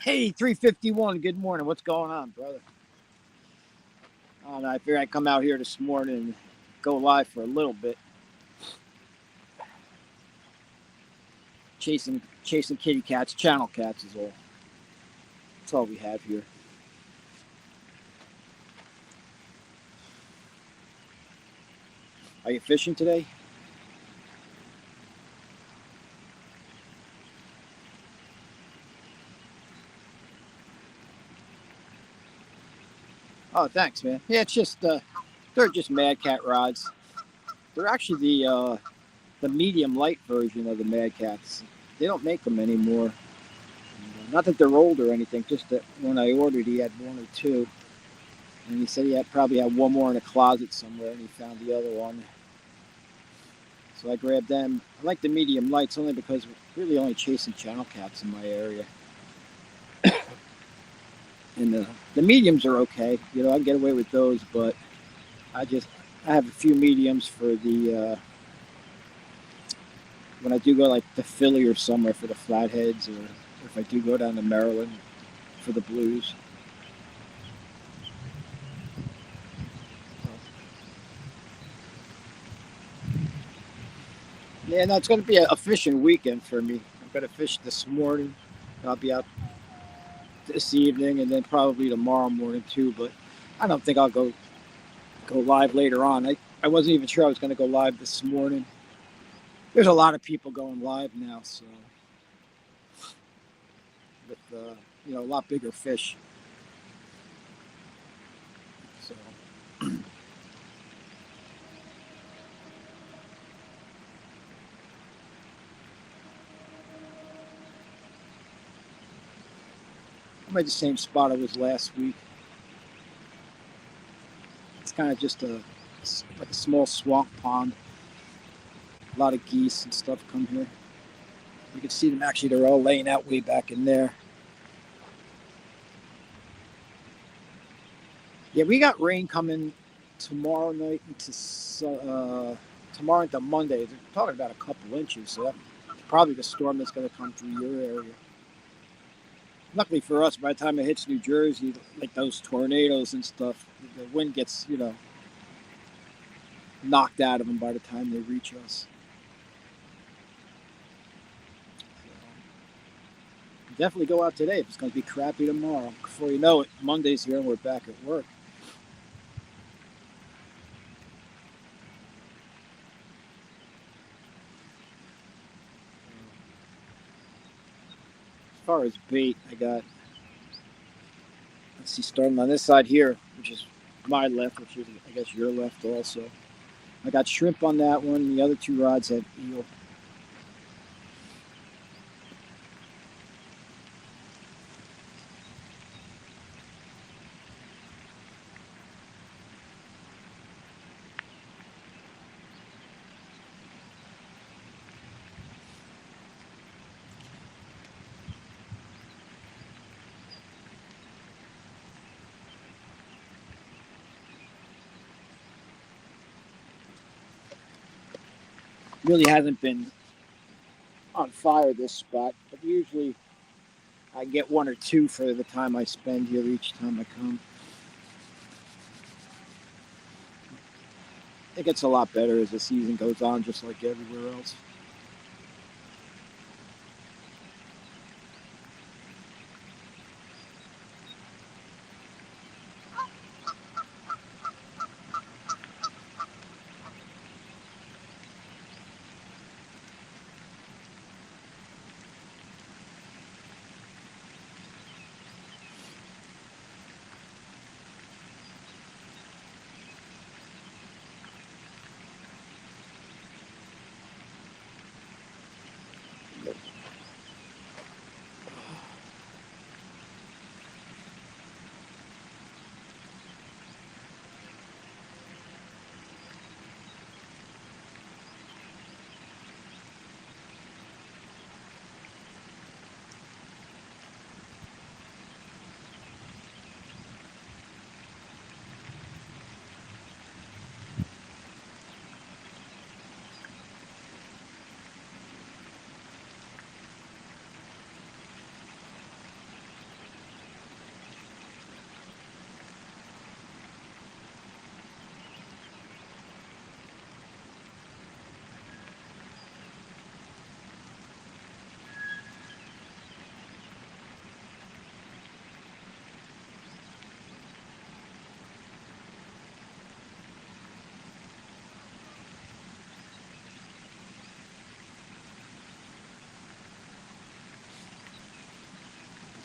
Hey, 351. Good morning. What's going on, brother? I don't know. I figured I'd come out here this morning and go live for a little bit, chasing kitty cats, channel cats is all. That's all we have here. Are you fishing today? Oh, thanks, man. Yeah, it's just they're just Mad Cat rods. They're actually the medium light version of the Mad Cats. They don't make them anymore. Not that they're old or anything. Just that when I ordered, he had one or two, and he said he had probably had one more in a closet somewhere, and he found the other one. So I grabbed them. I like the medium lights only because we're really only chasing channel cats in my area. And the mediums are okay. You know, I can get away with those, but I just I have a few mediums for the when I do go like to Philly or somewhere for the flatheads, or if I do go down to Maryland for the blues. Yeah, no, it's going to be a fishing weekend for me. I'm going to fish this morning. I'll be out this evening, and then probably tomorrow morning too. But I don't think I'll go live later on. I wasn't even sure I was going to go live this morning. There's a lot of people going live now, so with a lot bigger fish. So I'm at the same spot I was last week. It's kind of just like a small swamp pond. A lot of geese and stuff come here. You can see them actually. They're all laying out way back in there. Yeah, we got rain coming tomorrow night tomorrow into Monday. They're talking about a couple inches, so that's probably the storm that's going to come through your area. Luckily for us, by the time it hits New Jersey, like those tornadoes and stuff, the wind gets knocked out of them by the time they reach us. So, definitely go out today if it's going to be crappy tomorrow. Before you know it, Monday's here and we're back at work. As far as bait, I got, let's see, starting on this side here, which is my left, which is, I guess, your left also. I got shrimp on that one. The other two rods have eel. Really hasn't been on fire this spot, but usually I get one or two for the time I spend here each time I come. It gets a lot better as the season goes on, just like everywhere else.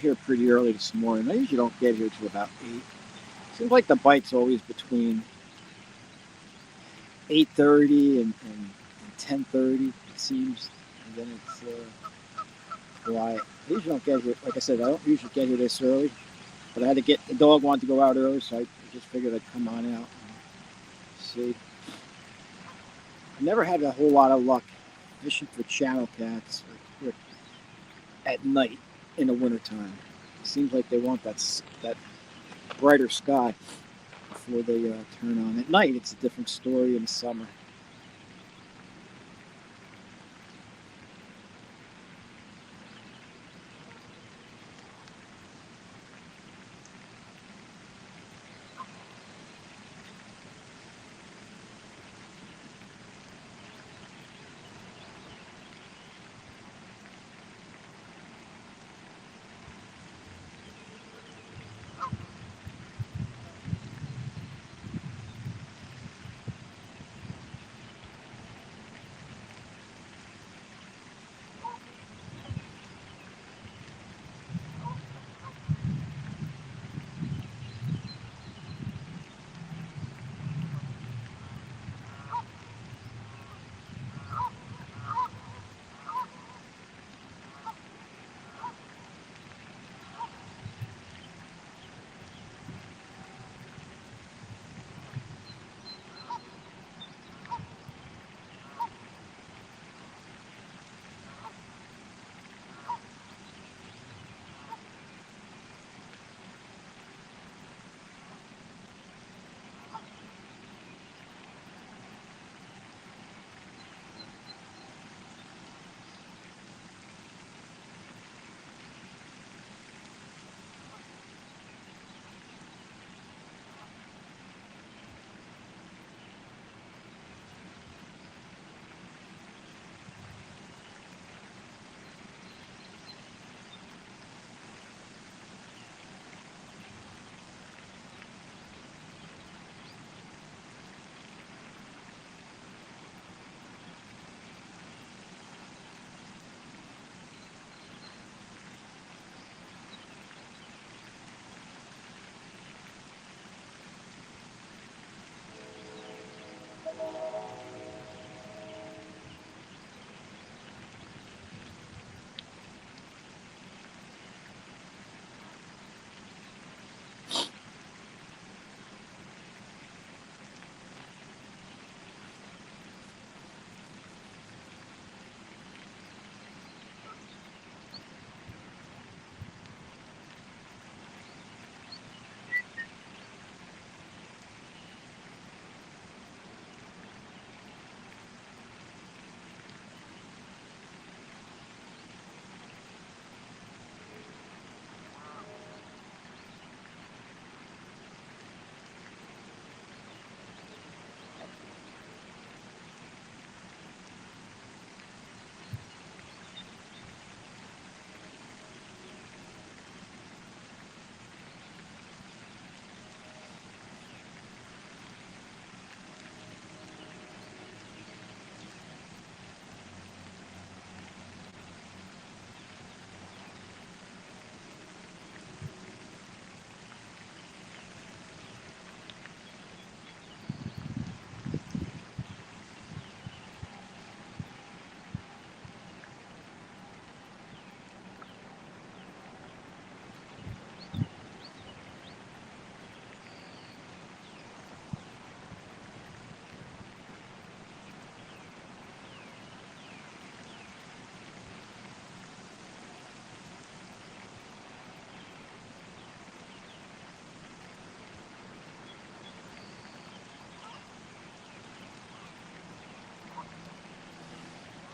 here pretty early this morning. I usually don't get here till about 8. Seems like the bite's always between 8:30 and 10:30. It seems, and then it's quiet. I usually don't get here. Like I said, I don't usually get here this early. But I had to get the dog wanted to go out early, so I just figured I'd come on out and see. I never had a whole lot of luck fishing for channel cats at night in the wintertime. It seems like they want that brighter sky before they turn on. At night, it's a different story in the summer.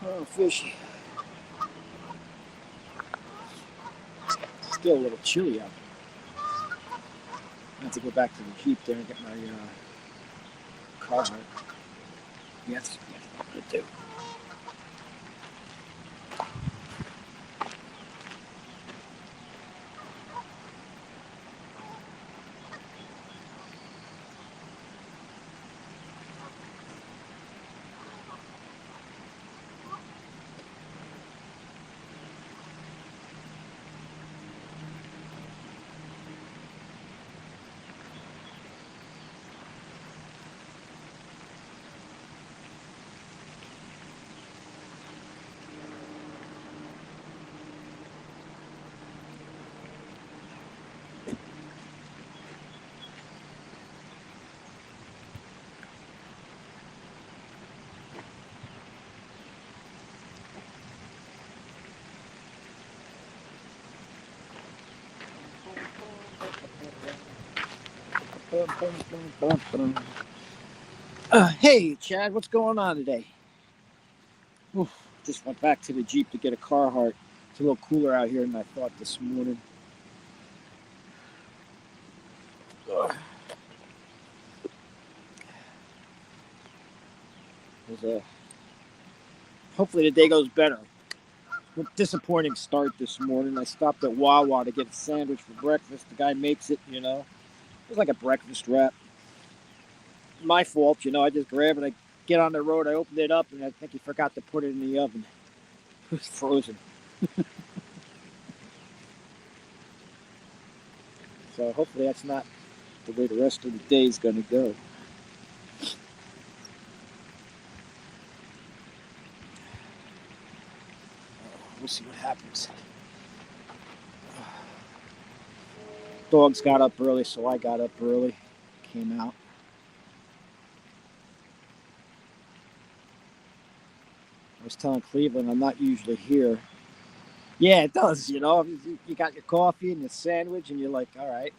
Oh, fishy. Still a little chilly out. I have to go back to the Jeep there and get my car. Yes, I do. Hey, Chad, what's going on today? Oof, just went back to the Jeep to get a Carhartt. It's a little cooler out here than I thought this morning. Ugh. Hopefully the day goes better. A disappointing start this morning. I stopped at Wawa to get a sandwich for breakfast. The guy makes it. It was like a breakfast wrap. My fault. I just grab it. I get on the road. I opened it up, and I think he forgot to put it in the oven. It was frozen. So hopefully that's not the way the rest of the day is going to go. We'll see what happens. Dogs got up early, so I got up early. Came out. I was telling Cleveland I'm not usually here. Yeah, it does. You got your coffee and your sandwich, and you're like, all right.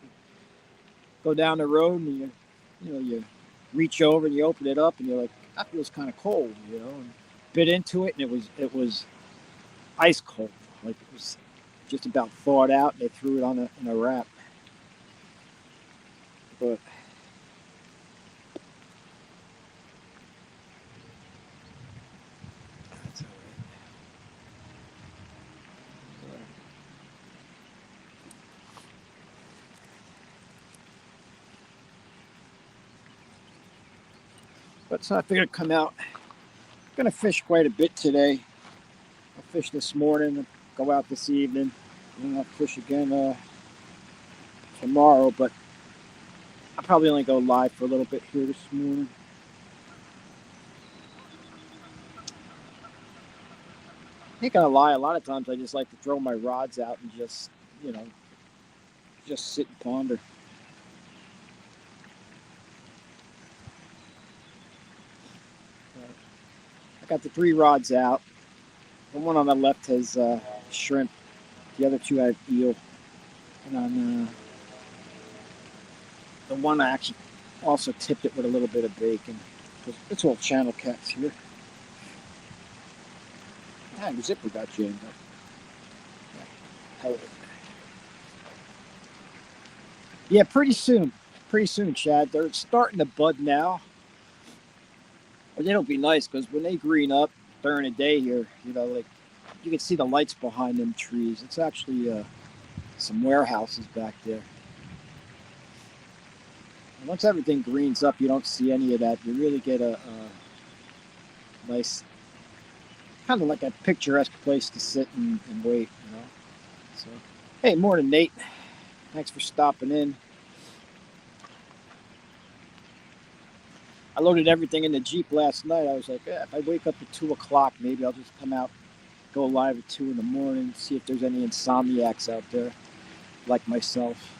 Go down the road, and you reach over and you open it up, and you're like, that feels kind of cold. And bit into it, and it was ice cold. Like it was just about thawed out. And they threw it in a wrap. But that's all right. But so I figured I'd come out. I'm gonna fish quite a bit today. I'll fish this morning, go out this evening, and I'll fish again tomorrow. But I'll probably only go live for a little bit here this morning. I ain't gonna lie, a lot of times I just like to throw my rods out and you know, just sit and ponder. I got the 3 rods out. The one on the left has shrimp. The other 2 have eel. And on the one I actually also tipped it with a little bit of bacon. It's all channel cats here. Dang, the zipper got jammed up. Yeah, pretty soon. Pretty soon, Chad. They're starting to bud now. But it'll be nice because when they green up during the day here, like you can see the lights behind them trees. It's actually some warehouses back there. And once everything greens up, you don't see any of that. You really get a nice, kind of like a picturesque place to sit and wait. So, hey, morning, Nate. Thanks for stopping in. I loaded everything in the Jeep last night. I was like, if I wake up at 2 o'clock, maybe I'll just come out, go live at 2 in the morning, see if there's any insomniacs out there like myself.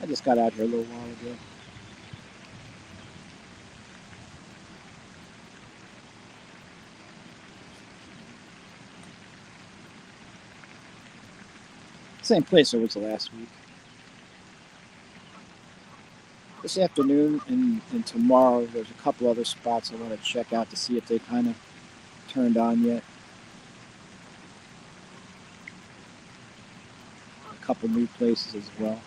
I just got out here a little while ago. Same place I was last week. This afternoon and tomorrow, there's a couple other spots I want to check out to see if they kind of turned on yet. A couple new places as well.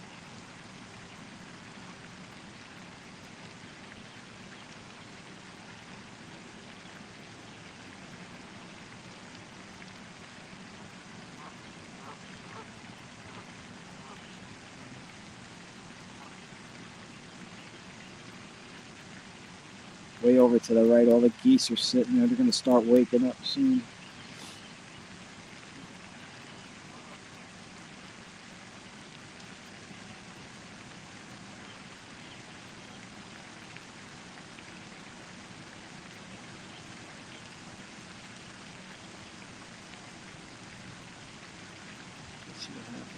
Way over to the right, all the geese are sitting there. They're going to start waking up soon. Let's see what happens.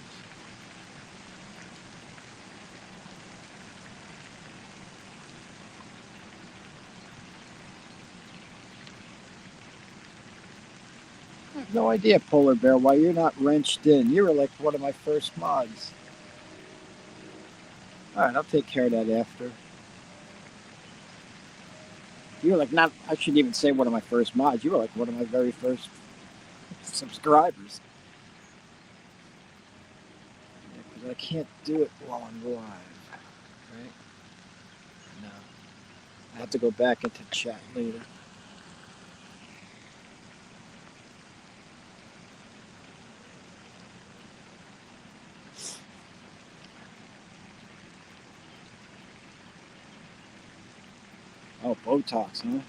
No idea, Polar Bear, why you're not wrenched in. You were like one of my first mods. All right, I'll take care of that after. You were like not. I shouldn't even say one of my first mods. You were like one of my very first subscribers. Because I can't do it while I'm live, right? No, I have to go back into chat later. Oh, Botox, huh?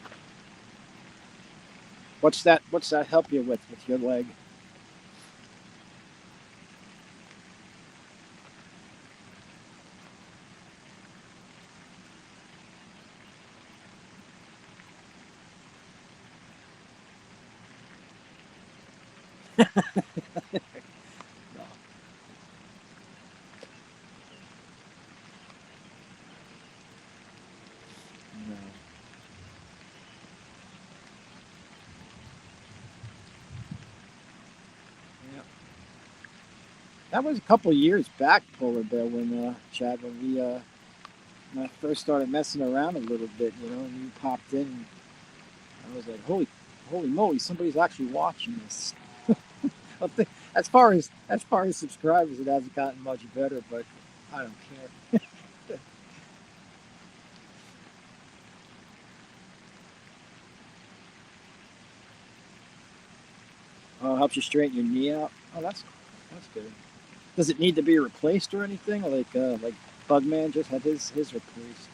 What's that? What's that help you with your leg? No, no. Yeah. That was a couple years back, Polar Bear, when Chad, when I first started messing around a little bit, and you popped in. And I was like, holy moly, somebody's actually watching this. As far as subscribers, it hasn't gotten much better, but I don't care. Oh, helps you straighten your knee out. Oh, that's good. Does it need to be replaced or anything? Like Bugman just had his replaced.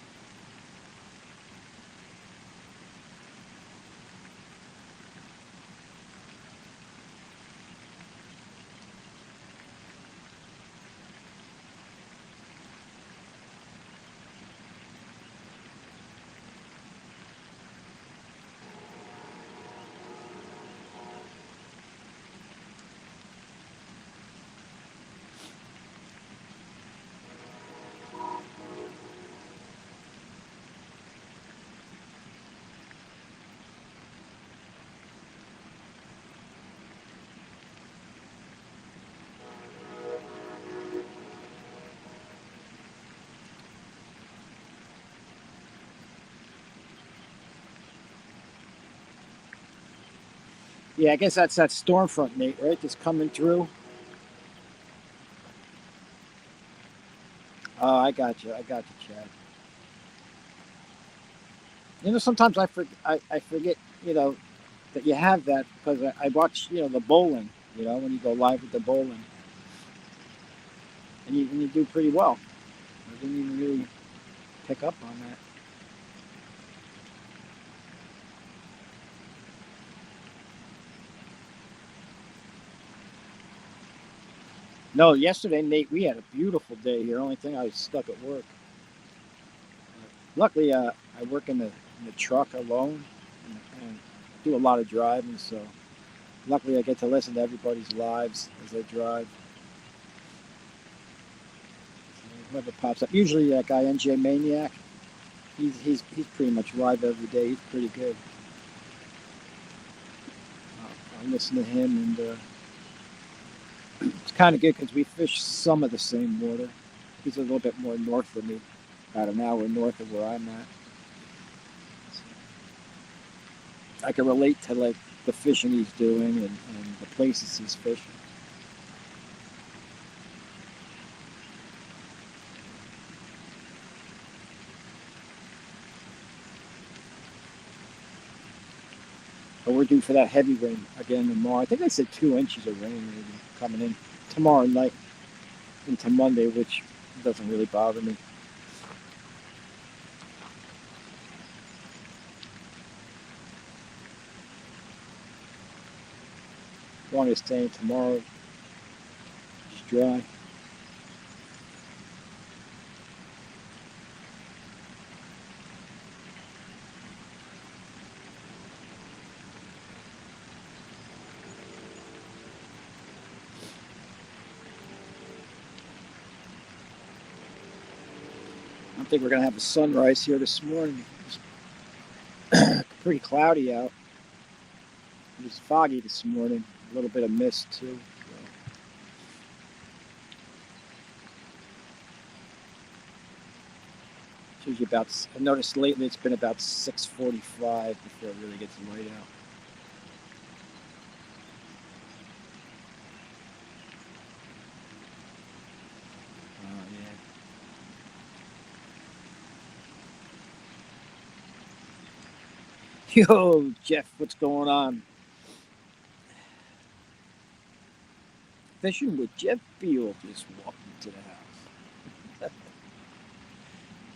Yeah, I guess that's that storm front, Nate, right? That's coming through. Oh, I got you, Chad. Sometimes I forget, that you have that because I watch, the bowling, when you go live with the bowling, and you do pretty well. I didn't even really pick up on that. No, yesterday, Nate, we had a beautiful day here. Only thing I was stuck at work. Luckily, I work in the truck alone and do a lot of driving, so luckily I get to listen to everybody's lives as they drive. Whoever pops up, usually that guy NJ Maniac, he's pretty much live every day. He's pretty good. I listen to him, and it's kind of good because we fish some of the same water. He's a little bit more north of me, about an hour north of where I'm at. So I can relate to like the fishing he's doing and the places he's fishing. But we're due for that heavy rain again tomorrow. I think they said 2 inches of rain maybe coming in tomorrow night into Monday, which doesn't really bother me. As long as it's staying tomorrow, it's dry. I don't think we're gonna have a sunrise here this morning. It's pretty cloudy out. It was foggy this morning. A little bit of mist too. So usually about. I noticed lately it's been about 6:45 before it really gets light out. Yeah. Yo, Jeff, what's going on? Fishing with Jeff Beal just walked into the house.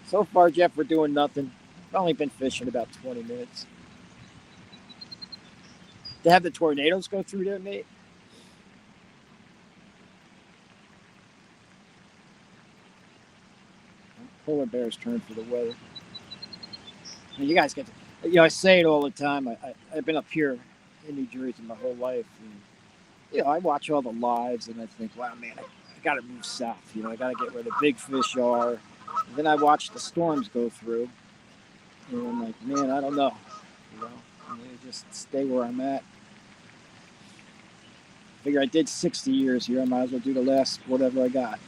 So far, Jeff, we're doing nothing. I've only been fishing about 20 minutes. To have the tornadoes go through there, Nate? Polar bears turn for the weather. And you guys get to, I say it all the time. I've been up here in New Jersey my whole life. And, I watch all the lives and I think, wow, man, I got to move south. I got to get where the big fish are. And then I watch the storms go through. And I'm like, man, I don't know. I'm going to just stay where I'm at. Figure I did 60 years here. I might as well do the last whatever I got.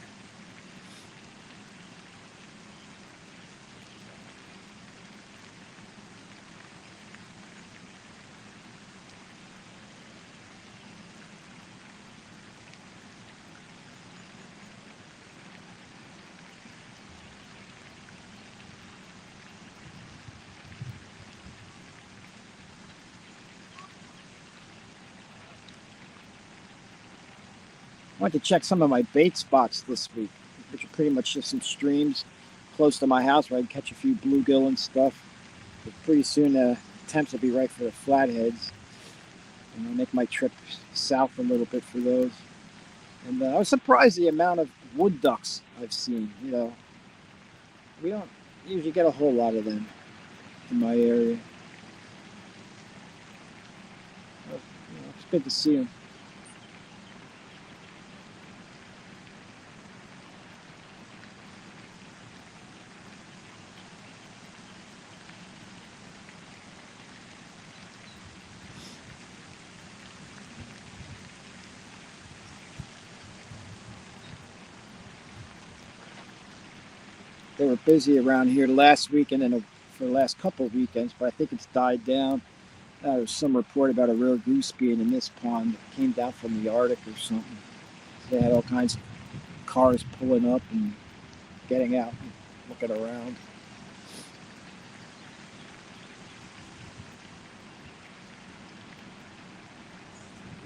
I went to check some of my bait spots this week, which are pretty much just some streams close to my house where I can catch a few bluegill and stuff. But pretty soon the temps will be right for the flatheads. And I'll make my trip south a little bit for those. And I was surprised the amount of wood ducks I've seen. We don't usually get a whole lot of them in my area. But, it's good to see them. They were busy around here last weekend and for the last couple of weekends, but I think it's died down. There was some report about a rare goose being in this pond that came down from the Arctic or something. So they had all kinds of cars pulling up and getting out and looking around.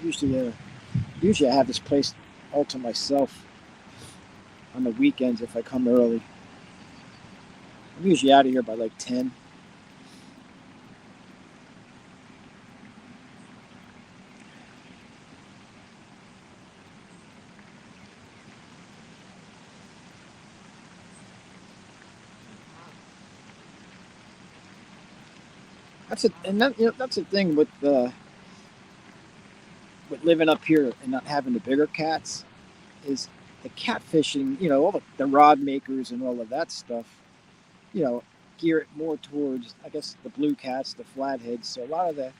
Usually I have this place all to myself on the weekends if I come early. I'm usually out of here by like 10. That's the thing with living up here and not having the bigger cats is the catfishing. All the rod makers and all of that stuff. Gear it more towards, I guess, the blue cats, the flatheads. So a lot of the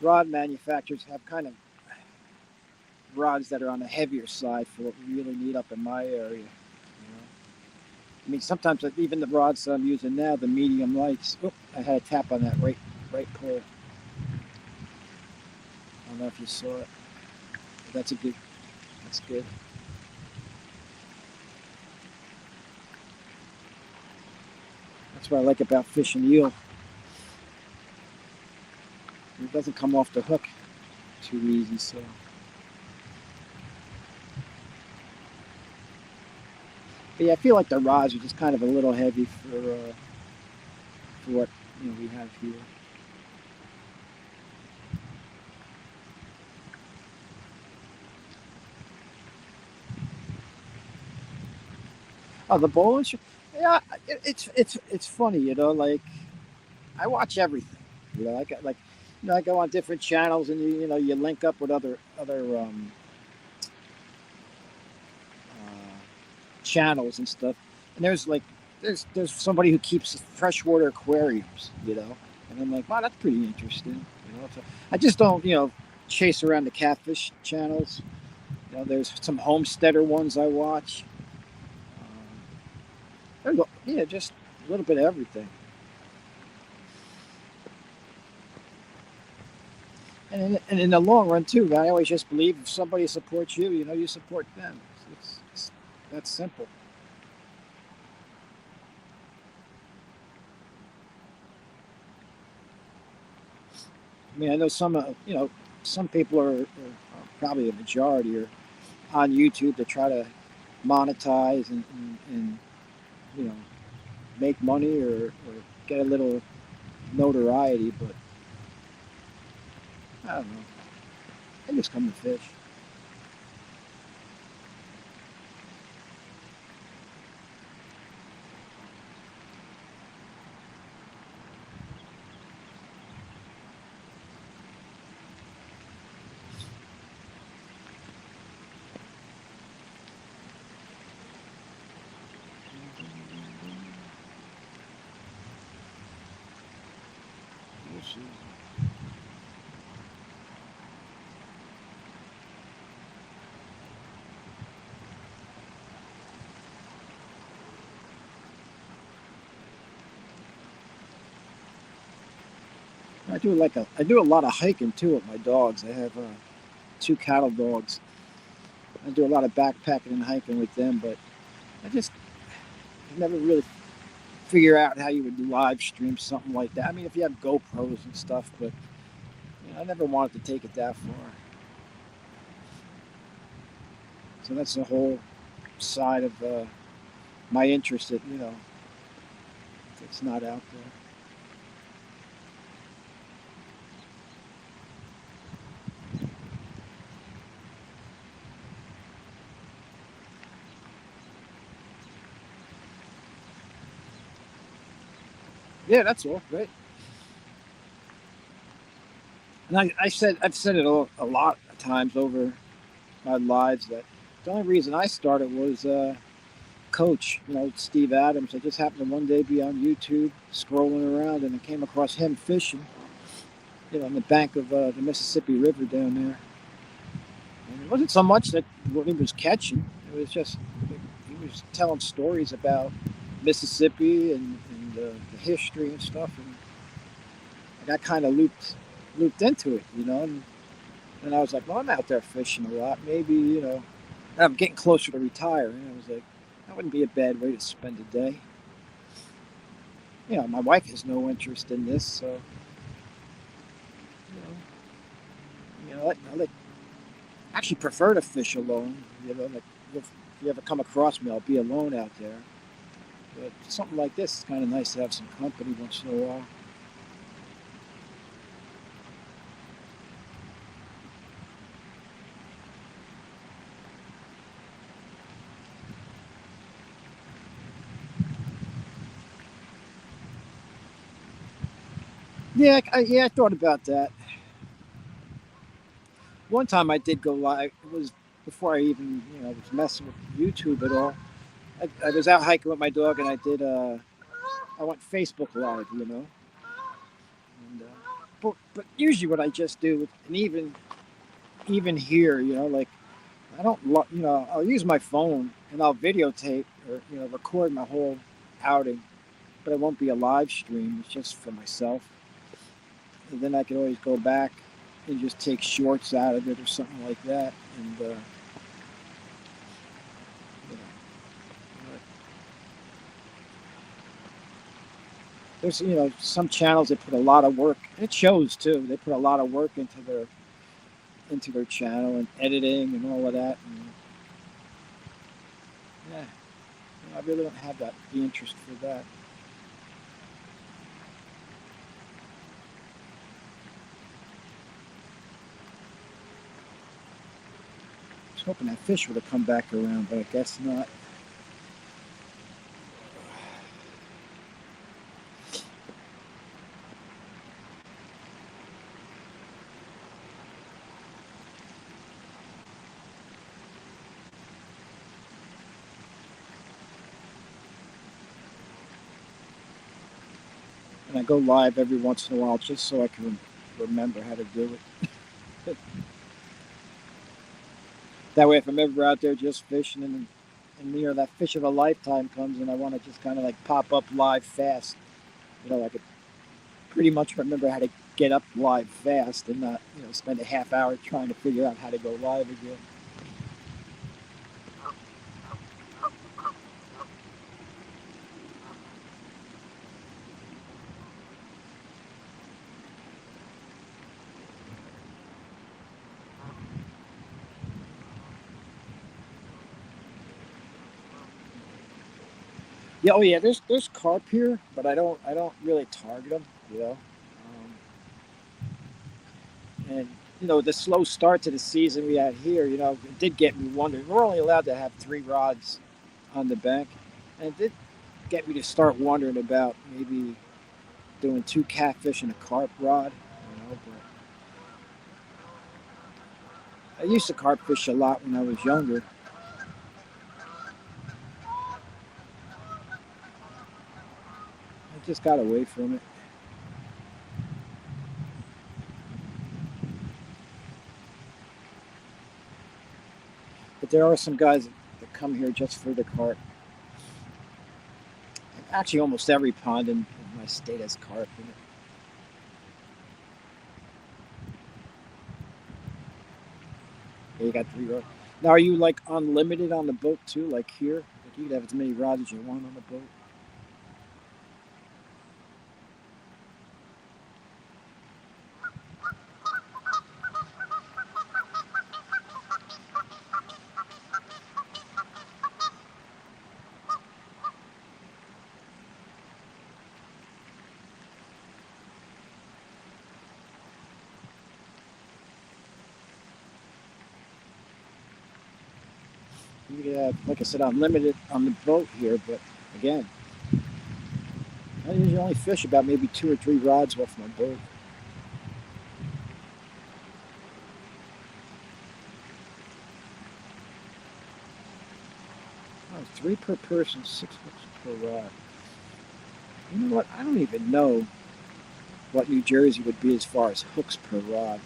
rod manufacturers have kind of rods that are on the heavier side for what we really need up in my area. I mean, sometimes even the rods that I'm using now, the medium lights. Oh, I had a tap on that right pole. I don't know if you saw it. That's good. That's what I like about fishing eel. It doesn't come off the hook too easy, so. But yeah, I feel like the rods are just kind of a little heavy for what we have here. Oh, the bowling. Yeah, it's funny, like I watch everything. I got I go on different channels and you link up with other channels and stuff. And there's somebody who keeps freshwater aquariums, and I'm like, wow, that's pretty interesting. So I just don't, chase around the catfish channels. There's some homesteader ones I watch. Yeah, just a little bit of everything. And in the long run too, man, I always just believe if somebody supports you, you support them. It's that's simple. I mean, I know some people are probably a majority are on YouTube to try to monetize and you know make money or get a little notoriety, but I don't know. I just come to fish. We'll see. I do a lot of hiking too with my dogs. I have two cattle dogs. I do a lot of backpacking and hiking with them, but I just never really figure out how you would live stream something like that. I mean, if you have GoPros and stuff, but I never wanted to take it that far. So that's the whole side of my interest that it's not out there. Yeah, that's all, right? And I've said it a lot of times over my lives that the only reason I started was Coach, Steve Adams. I just happened to one day be on YouTube scrolling around and I came across him fishing, on the bank of the Mississippi River down there. And it wasn't so much that what he was catching; it was just he was telling stories about Mississippi and the history and stuff, and I got kind of looped into it, and I was like, well, I'm out there fishing a lot. Maybe I'm getting closer to retiring. I was like, that wouldn't be a bad way to spend a day. My wife has no interest in this, so I like actually prefer to fish alone. Like if you ever come across me, I'll be alone out there. But something like this is kind of nice to have some company once in a while. I thought about that. One time I did go live. It was before I even was messing with YouTube at all. I was out hiking with my dog, and I went Facebook Live, and but usually what I just do, and even here, like I don't, I'll use my phone and I'll videotape or record my whole outing, but it won't be a live stream. It's just for myself, and then I can always go back and just take shorts out of it or something like that, and you know, there's some channels that put a lot of work. And it shows too. They put a lot of work into their channel and editing and all of that. And yeah, I really don't have the interest for that. I was hoping that fish would have come back around, but I guess not. And I go live every once in a while just so I can remember how to do it. That way, if I'm ever out there just fishing and that fish of a lifetime comes and I want to just kind of like pop up live fast, I could pretty much remember how to get up live fast and not, spend a half hour trying to figure out how to go live again. Yeah, oh yeah, there's carp here, but I don't really target them, and the slow start to the season we had here, it did get me wondering. We're only allowed to have 3 rods on the bank, and it did get me to start wondering about maybe doing 2 catfish and a carp rod. But I used to carp fish a lot when I was younger. I just got away from it. But there are some guys that come here just for the carp. Actually, almost every pond in my state has carp in it. Yeah, you got 3 rods. Now, are you like unlimited on the boat too? Like here, like you could have as many rods as you want on the boat. You could have, like I said, unlimited on the boat here. But again, I usually only fish about maybe 2 or 3 rods off my boat. Oh, 3 per person, $6 per rod. You know what? I don't even know what New Jersey would be as far as hooks per rod.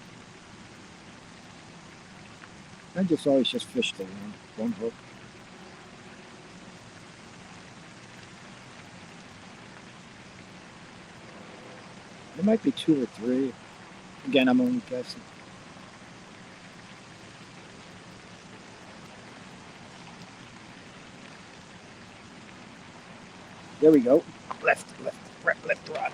I just always just fish the one hook. It might be 2 or 3. Again, I'm only guessing. There we go. Left rod.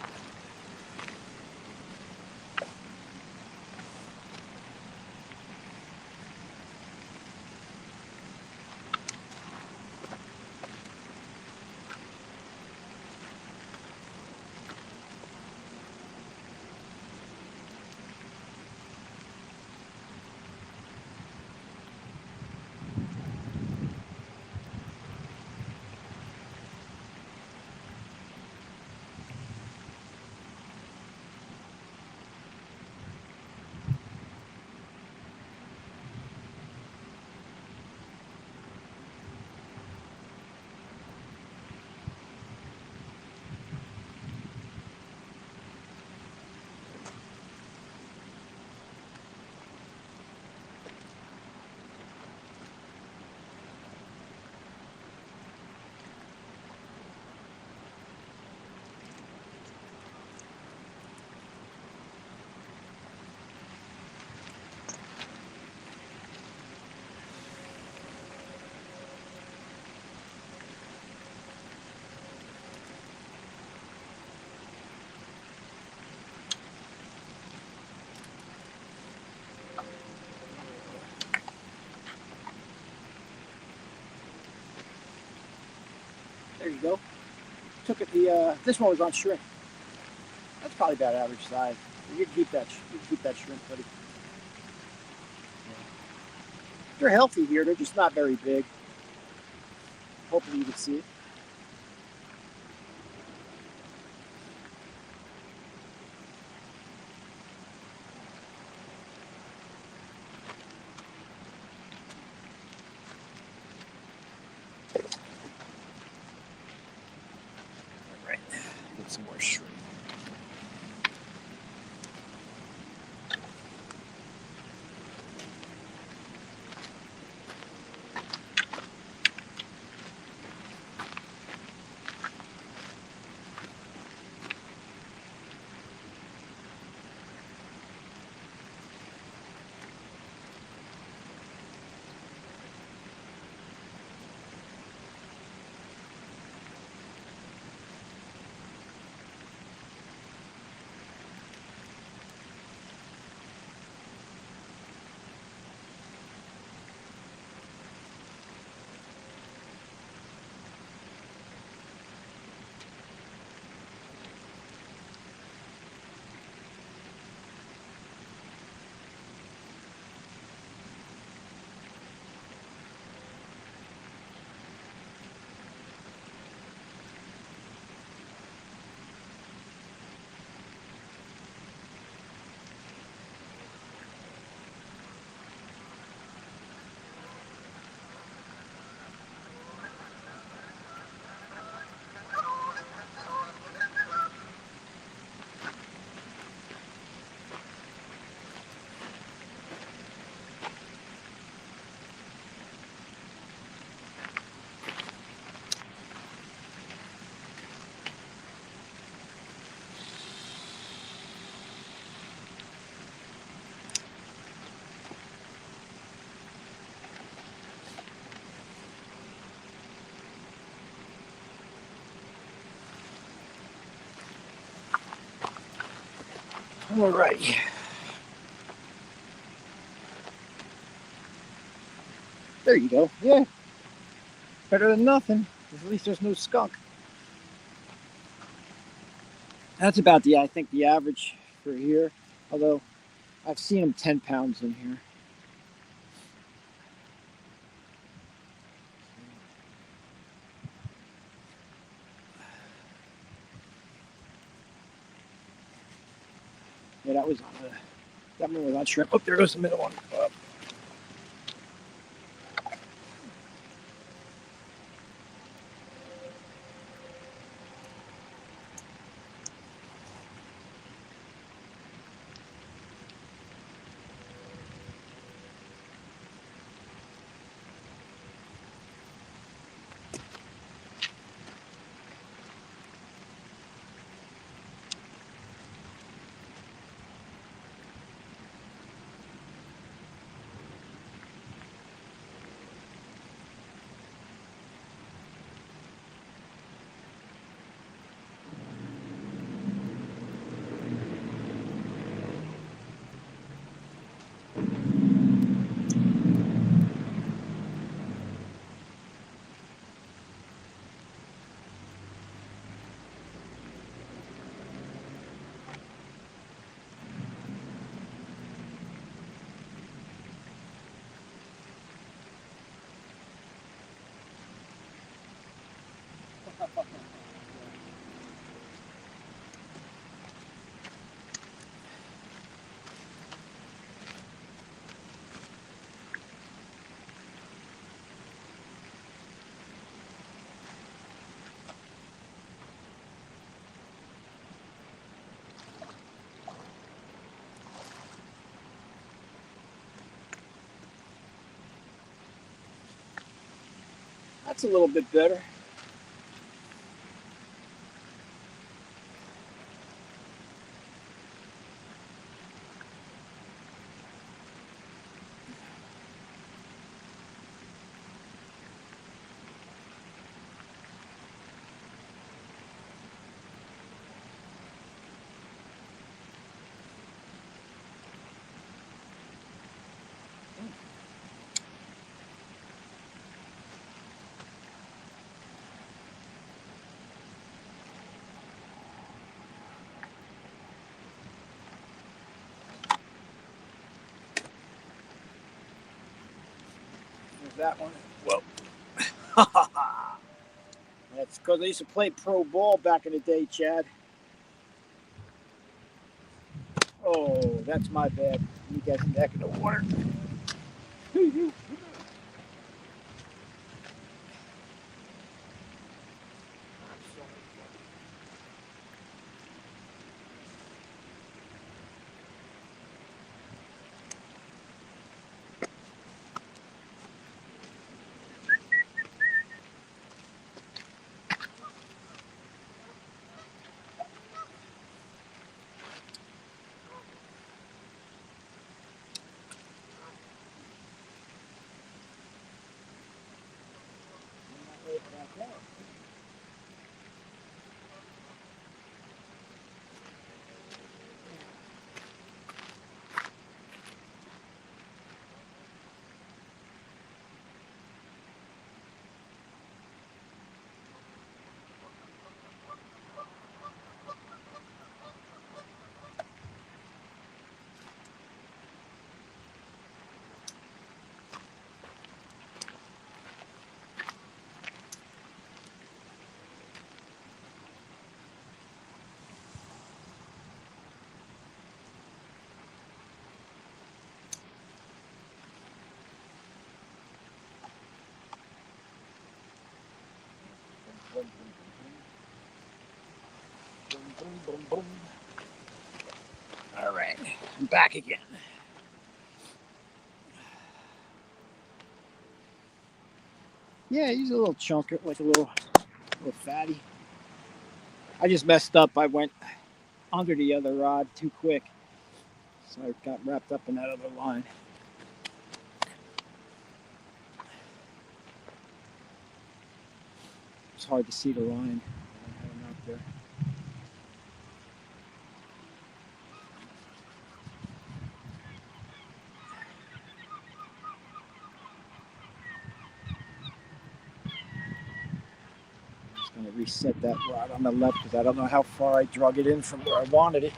There you go. Took it. This one was on shrimp. That's probably about average size. You can keep that. You can keep that shrimp, buddy. They're healthy here. They're just not very big. Hopefully you can see it. All right. Get some more shrimp. All right. There you go. Yeah, better than nothing. At least there's no skunk. That's about I think the average for here. Although I've seen them 10 pounds in here. Yeah, that one was on shrimp. Oh, there goes the middle one. That's a little bit better. There's that one. Whoa. That's because I used to play pro ball back in the day, Chad. Oh, that's my bad. You guys back in the water. All right, I'm back again. Yeah, he's a little chunker, like a little fatty. I just messed up. I went under the other rod too quick, so I got wrapped up in that other line. It's hard to see the line. I had him out there. reset that rod on the left because I don't know how far I drug it in from where I wanted it.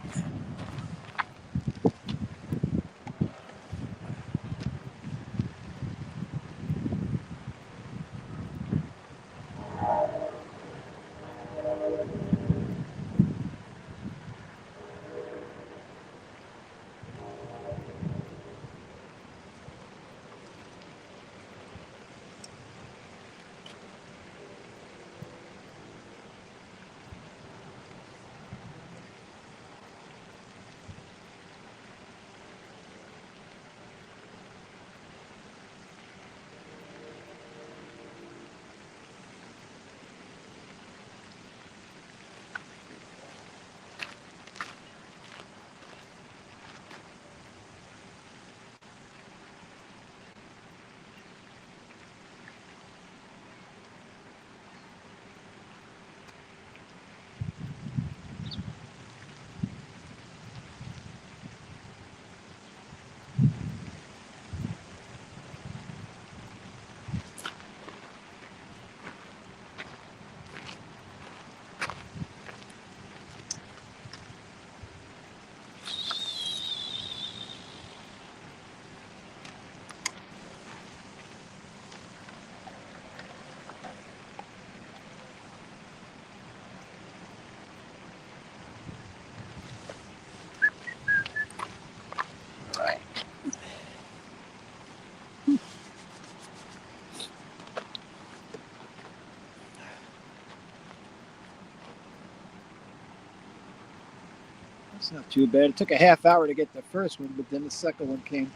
It's not too bad. It took a half hour to get the first one, but then the second one came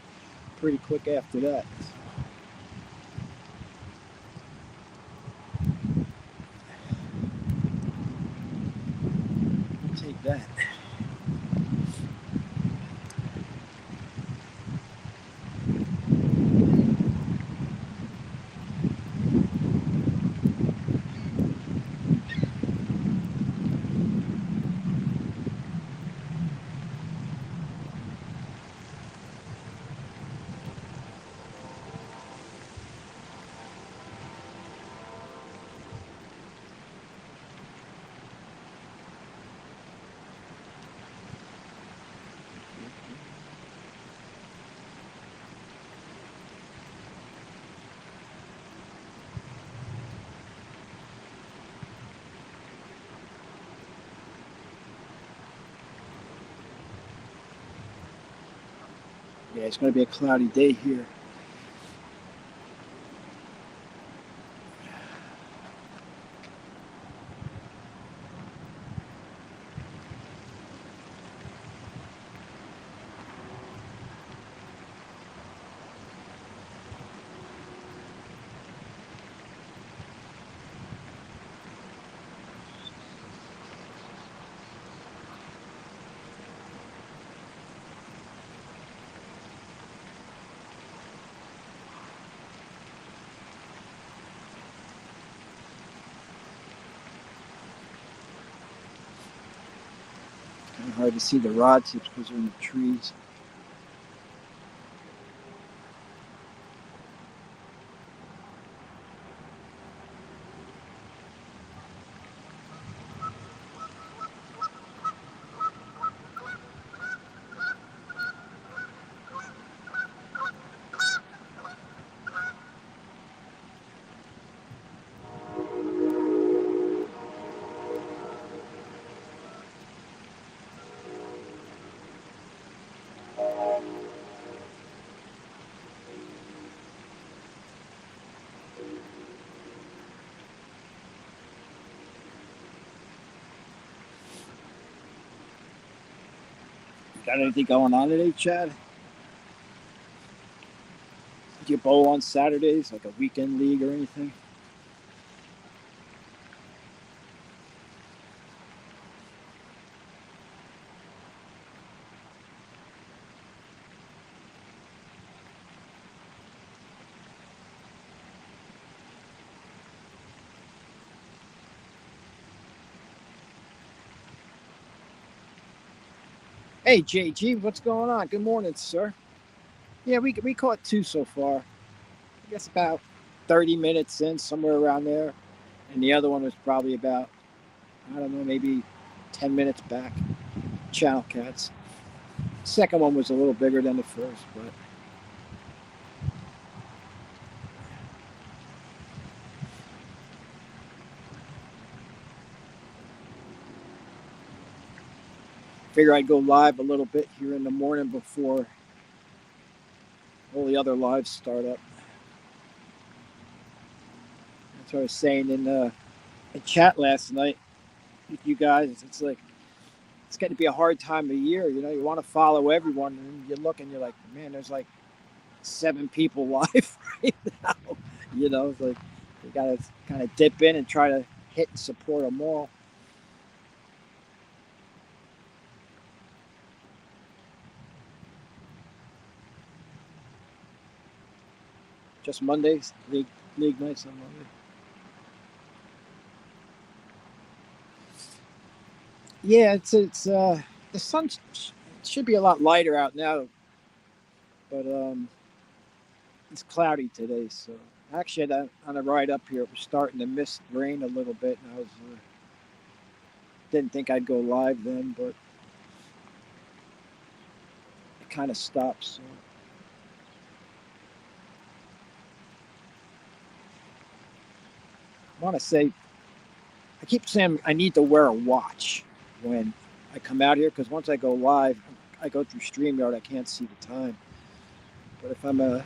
pretty quick after that. I'll take that. Yeah, it's going to be a cloudy day here. Kind of hard to see the rod tips because they're in the trees. Got anything going on today, Chad? Do you bowl on Saturdays, like a weekend league or anything? Hey, JG, what's going on? Good morning, sir. Yeah, we caught two so far. I guess about 30 minutes in, somewhere around there. And the other one was probably about I don't know, maybe 10 minutes back. Channel cats. Second one was a little bigger than the first, but figure I'd go live a little bit here in the morning before all the other lives start up. That's what I was saying in chat last night with you guys. It's like it's getting to be a hard time of year. You know, you want to follow everyone, and you look and you're like, man, there's like 7 people live right now. You know, it's like you got to kind of dip in and try to hit and support them all. Just Mondays, league nights on Monday. Yeah, it's the sun should be a lot lighter out now, but it's cloudy today. So actually, on the ride up here, it was starting to mist rain a little bit, and I was didn't think I'd go live then, but it kind of stopped. So I want to say I keep saying I need to wear a watch when I come out here because once I go live, I go through StreamYard, I can't see the time. But if I'm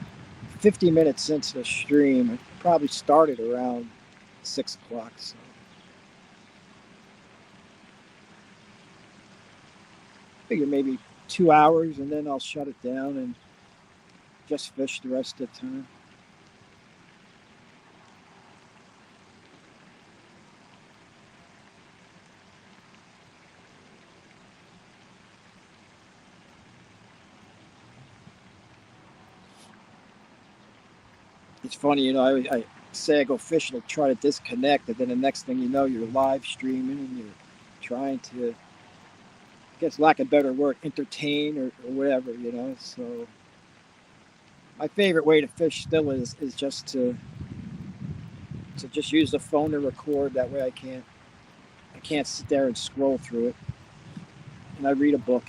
50 minutes into the stream, it probably started around 6 o'clock. So I figure maybe 2 hours and then I'll shut it down and just fish the rest of the time. It's funny, you know, I say I go fishing and try to disconnect, and then the next thing you know, you're live streaming and you're trying to, I guess, lack of a better word, entertain or whatever, you know. So my favorite way to fish still is just to just use the phone to record. That way I can't sit there and scroll through it, and I read a book.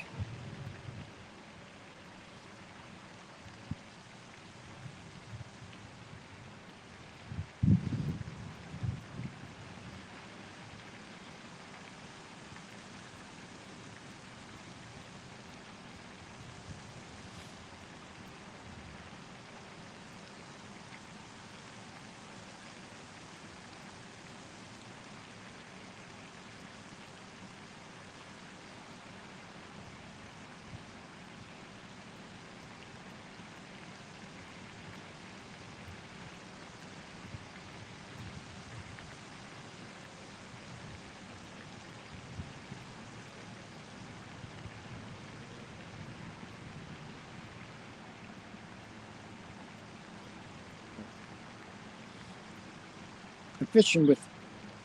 I'm fishing with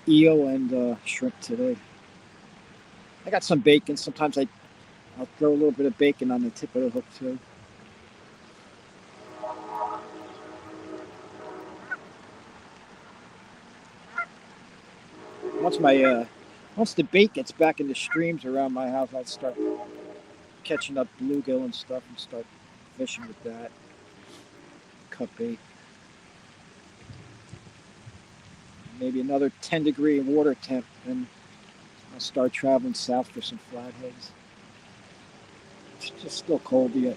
eel and shrimp today. I got some bacon. Sometimes I'll throw a little bit of bacon on the tip of the hook too. Once my once the bait gets back in the streams around my house, I'll start catching up bluegill and stuff and start fishing with that cut bait. Maybe another 10-degree water temp, and I'll start traveling south for some flatheads. It's just still cold yet.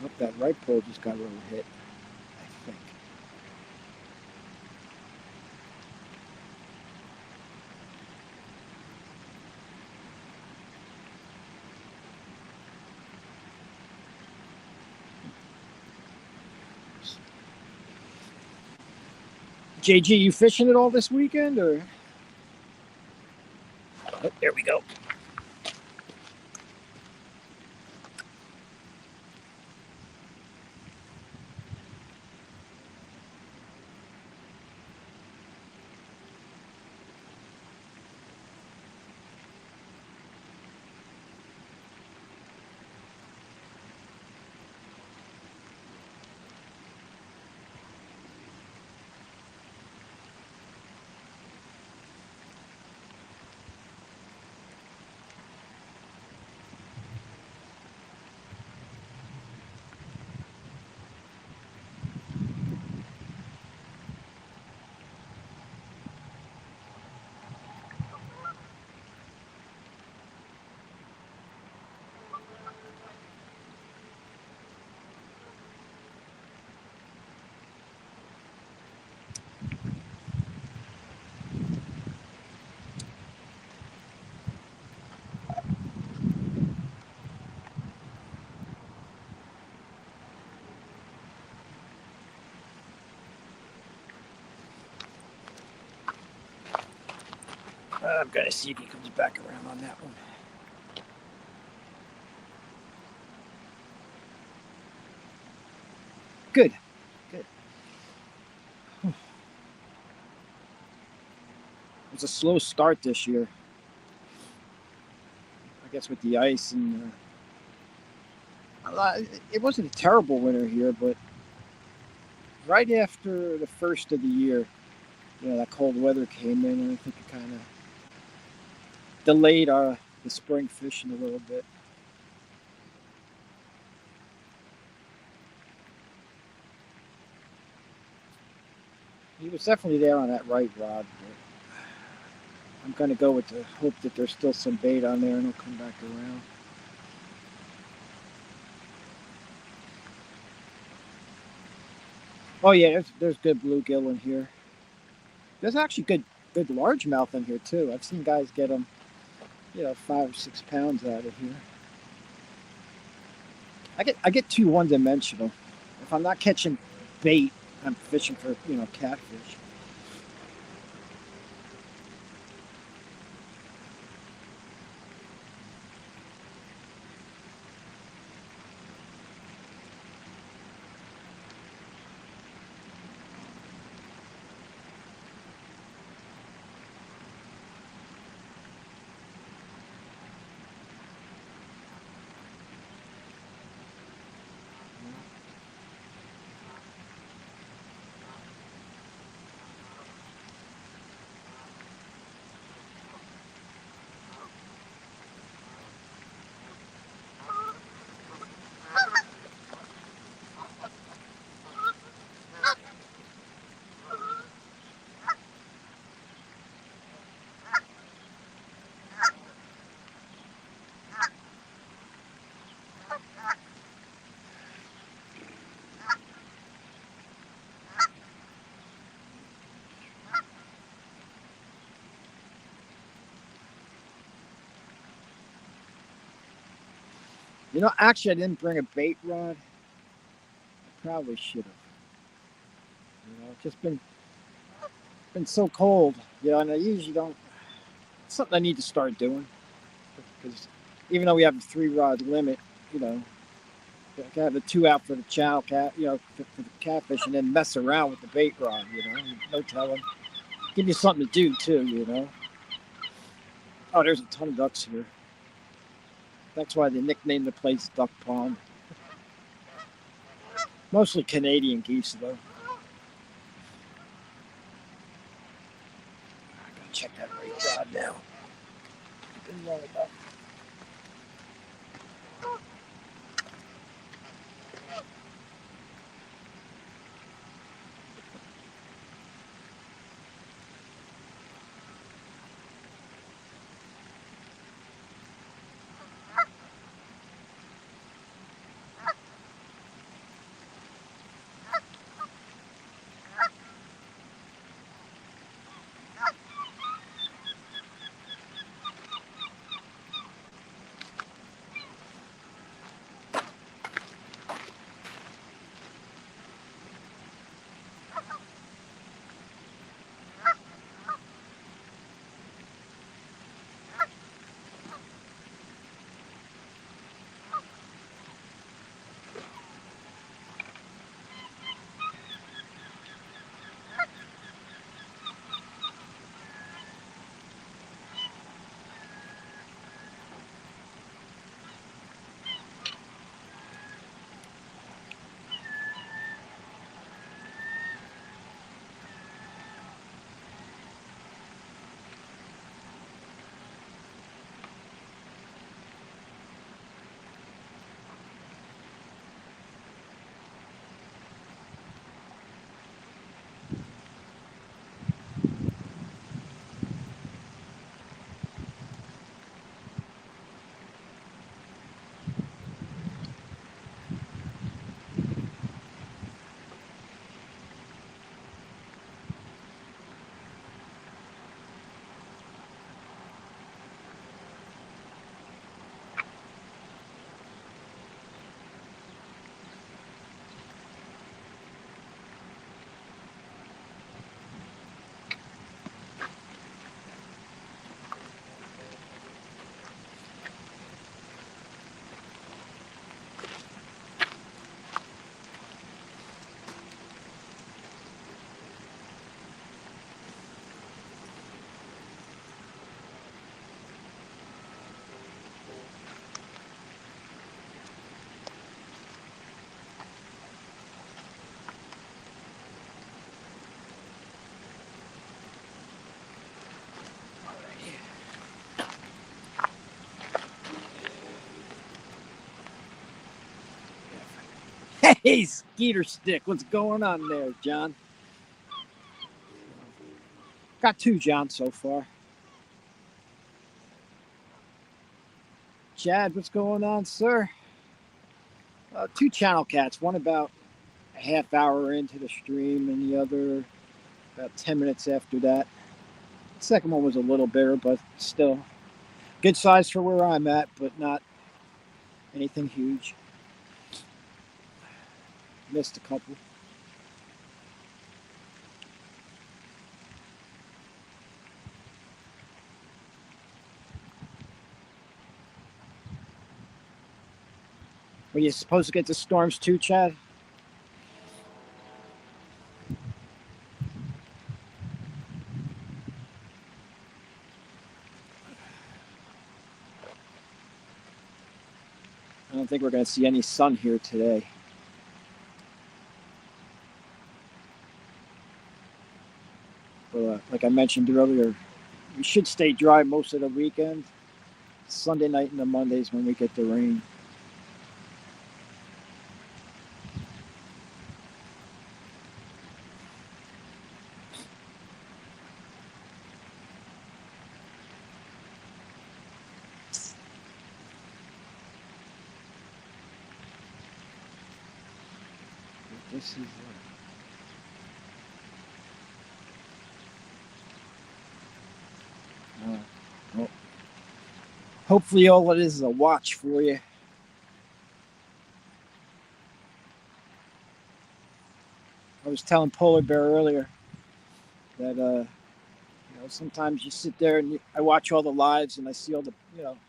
Hope that right pole just got a little hit, I think. JG, you fishing at all this weekend, or? Oh, there we go. I'm gonna see if he comes back around on that one. Good, good. It was a slow start this year. I guess with the ice and it wasn't a terrible winter here, but right after the first of the year, that cold weather came in, and I think it kind of delayed the spring fishing a little bit. He was definitely there on that right rod, but I'm going to go with the hope that there's still some bait on there and he'll come back around. Oh yeah, there's good bluegill in here. There's actually good largemouth in here too. I've seen guys get them, 5 or 6 pounds out of here. I get too one dimensional. If I'm not catching bait, I'm fishing for catfish. Actually, I didn't bring a bait rod. I probably should have. It's just been so cold, and I usually don't. It's something I need to start doing because even though we have a 3 rod limit, you know, I can have the 2 out for the chow cat, for the catfish, and then mess around with the bait rod. No telling. Give you something to do too. Oh, there's a ton of ducks here. That's why they nicknamed the place Duck Pond. Mostly Canadian geese, though. I gotta check that right rod now. Been long enough. Hey, Skeeter Stick, what's going on there, John? Got two John so far. Chad, what's going on, sir? Two channel cats, one about a half hour into the stream, and the other about 10 minutes after that. The second one was a little bigger, but still good size for where I'm at, but not anything huge. Missed a couple. Were you supposed to get the storms too, Chad? I don't think we're going to see any sun here today. But like I mentioned earlier, we should stay dry most of the weekend. Sunday night and the Mondays when we get the rain. This is well, hopefully all it is a watch for you. I was telling Polar Bear earlier that sometimes you sit there and I watch all the lives and I see all the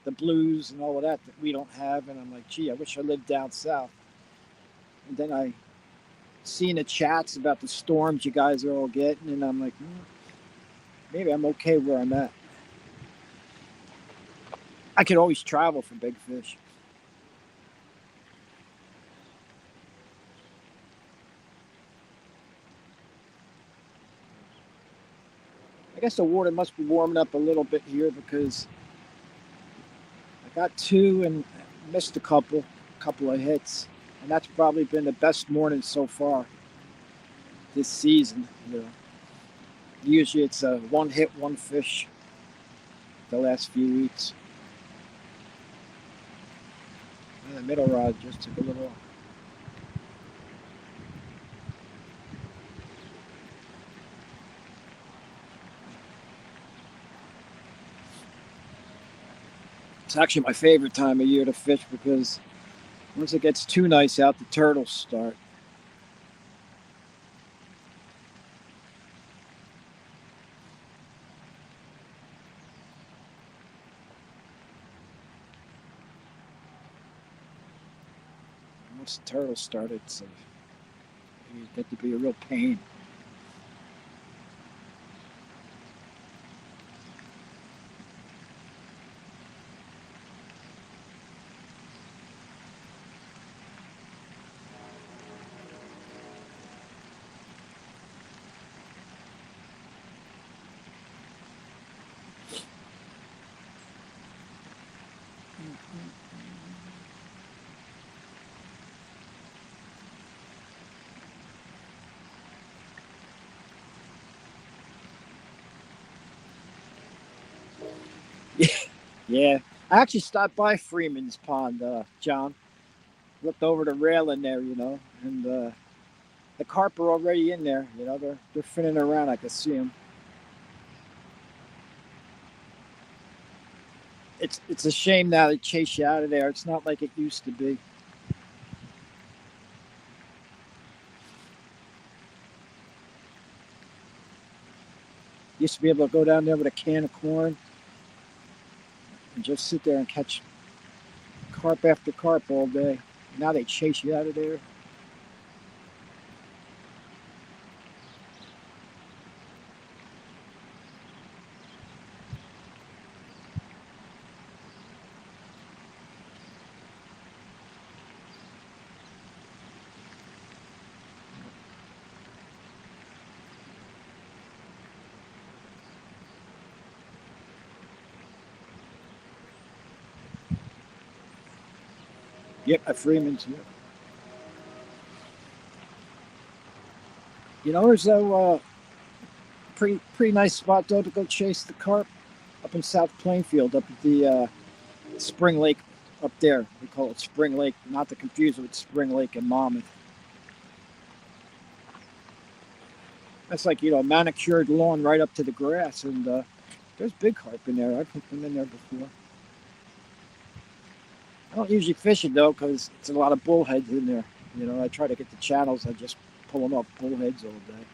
the blues and all of that we don't have, and I'm like, gee, I wish I lived down south. And then I see in the chats about the storms you guys are all getting, and I'm like, maybe I'm okay where I'm at. I could always travel for big fish. I guess the water must be warming up a little bit here because I got two and missed a couple of hits, and that's probably been the best morning so far this season. Usually it's a one hit, one fish the last few weeks. And the middle rod just took a little off. It's actually my favorite time of year to fish because once it gets too nice out, the turtles start. Once the turtles start, it's you get to be a real pain. Yeah, I actually stopped by Freeman's Pond, John. Looked over the railing there, and the carp are already in there. They're finning around. I can see them. It's a shame now they chase you out of there. It's not like it used to be. Used to be able to go down there with a can of corn and just sit there and catch carp after carp all day. Now they chase you out of there. Yep, at Freeman's. Yep. There's a pretty nice spot though to go chase the carp up in South Plainfield, up at the Spring Lake up there. We call it Spring Lake, not to confuse it with Spring Lake in Monmouth. That's like, manicured lawn right up to the grass, and there's big carp in there. I've put them in there before. I don't usually fish it though because it's a lot of bullheads in there. I try to get the channels. I just pull them up bullheads all day.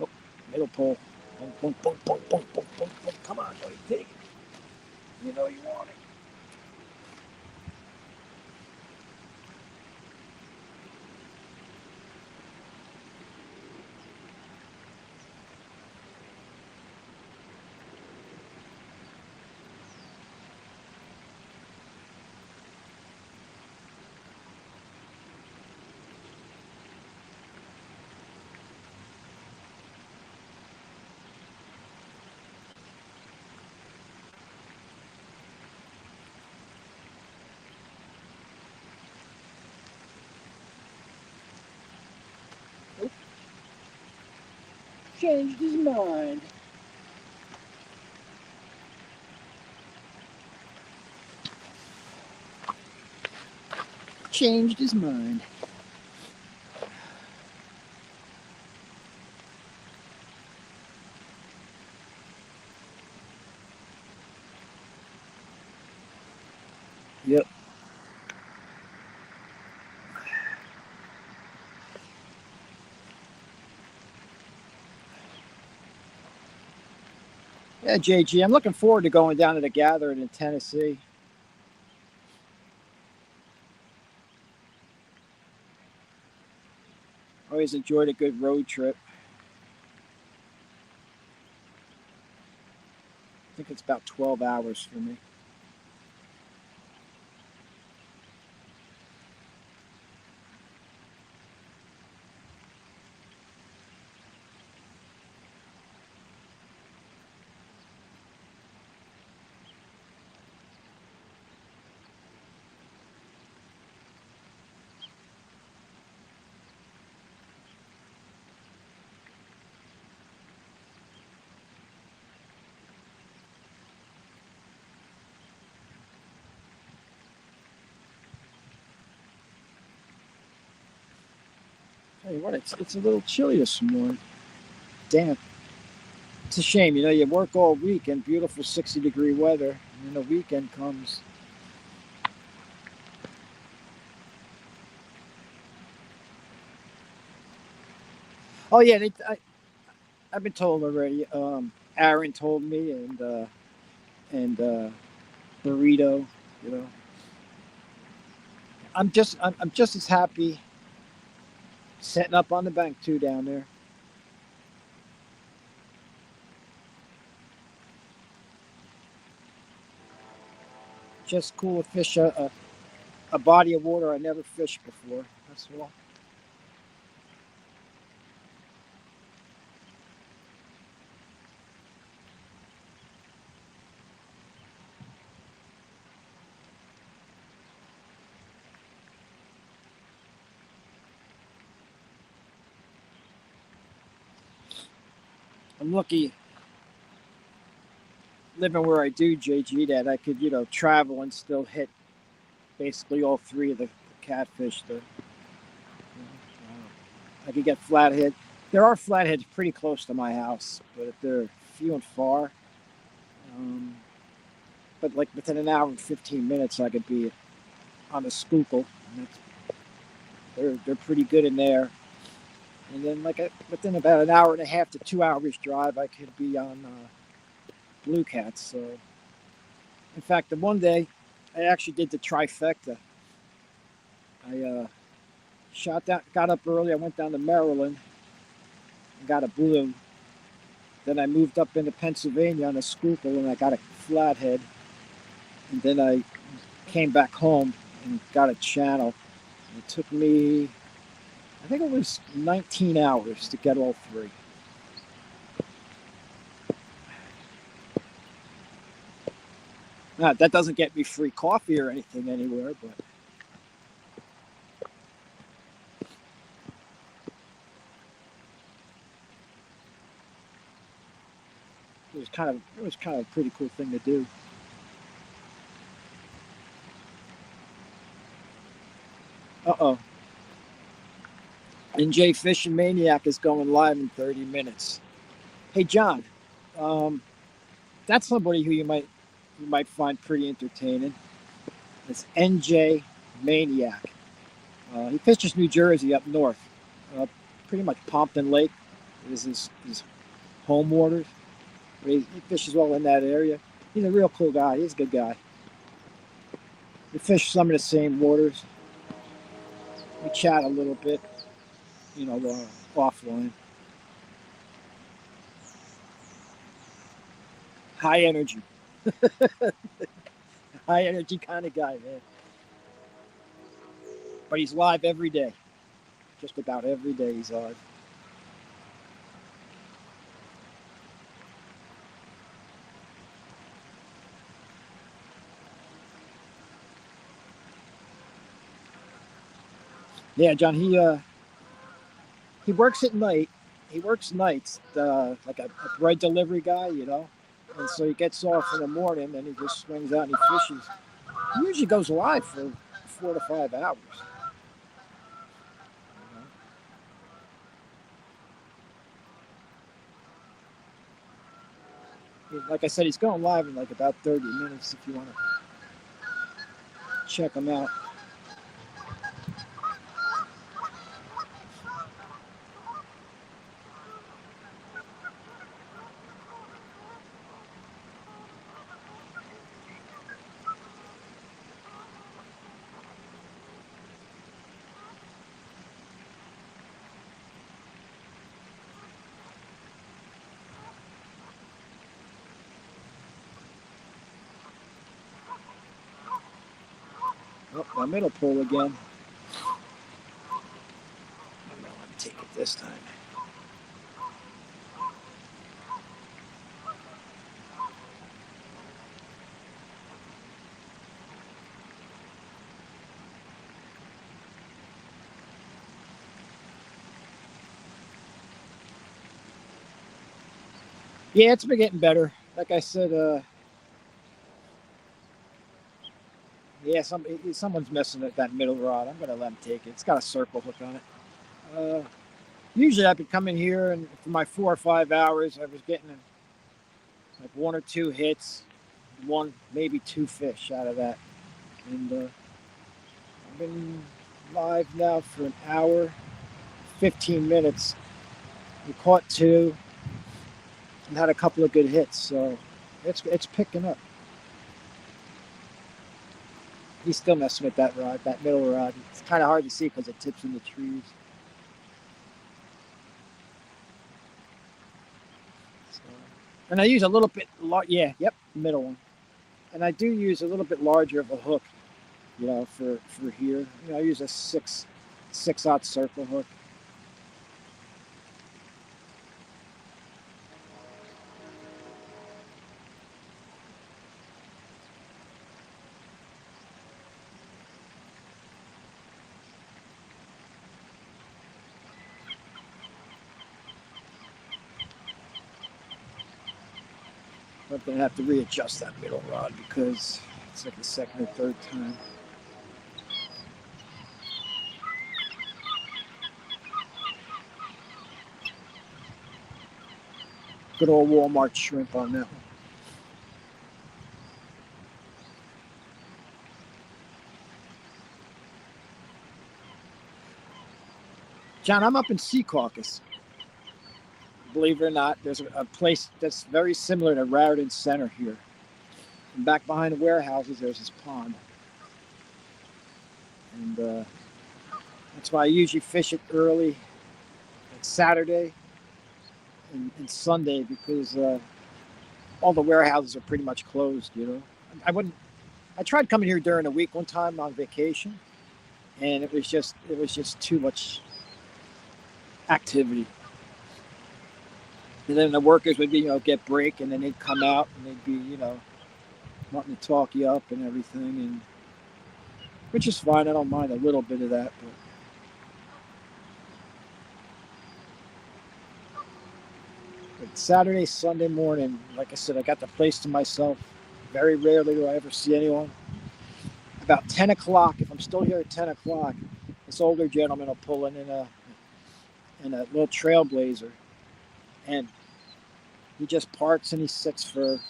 Oh, middle pole. Boom, boom, boom, boom, boom, boom, boom, boom. Come on, buddy, take it. You know you want it. Oh, changed his mind. Changed his mind. Yep. Yeah, JG, I'm looking forward to going down to the gathering in Tennessee. Always enjoyed a good road trip. I think it's about 12 hours for me. Tell you what, it's a little chilly this morning. Damn. It's a shame, you work all week in beautiful 60-degree weather, and then the weekend comes. Oh yeah, I've been told already. Aaron told me, and Burrito. You know, I'm just as happy setting up on the bank too down there. Just cool to fish a body of water I never fished before. That's all. I'm lucky living where I do, JG, that I could travel and still hit basically all three of the catfish. I could get flathead. There are flatheads pretty close to my house, but they're few and far. Um, but like within an hour and 15 minutes, I could be on a Schuylkill. And they're pretty good in there. And then within about an hour and a half to 2 hours drive, I could be on blue cats. So in fact, the one day I actually did the trifecta. I got up early. I went down to Maryland and got a blue. Then I moved up into Pennsylvania on a Schuylkill and I got a flathead. And then I came back home and got a channel. It took me, I think it was 19 hours to get all three. Now, that doesn't get me free coffee or anything anywhere, but it was kind of a pretty cool thing to do. Uh-oh. NJ Fishing Maniac is going live in 30 minutes. Hey, John, um, that's somebody who you might find pretty entertaining. It's NJ Maniac. He fishes New Jersey up north. Pretty much Pompton Lake is his home waters. He fishes all in that area. He's a real cool guy. He's a good guy. We fish some of the same waters. We chat a little bit, offline. High energy. High energy kind of guy, man. But he's live every day. Just about every day he's live. Yeah, John, he works at night. He works nights, like a bread delivery guy, And so he gets off in the morning and he just swings out and he fishes. He usually goes live for 4 to 5 hours. Like I said, he's going live in like about 30 minutes if you want to check him out. Oh, my middle pull again. I'm going to take it this time. Yeah, it's been getting better. Like I said, yeah, someone's messing with that middle rod. I'm gonna let him take it. It's got a circle hook on it. Usually I'd be coming here, and for my 4 or 5 hours, I was getting like 1 or 2 hits, one maybe 2 fish out of that. And I've been live now for an hour, 15 minutes. We caught 2 and had a couple of good hits, so it's picking up. He's still messing with that rod, that middle rod. It's kind of hard to see because it tips in the trees. So, and I use a little bit, middle one. And I do use a little bit larger of a hook, for here. I use a 6/0 circle hook. I'm going to have to readjust that middle rod because it's like the second or third time. Good old Walmart shrimp on that one. John, I'm up in Secaucus. Believe it or not, there's a place that's very similar to Raritan Center here. And back behind the warehouses, there's this pond. And that's why I usually fish it early, like Saturday and Sunday, because all the warehouses are pretty much closed, I wouldn't I tried coming here during the week one time on vacation, and it was just too much activity. And then the workers would be, get break, and then they'd come out and they'd be, wanting to talk you up and everything, and which is fine. I don't mind a little bit of that, but Saturday, Sunday morning, like I said, I got the place to myself. Very rarely do I ever see anyone. About 10 o'clock, if I'm still here at 10 o'clock, this older gentleman will pull in a little Trailblazer, and he just parks and he sits for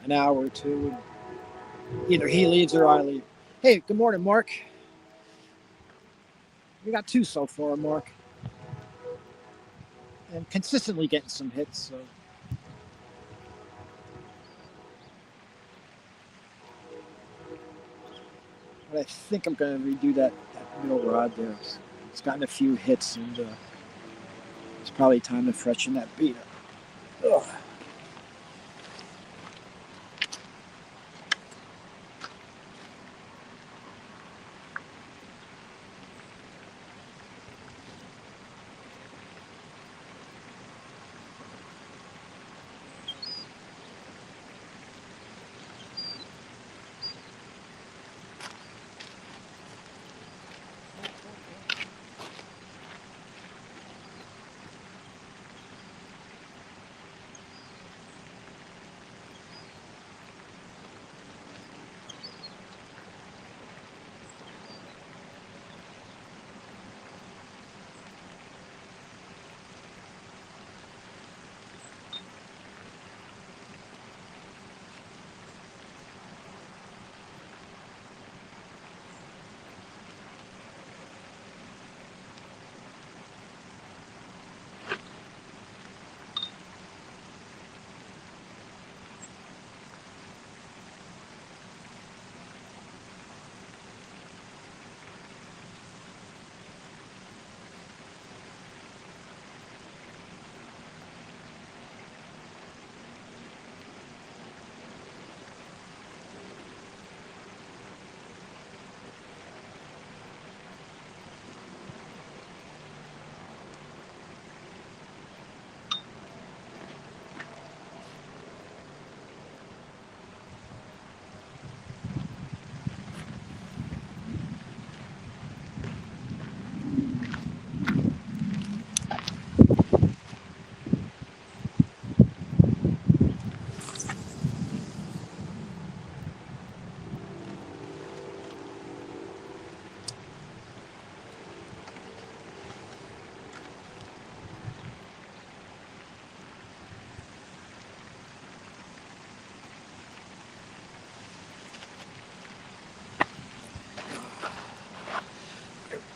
an hour or two. And either he leaves or I leave. Hey, good morning, Mark. We got two so far, Mark, and consistently getting some hits. So, but I think I'm going to redo that middle rod there. It's gotten a few hits, and it's probably time to freshen that beat up. Ugh.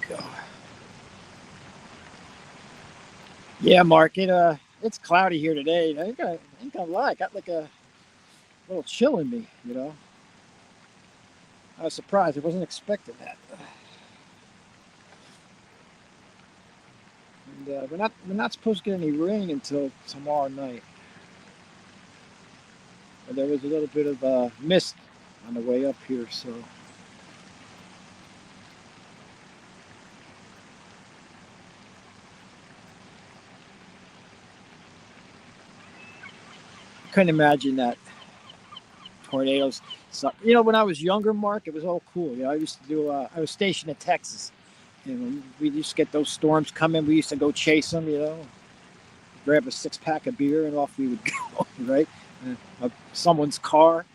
Go. Yeah, Mark. It's cloudy here today. I ain't gonna lie. I got like a little chill in me. I was surprised. I wasn't expecting that. And we're not supposed to get any rain until tomorrow night. But there was a little bit of mist on the way up here, so I couldn't imagine that tornadoes. So, when I was younger, Mark, it was all cool. I used to do. I was stationed in Texas, and when we used to get those storms coming, we used to go chase them. Grab a 6-pack of beer, and off we would go. Right, someone's car.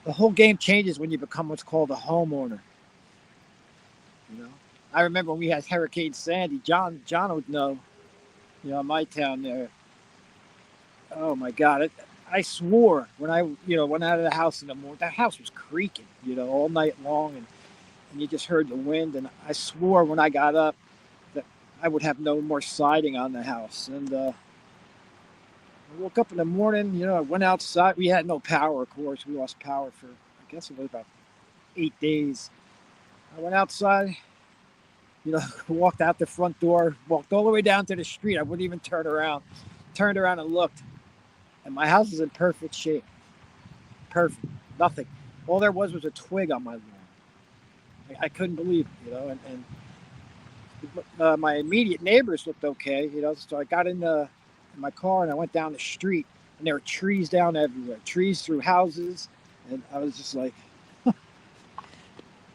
The whole game changes when you become what's called a homeowner. You know, I remember when we had Hurricane Sandy. John would know. My town there. Oh my God! I swore when I went out of the house in the morning. That house was creaking, all night long, and you just heard the wind. And I swore when I got up that I would have no more siding on the house. And I woke up in the morning. I went outside. We had no power, of course. We lost power for I guess it was about 8 days. I went outside. Walked out the front door, walked all the way down to the street. I wouldn't even turn around. Turned around and looked, and my house is in perfect shape. Perfect. Nothing. All there was a twig on my lawn. I couldn't believe it, and my immediate neighbors looked okay, so I got in my car and I went down the street, and there were trees down everywhere, trees through houses, and I was just like,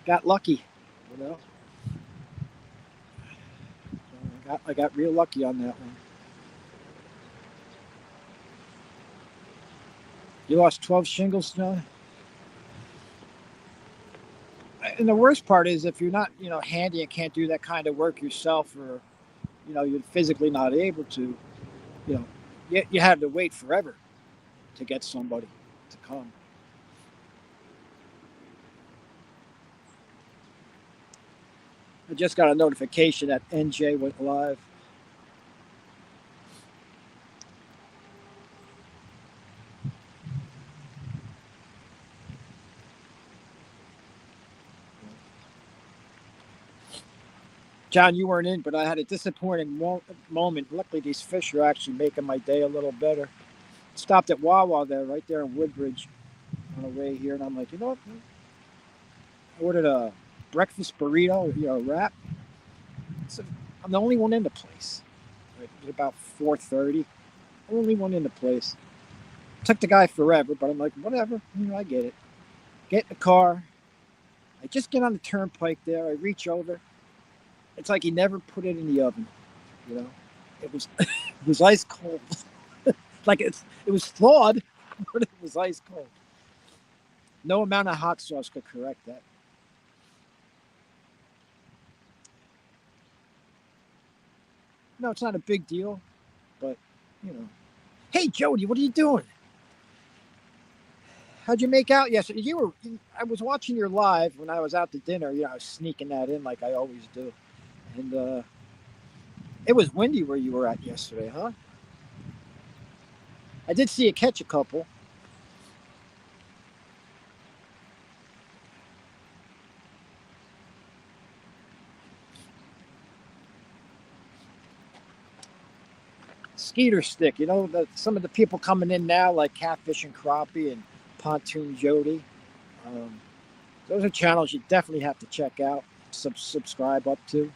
got lucky, you know. I got real lucky on that one. You lost 12 shingles, John? And the worst part is if you're not, handy and can't do that kind of work yourself, or you're physically not able to, you know, you have to wait forever to get somebody to come. I just got a notification that NJ went live. John, you weren't in, but I had a disappointing moment. Luckily, these fish are actually making my day a little better. Stopped at Wawa there, right there in Woodbridge, on the way here, and I'm like, you know what? I ordered a breakfast burrito, wrap. So I'm the only one in the place. It was about 4:30. Only one in the place. Took the guy forever, but I'm like, whatever. I get it. Get in the car. I just get on the turnpike there. I reach over. It's like he never put it in the oven. You know, it was it was ice cold. Like it was thawed, but it was ice cold. No amount of hot sauce could correct that. No, it's not a big deal, but you know. Hey, Jody, what are you doing? How'd you make out yesterday? I was watching your live when I was out to dinner. I was sneaking that in like I always do, and it was windy where you were at yesterday, huh? I did see you catch a couple. Skeeter stick. Some of the people coming in now, like Catfish and Crappie and Pontoon Jody. Um, those are channels you definitely have to check out, subscribe up to.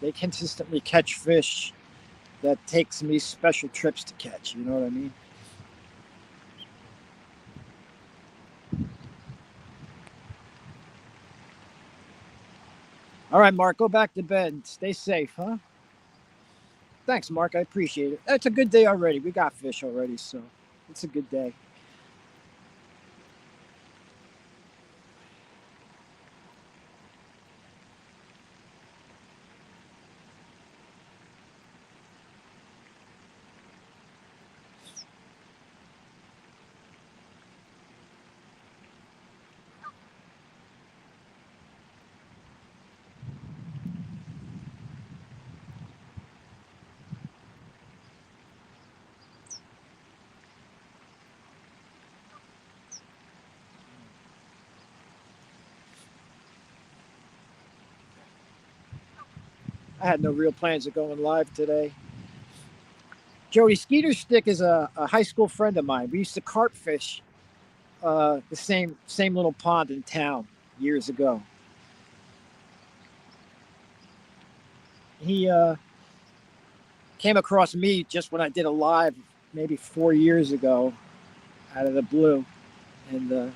They consistently catch fish that takes me special trips to catch. You know what I mean? All right, Mark, go back to bed. Stay safe, huh? Thanks, Mark. I appreciate it. It's a good day already. We got fish already, so it's a good day. I had no real plans of going live today. Jody, Skeeter Stick is a high school friend of mine. We used to carp fish the same little pond in town years ago. He came across me just when I did a live maybe 4 years ago out of the blue. And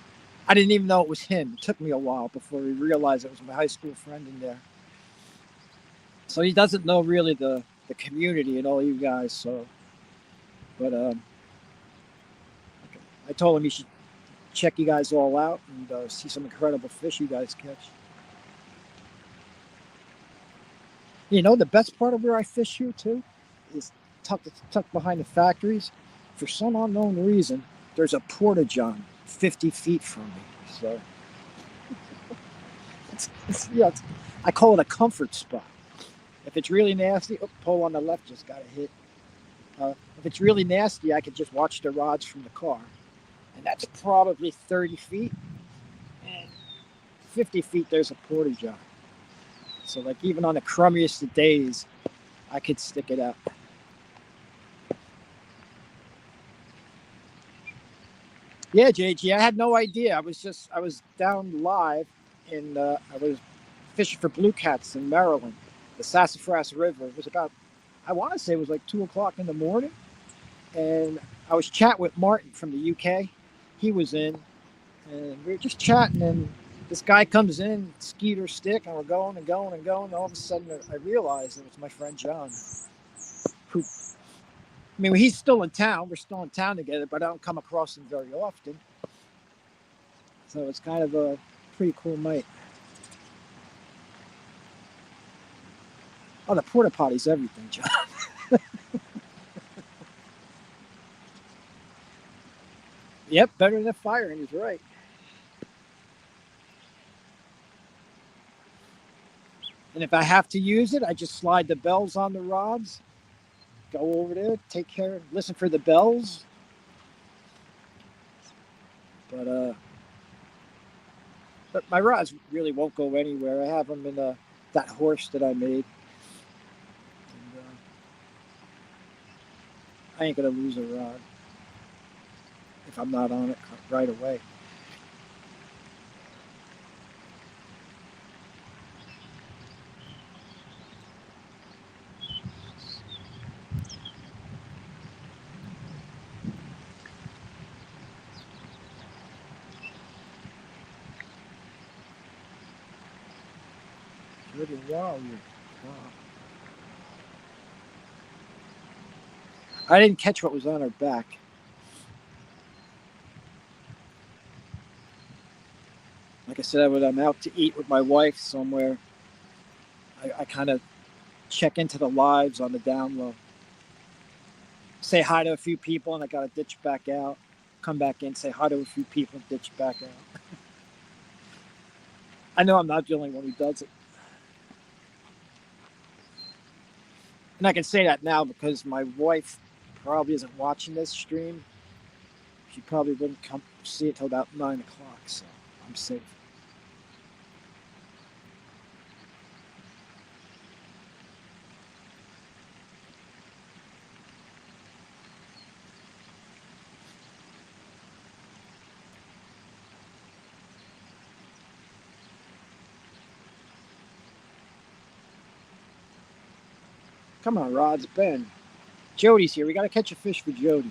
I didn't even know it was him. It took me a while before we realized it was my high school friend in there. So he doesn't know really the community and all you guys. So, but I told him he should check you guys all out and see some incredible fish you guys catch. The best part of where I fish here too is tucked behind the factories. For some unknown reason, there's a porta john 50 feet from me. So I call it a comfort spot. If it's really nasty, pole on the left just got a hit. If it's really nasty, I could just watch the rods from the car. and that's probably 30 feet. And 50 feet, there's a porta john. So, like, even on the crummiest of days, I could stick it out. Yeah, JG, I had no idea. I was down live and I was fishing for blue cats in Maryland, the Sassafras River. It was about, I want to say it was like 2 o'clock in the morning. And I was chatting with Martin from the UK. He was in, and we were just chatting. And this guy comes in, skeeter stick, and we're going and going and going. And all of a sudden, I realized it was my friend John. Who, I mean, he's still in town. We're still in town together, but I don't come across him very often. So it's kind of a pretty cool night. Oh, the porta potty's everything, John. Yep, better than fire, and he's right. And if I have to use it, I just slide the bells on the rods, go over there, take care, listen for the bells. But but my rods really won't go anywhere. I have them in that horse that I made. And, I ain't gonna lose a rod if I'm not on it right away. Pretty wild. Wow. I didn't catch what was on her back. Like I said, when I'm out to eat with my wife somewhere, I kind of check into the lives on the down low. Say hi to a few people, and I got to ditch back out. Come back in, say hi to a few people, and ditch back out. I know I'm not the only one who does it. And I can say that now because my wife probably isn't watching this stream. She probably wouldn't come see it till about 9 o'clock, so I'm safe. Come on, Rods, Ben. Jody's here. We got to catch a fish for Jody.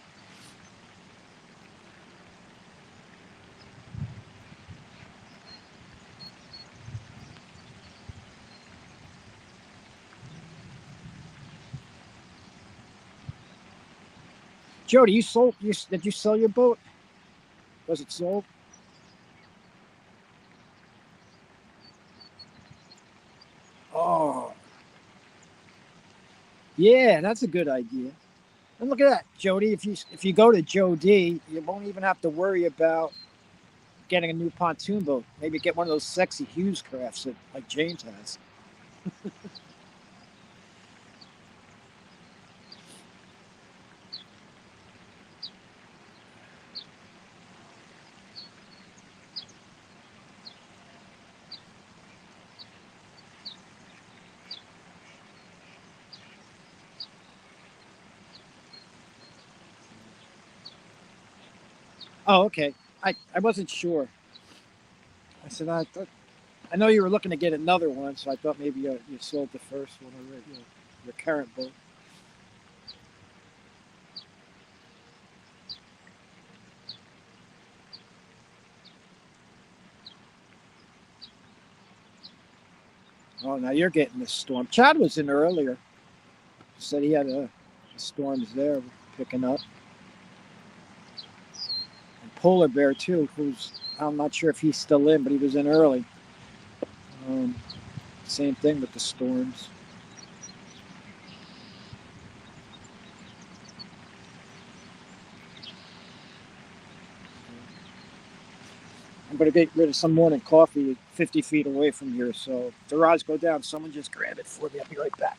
Jody, you sold? Did you sell your boat? Was it sold? Oh, yeah, that's a good idea. And look at that, Jody. If you go to Jody, you won't even have to worry about getting a new pontoon boat. Maybe get one of those sexy Hughes crafts that like James has. Oh, okay. I wasn't sure. I said I know you were looking to get another one, so I thought maybe you sold the first one already, your current boat. Oh, now you're getting the storm. Chad was in earlier. Said he had a storms there picking up. And Polar Bear too, who's I'm not sure if he's still in, but he was in early. Um, Same thing with the storms. I'm going to get rid of some morning coffee 50 feet away from here. So if the rods go down, someone just grab it for me. I'll be right back.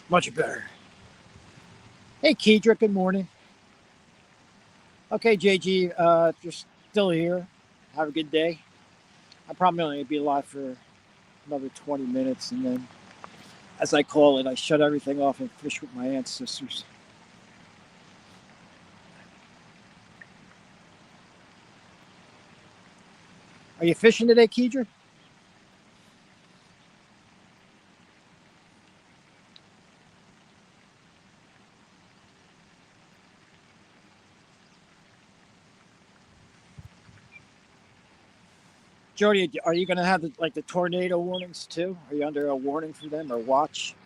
Much better. Hey, Kedra, good morning. Okay, JG, if you're still here, have a good day. I'm probably only going to be alive for another 20 minutes, and then, as I call it, I shut everything off and fish with my ancestors. Are you fishing today, Kedra? Jody, are you going to have the tornado warnings too? Are you under a warning for them or watch?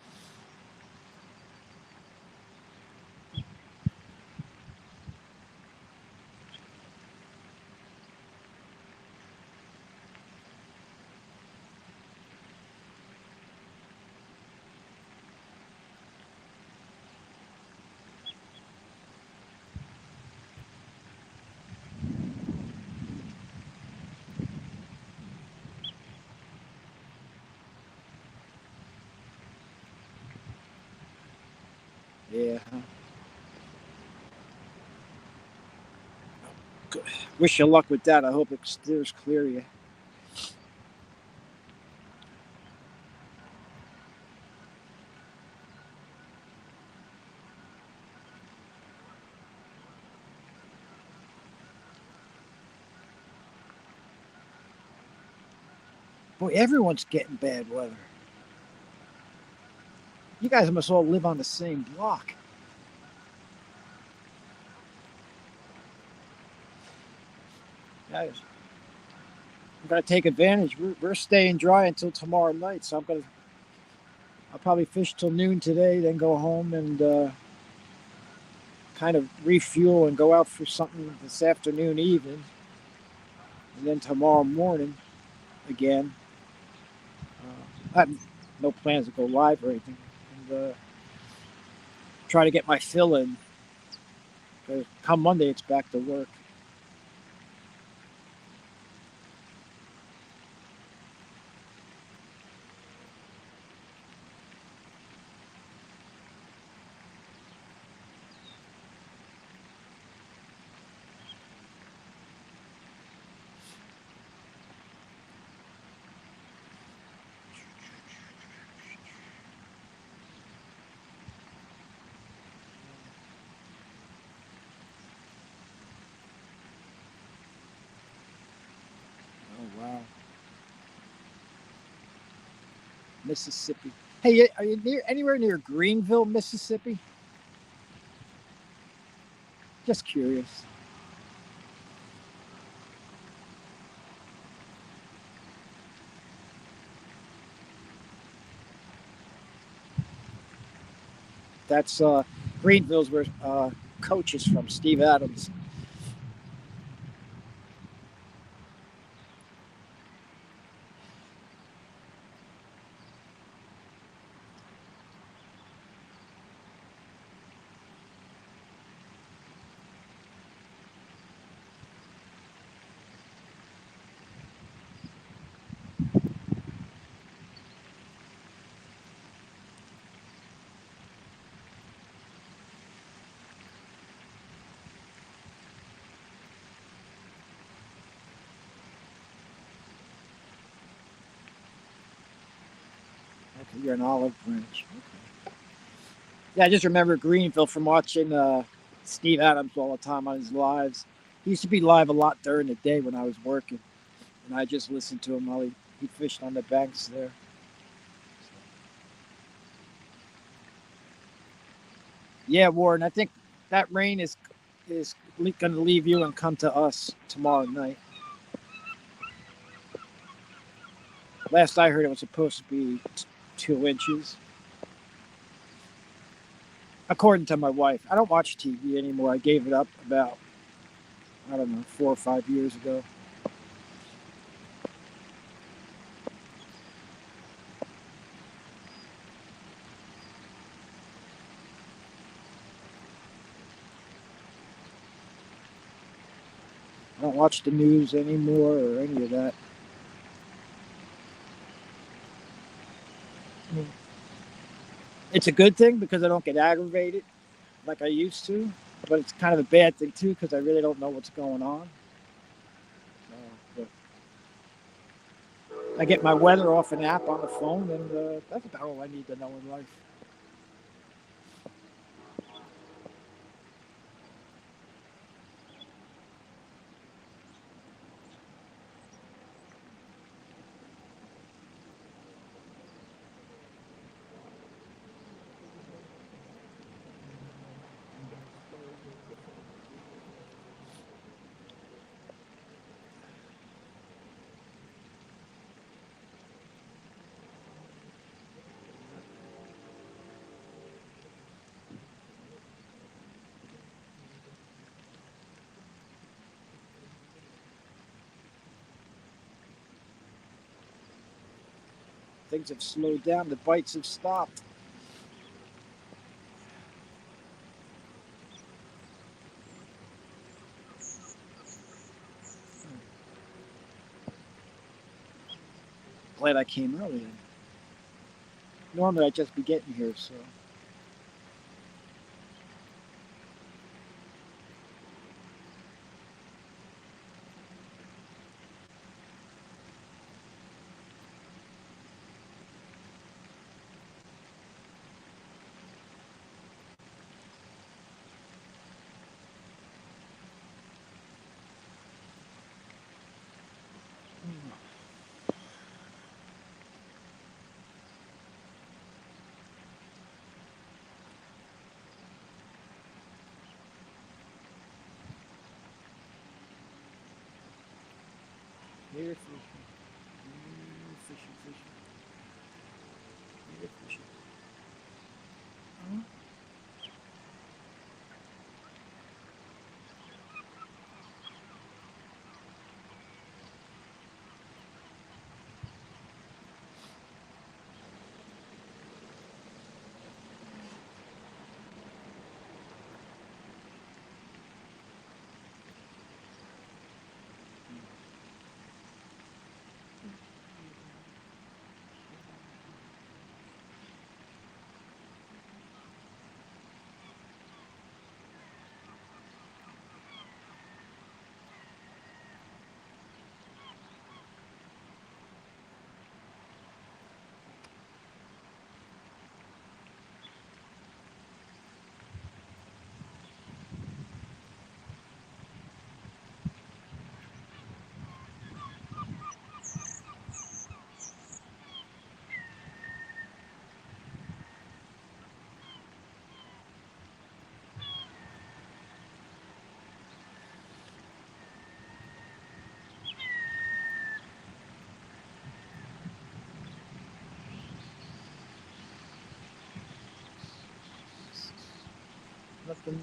Yeah. Good. Wish you luck with that. I hope it steers clear you. Boy, everyone's getting bad weather. You guys must all live on the same block. Guys, I'm gonna take advantage. We're staying dry until tomorrow night, so I'll probably fish till noon today, then go home and kind of refuel and go out for something this afternoon, evening, and then tomorrow morning again. I have no plans to go live or anything, and try to get my fill in. 'Cause come Monday, it's back to work. Oh wow, Mississippi. Hey, are you anywhere near Greenville, Mississippi? Just curious. That's Greenville's where Coach is from, Steve Adams. Okay, you're an Olive Branch. Okay. Yeah, I just remember Greenville from watching Steve Adams all the time on his lives. He used to be live a lot during the day when I was working, and I just listened to him while he fished on the banks there. Yeah, Warren, I think that rain is going to leave you and come to us tomorrow night. Last I heard, it was supposed to be 2 inches. According to my wife, I don't watch TV anymore. I gave it up about, I don't know, 4 or 5 years ago. I don't watch the news anymore or any of that. It's a good thing because I don't get aggravated like I used to, but it's kind of a bad thing too because I really don't know what's going on. But I get my weather off an app on the phone, and that's about all I need to know in life. Things have slowed down. The bites have stopped. Glad I came early. Normally I'd just be getting here, so. Here, fishing. Here, fishing, fishing. Here, fishing. Huh? Nothing.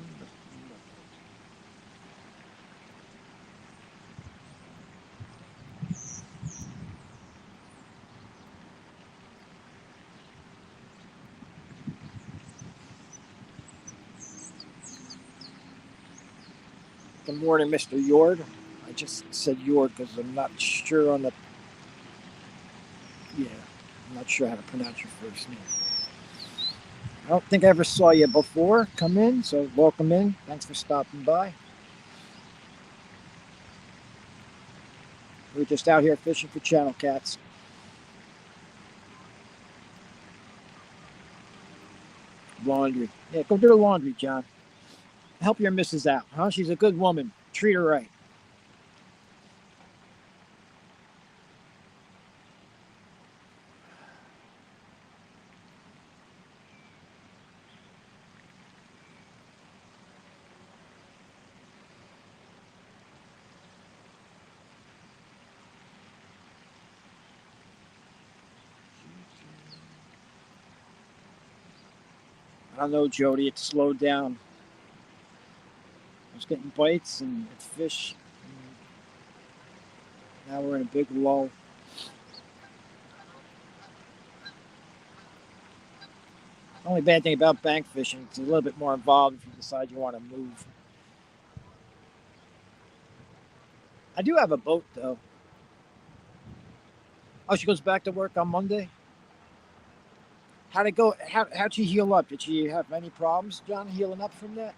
Good morning, Mr. Yord. I just said Yord because I'm not sure on the. Yeah, I'm not sure how to pronounce your first name. I don't think I ever saw you before. Come in, so welcome in. Thanks for stopping by. We're just out here fishing for channel cats. Laundry. Yeah, go do the laundry, John. Help your missus out, huh? She's a good woman. Treat her right. I don't know, Jody. It's slowed down. I was getting bites and fish. Now we're in a big lull. The only bad thing about bank fishing, it's a little bit more involved if you decide you want to move. I do have a boat, though. Oh, she goes back to work on Monday? How'd it go? How'd you heal up? Did you have any problems, John, healing up from that?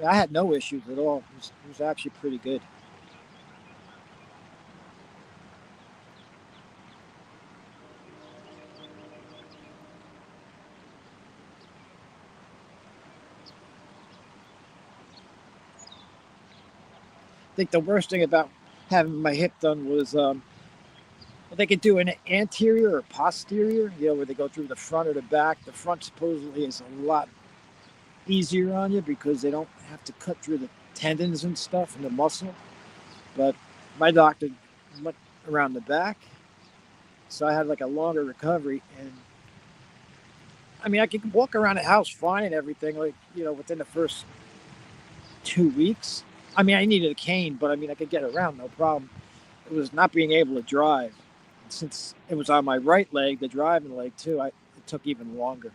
I had no issues at all. It was actually pretty good. I think the worst thing about having my hip done was well, they could do an anterior or posterior, where they go through the front or the back. The front supposedly is a lot easier on you because they don't have to cut through the tendons and stuff and the muscle. But my doctor went around the back, so I had like a longer recovery. And I mean, I could walk around the house fine and everything, like, within the first 2 weeks. I mean, I needed a cane, but I mean, I could get around no problem. It was not being able to drive. And since it was on my right leg, the driving leg too, it took even longer.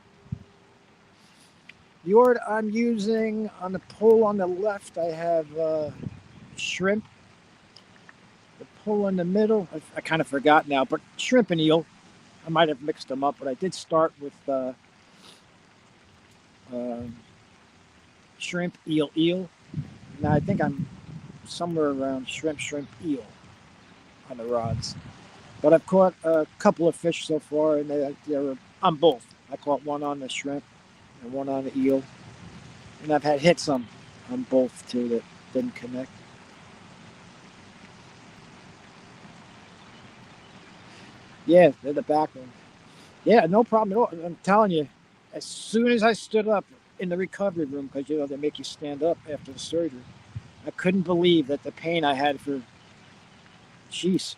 The order I'm using on the pole on the left, I have shrimp. The pole in the middle, I kind of forgot now, but shrimp and eel. I might have mixed them up, but I did start with uh, shrimp, eel, eel. Now I think I'm somewhere around shrimp, eel on the rods. But I've caught a couple of fish so far, and they're on both. I caught one on the shrimp and one on the eel, and I've had hits on both too that didn't connect. Yeah, they're the back one. Yeah, no problem at all. I'm telling you, as soon as I stood up in the recovery room, because they make you stand up after the surgery, I couldn't believe that the pain I had for, jeez,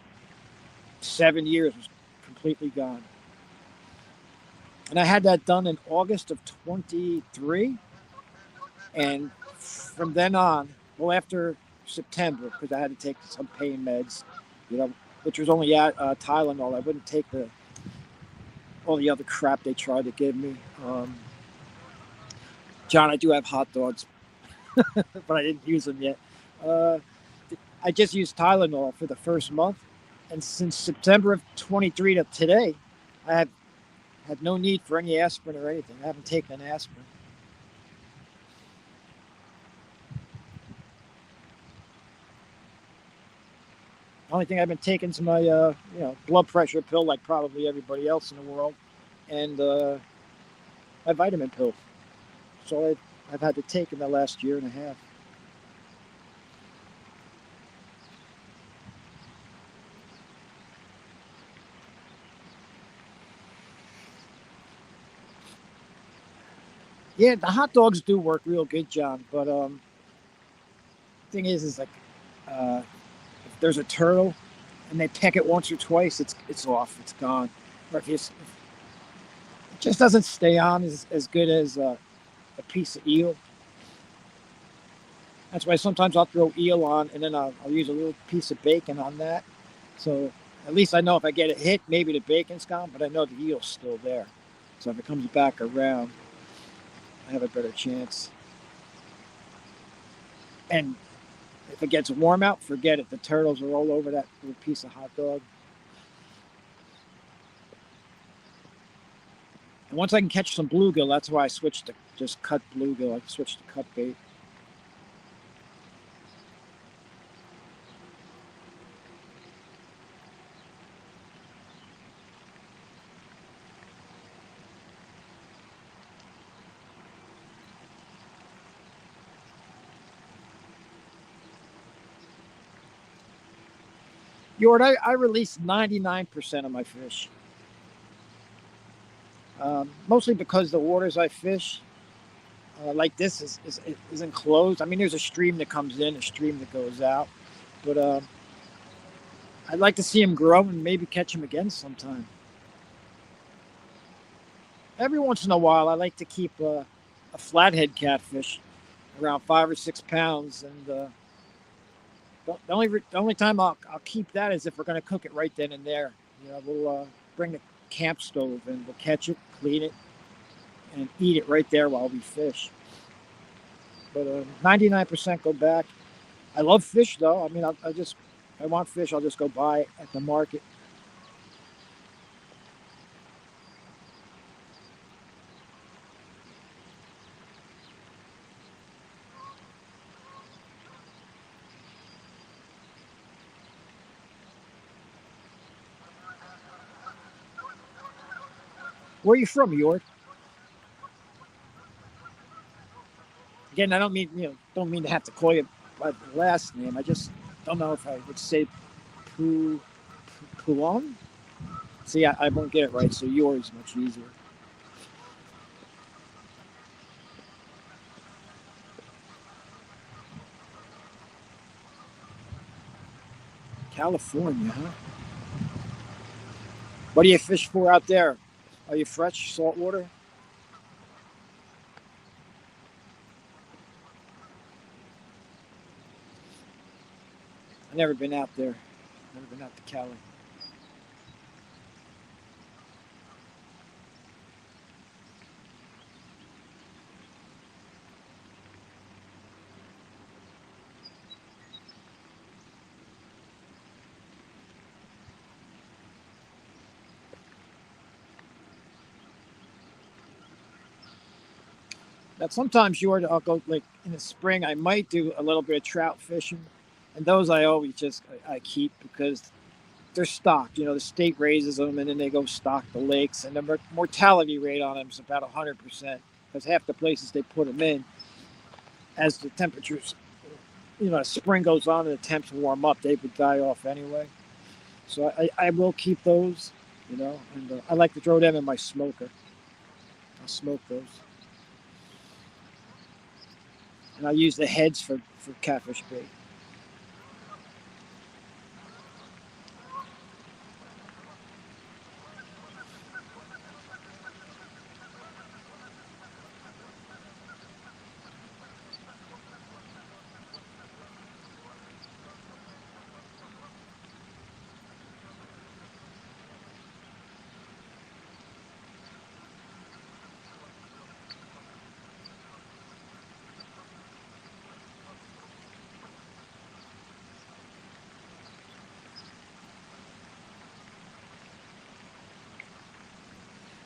7 years was completely gone. And I had that done in August of 23. And from then on, well, after September, because I had to take some pain meds, which was only Tylenol. I wouldn't take all the other crap they tried to give me. John, I do have hot dogs, but I didn't use them yet. Uh, I just used Tylenol for the first month. And since September of 23 to today, I have had no need for any aspirin or anything. I haven't taken an aspirin. The only thing I've been taking is my blood pressure pill, like probably everybody else in the world, and my vitamin pill. So I've had to take in the last year and a half. Yeah, the hot dogs do work real good, John. But thing is like uh, if there's a turtle and they peck it once or twice, it's off, it's gone. Or if it just doesn't stay on as good as a piece of eel. That's why sometimes I'll throw eel on and then I'll use a little piece of bacon on that. So at least I know if I get it hit, maybe the bacon's gone, but I know the eel's still there. So if it comes back around, I have a better chance. And if it gets warm out, forget it. The turtles are all over that little piece of hot dog. And once I can catch some bluegill, that's why I switched to just cut bluegill. I switched to cut bait. Yord, I release 99% of my fish. Mostly because the waters I fish, like this, is enclosed. I mean, there's a stream that comes in, a stream that goes out. But I'd like to see them grow and maybe catch them again sometime. Every once in a while, I like to keep a flathead catfish around 5 or 6 pounds. And the only time I'll keep that is if we're going to cook it right then and there. We'll bring the camp stove and we'll catch it, clean it, and eat it right there while we fish. But 99% go back. I love fish though. I mean, if I want fish, I'll just go buy at the market. Where are you from, Yord? Again, I don't mean don't mean to have to call you by the last name. I just don't know if I would say Puon. See, I won't get it right, so yours is much easier. California, huh? What do you fish for out there? Are you fresh saltwater? I've never been out there. Never been out to Cali. Now, sometimes I'll go like in the spring. I might do a little bit of trout fishing, and those I always just I keep because they're stocked. The state raises them, and then they go stock the lakes, and the mortality rate on them is about 100% because half the places they put them in, as the temperatures, as spring goes on and the temps warm up, they would die off anyway. So I will keep those, and I like to throw them in my smoker. I'll smoke those, and I use the heads for catfish bait.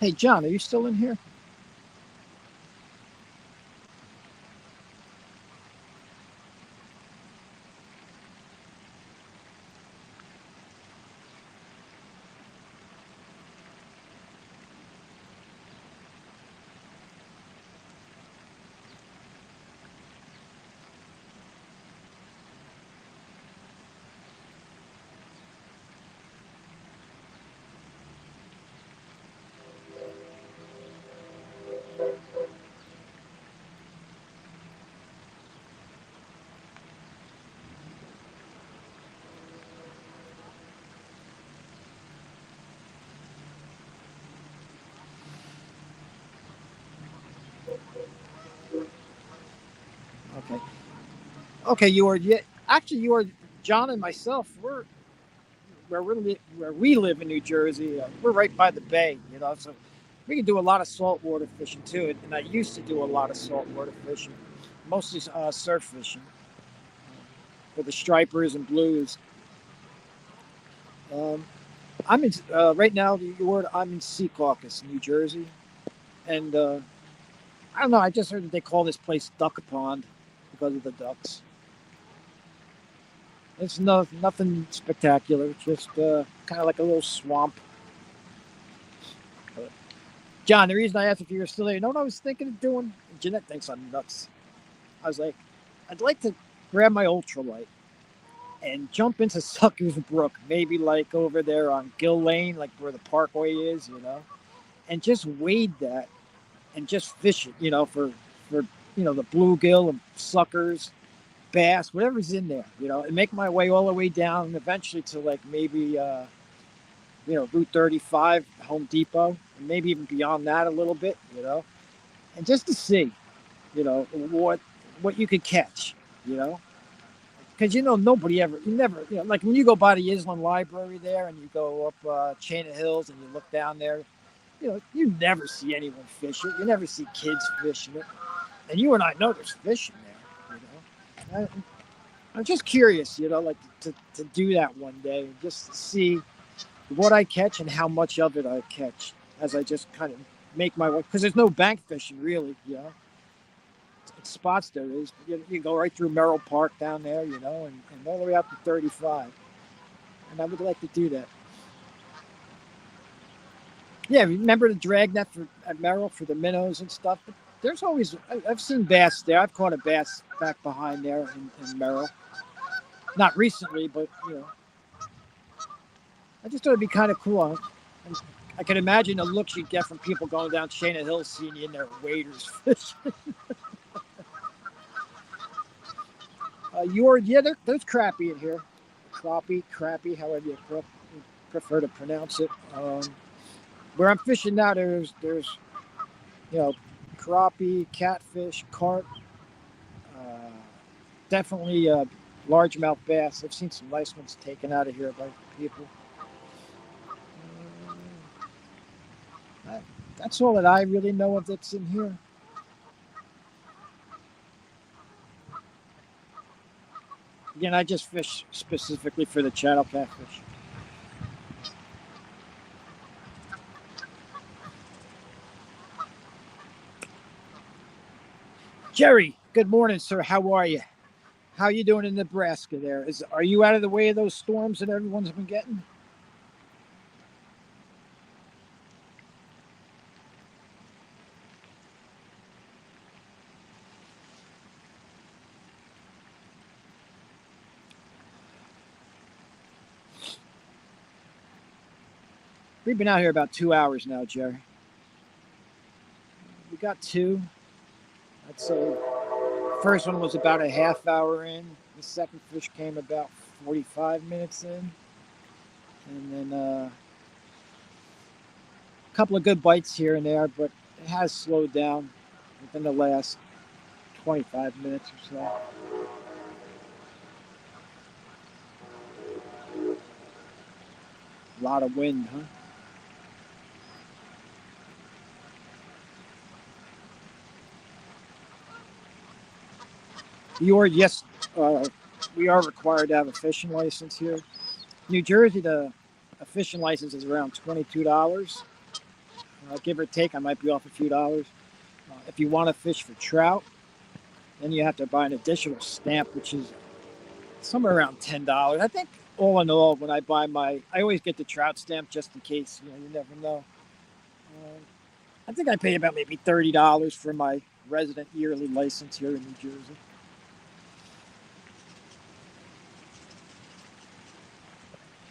Hey, John, are you still in here? Okay. Okay, you are. Yeah, actually, you are. John and myself, where we live in New Jersey. We're right by the bay, so we can do a lot of saltwater fishing too. And I used to do a lot of saltwater fishing, mostly surf fishing for the stripers and blues. Um, I'm in right now. I'm in Secaucus, New Jersey, and I don't know. I just heard that they call this place Duck Pond because of the ducks. It's nothing spectacular. Just kind of like a little swamp. John, the reason I asked if you were still there, you know what I was thinking of doing? Jeanette thinks I'm nuts. I was like, I'd like to grab my ultralight and jump into Suckers Brook, maybe like over there on Gill Lane, like where the parkway is, and just wade that and just fish it, for the bluegill and suckers, bass, whatever's in there, and make my way all the way down and eventually to like maybe Route 35, Home Depot, and maybe even beyond that a little bit, and just to see, what you could catch, you know, because nobody ever, you never, like when you go by the Island Library there and you go up Chain of Hills and you look down there, you never see anyone fishing. You never see kids fishing it, and you and I know there's fish in there. I'm just curious, like to do that one day, just to see what I catch and how much of it I catch as I just kind of make my way. Because there's no bank fishing really, spots there is. You go right through Merrill Park down there, and all the way up to 35. And I would like to do that. Yeah, remember the dragnet at Merrill for the minnows and stuff. But there's always I've seen bass there. I've caught a bass back behind there in Merrill. Not recently, but I just thought it'd be kind of cool. I can imagine the looks you'd get from people going down Shana Hill, seeing you in their waders fishing. There's crappie in here. Crappie, however you prefer to pronounce it. Where I'm fishing now, there's you know crappie, catfish, carp, uh, definitely largemouth bass. I've seen some nice ones taken out of here by people. Uh, that's all that I really know of that's in here. Again, I just fish specifically for the channel catfish. Jerry, good morning, sir. How are you? How you doing in Nebraska? Are you out of the way of those storms that everyone's been getting? We've been out here about 2 hours now, Jerry. We got two. I'd say first one was about a half hour in. The second fish came about 45 minutes in. And then a couple of good bites here and there, but it has slowed down within the last 25 minutes or so. A lot of wind, huh? Yes, we are required to have a fishing license here. New Jersey, a fishing license is around $22, give or take. I might be off a few dollars. If you want to fish for trout, then you have to buy an additional stamp, which is somewhere around $10. I think all in all, when I buy I always get the trout stamp just in case. You never know. Uh, I think I pay about maybe $30 for my resident yearly license here in New Jersey.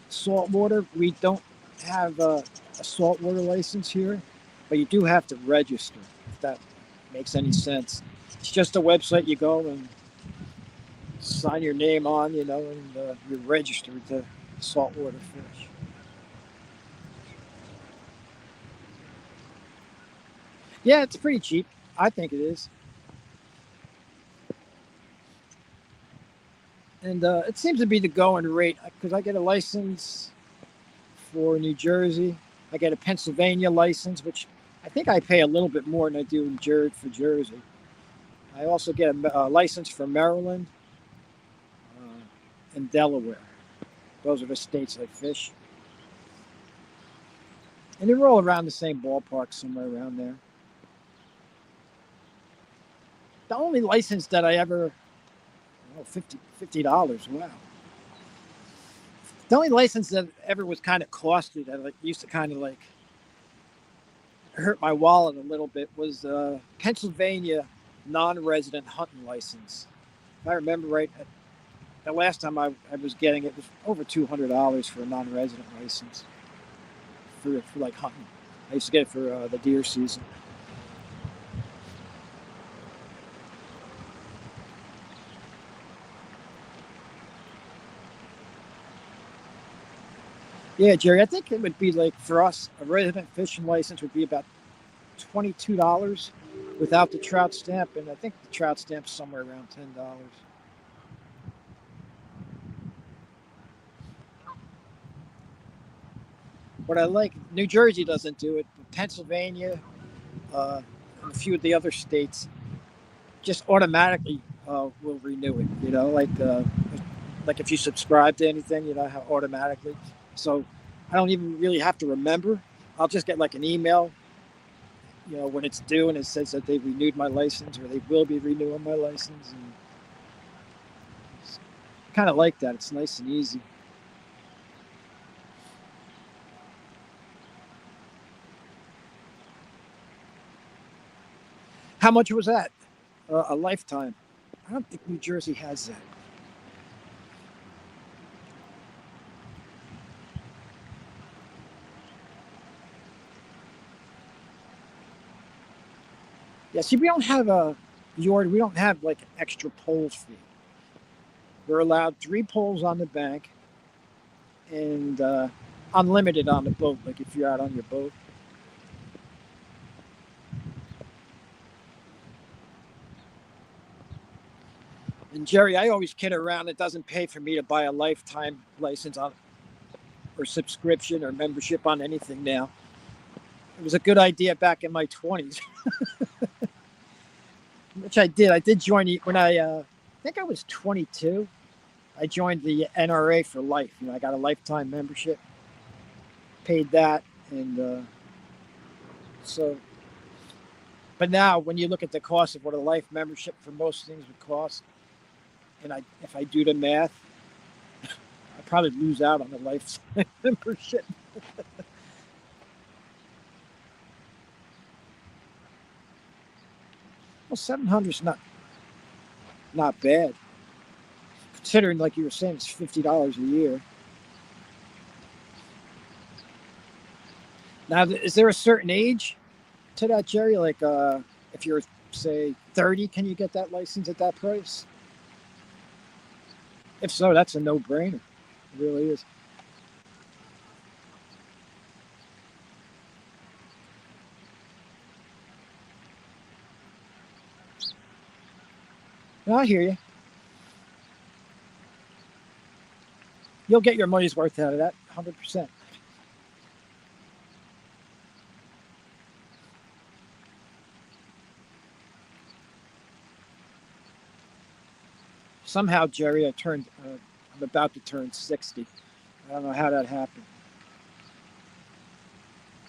Saltwater, we don't have a saltwater license here, but you do have to register, if that makes any sense. It's just a website you go and sign your name on, and you're registered to saltwater fish. Yeah, it's pretty cheap. I think it is. And it seems to be the going rate because I get a license for New Jersey. I get a Pennsylvania license, which I think I pay a little bit more than I do in for Jersey. I also get a license for Maryland and Delaware. Those are the states I fish. And they're all around the same ballpark, somewhere around there. The only license that I ever, $50. Wow. The only license that ever was kind of costly that used to kind of hurt my wallet a little bit was Pennsylvania non-resident hunting license. If I remember right, the last time I was getting it was over $200 for a non-resident license for like hunting. I used to get it for the deer season. Yeah, Jerry, I think it would be like for us a resident fishing license would be about $22 without the trout stamp, and I think the trout stamp's somewhere around $10. What I like, New Jersey doesn't do it, but Pennsylvania and a few of the other states just automatically will renew it. Like if you subscribe to anything, how automatically. So I don't even really have to remember. I'll just get like an email, when it's due, and it says that they've renewed my license or they will be renewing my license, and it's kind of like that. It's nice and easy. How much was that? A lifetime. I don't think New Jersey has that. Yeah, see, we don't have we don't have like an extra polls fee. We're allowed 3 polls on the bank and unlimited on the boat. Like if you're out on your boat. And Jerry, I always kid around. It doesn't pay for me to buy a lifetime license on or subscription or membership on anything now. It was a good idea back in my 20s, which I did. I did join when I think I was 22. I joined the NRA for life. You know, I got a lifetime membership, paid that, and so. But now, when you look at the cost of what a life membership for most things would cost, and if I do the math, I probably lose out on the lifetime membership. Well, 700 is not bad, considering, like you were saying, it's $50 a year. Now, is there a certain age to that, Jerry? Like, if you're, say, 30, can you get that license at that price? If so, that's a no-brainer. It really is. No, I hear you. You'll get your money's worth out of that, 100%. Somehow, Jerry, I'm about to turn 60. I don't know how that happened.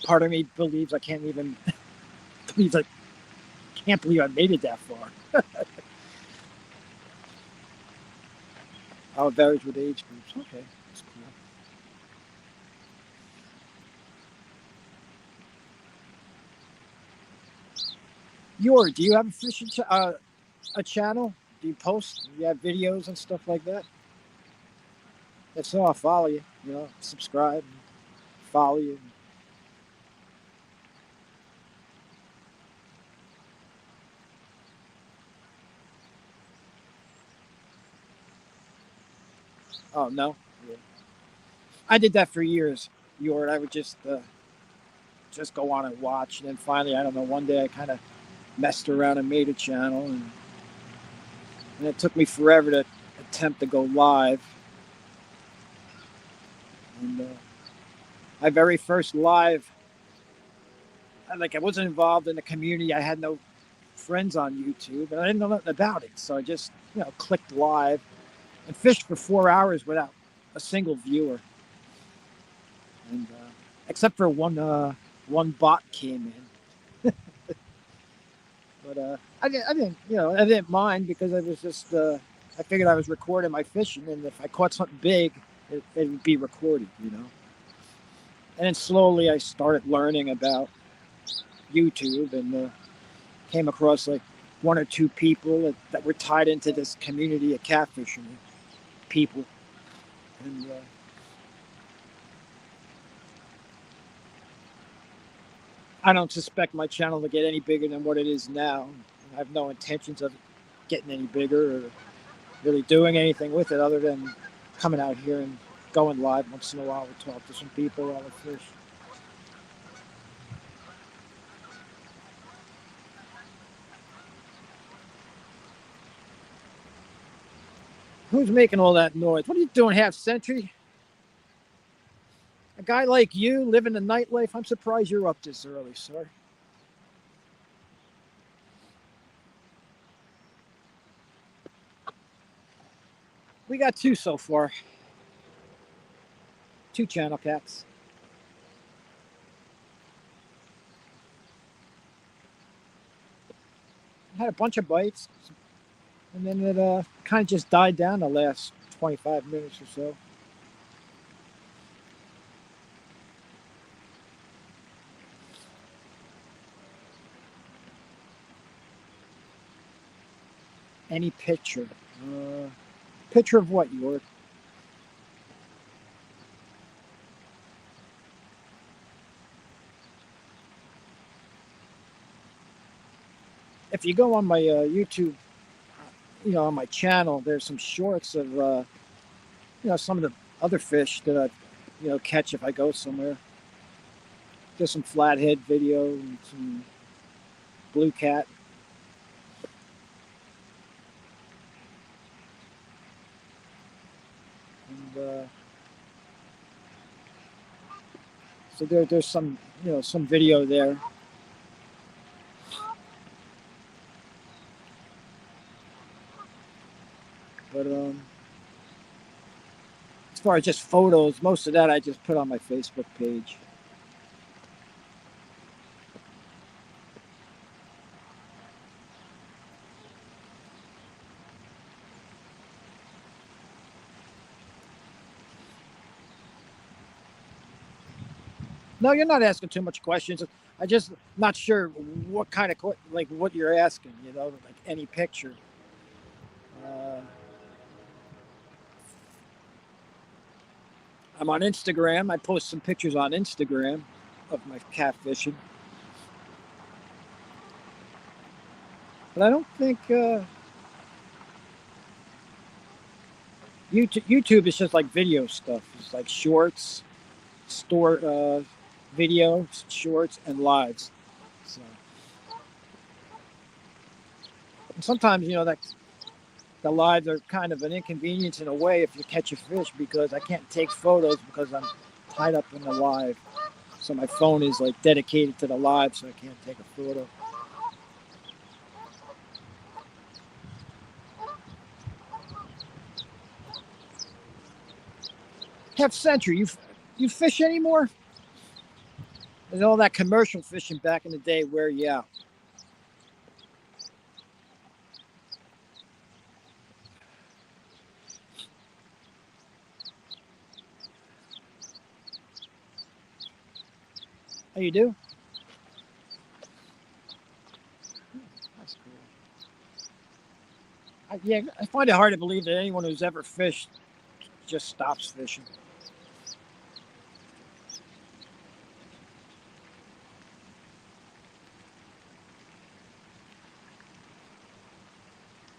Part of me believes I can't even believe I can't believe I made it that far. Oh, it varies with age groups. Okay, that's cool. Do you have a channel? Do you post? Do you have videos and stuff like that? If so, I'll follow you. You know, subscribe, follow you. Oh no, yeah. I did that for years. I would just go on and watch, and then finally, I don't know. One day, I kind of messed around and made a channel, and it took me forever to attempt to go live. And my very first live, I wasn't involved in the community. I had no friends on YouTube, and I didn't know nothing about it. So I just, clicked live and fished for 4 hours without a single viewer, and except for one bot came in. But I didn't mind because I was just, I figured I was recording my fishing, and if I caught something big, it would be recorded. And then slowly I started learning about YouTube and came across like one or two people that were tied into this community of catfishing people. And I don't suspect my channel to get any bigger than what it is now. I have no intentions of getting any bigger or really doing anything with it other than coming out here and going live once in a while to talk to some people while I fish. Who's making all that noise? What are you doing, half century? A guy like you living the nightlife, I'm surprised you're up this early, sir. We got two so far. Two channel cats. I had a bunch of bites, and then it kind of just died down the last 25 minutes or so. Any picture. Uh, Picture of what, York? If you go on my YouTube, on my channel, there's some shorts of, some of the other fish that I, catch if I go somewhere. There's some flathead video and some blue cat. And so there's some, some video there. But as far as just photos, most of that I just put on my Facebook page. No, you're not asking too much questions. I just not sure what kind of like what you're asking. Like any picture. Uh, I'm on Instagram. I post some pictures on Instagram of my catfishing. But I don't think YouTube is just like video stuff. It's like shorts, video, shorts, and lives. So and sometimes that the lives are kind of an inconvenience in a way if you catch a fish because I can't take photos because I'm tied up in the live. So my phone is like dedicated to the live, so I can't take a photo. Half century, you fish anymore? And all that commercial fishing back in the day wear you out. Oh, you do? That's cool. Yeah, I find it hard to believe that anyone who's ever fished just stops fishing.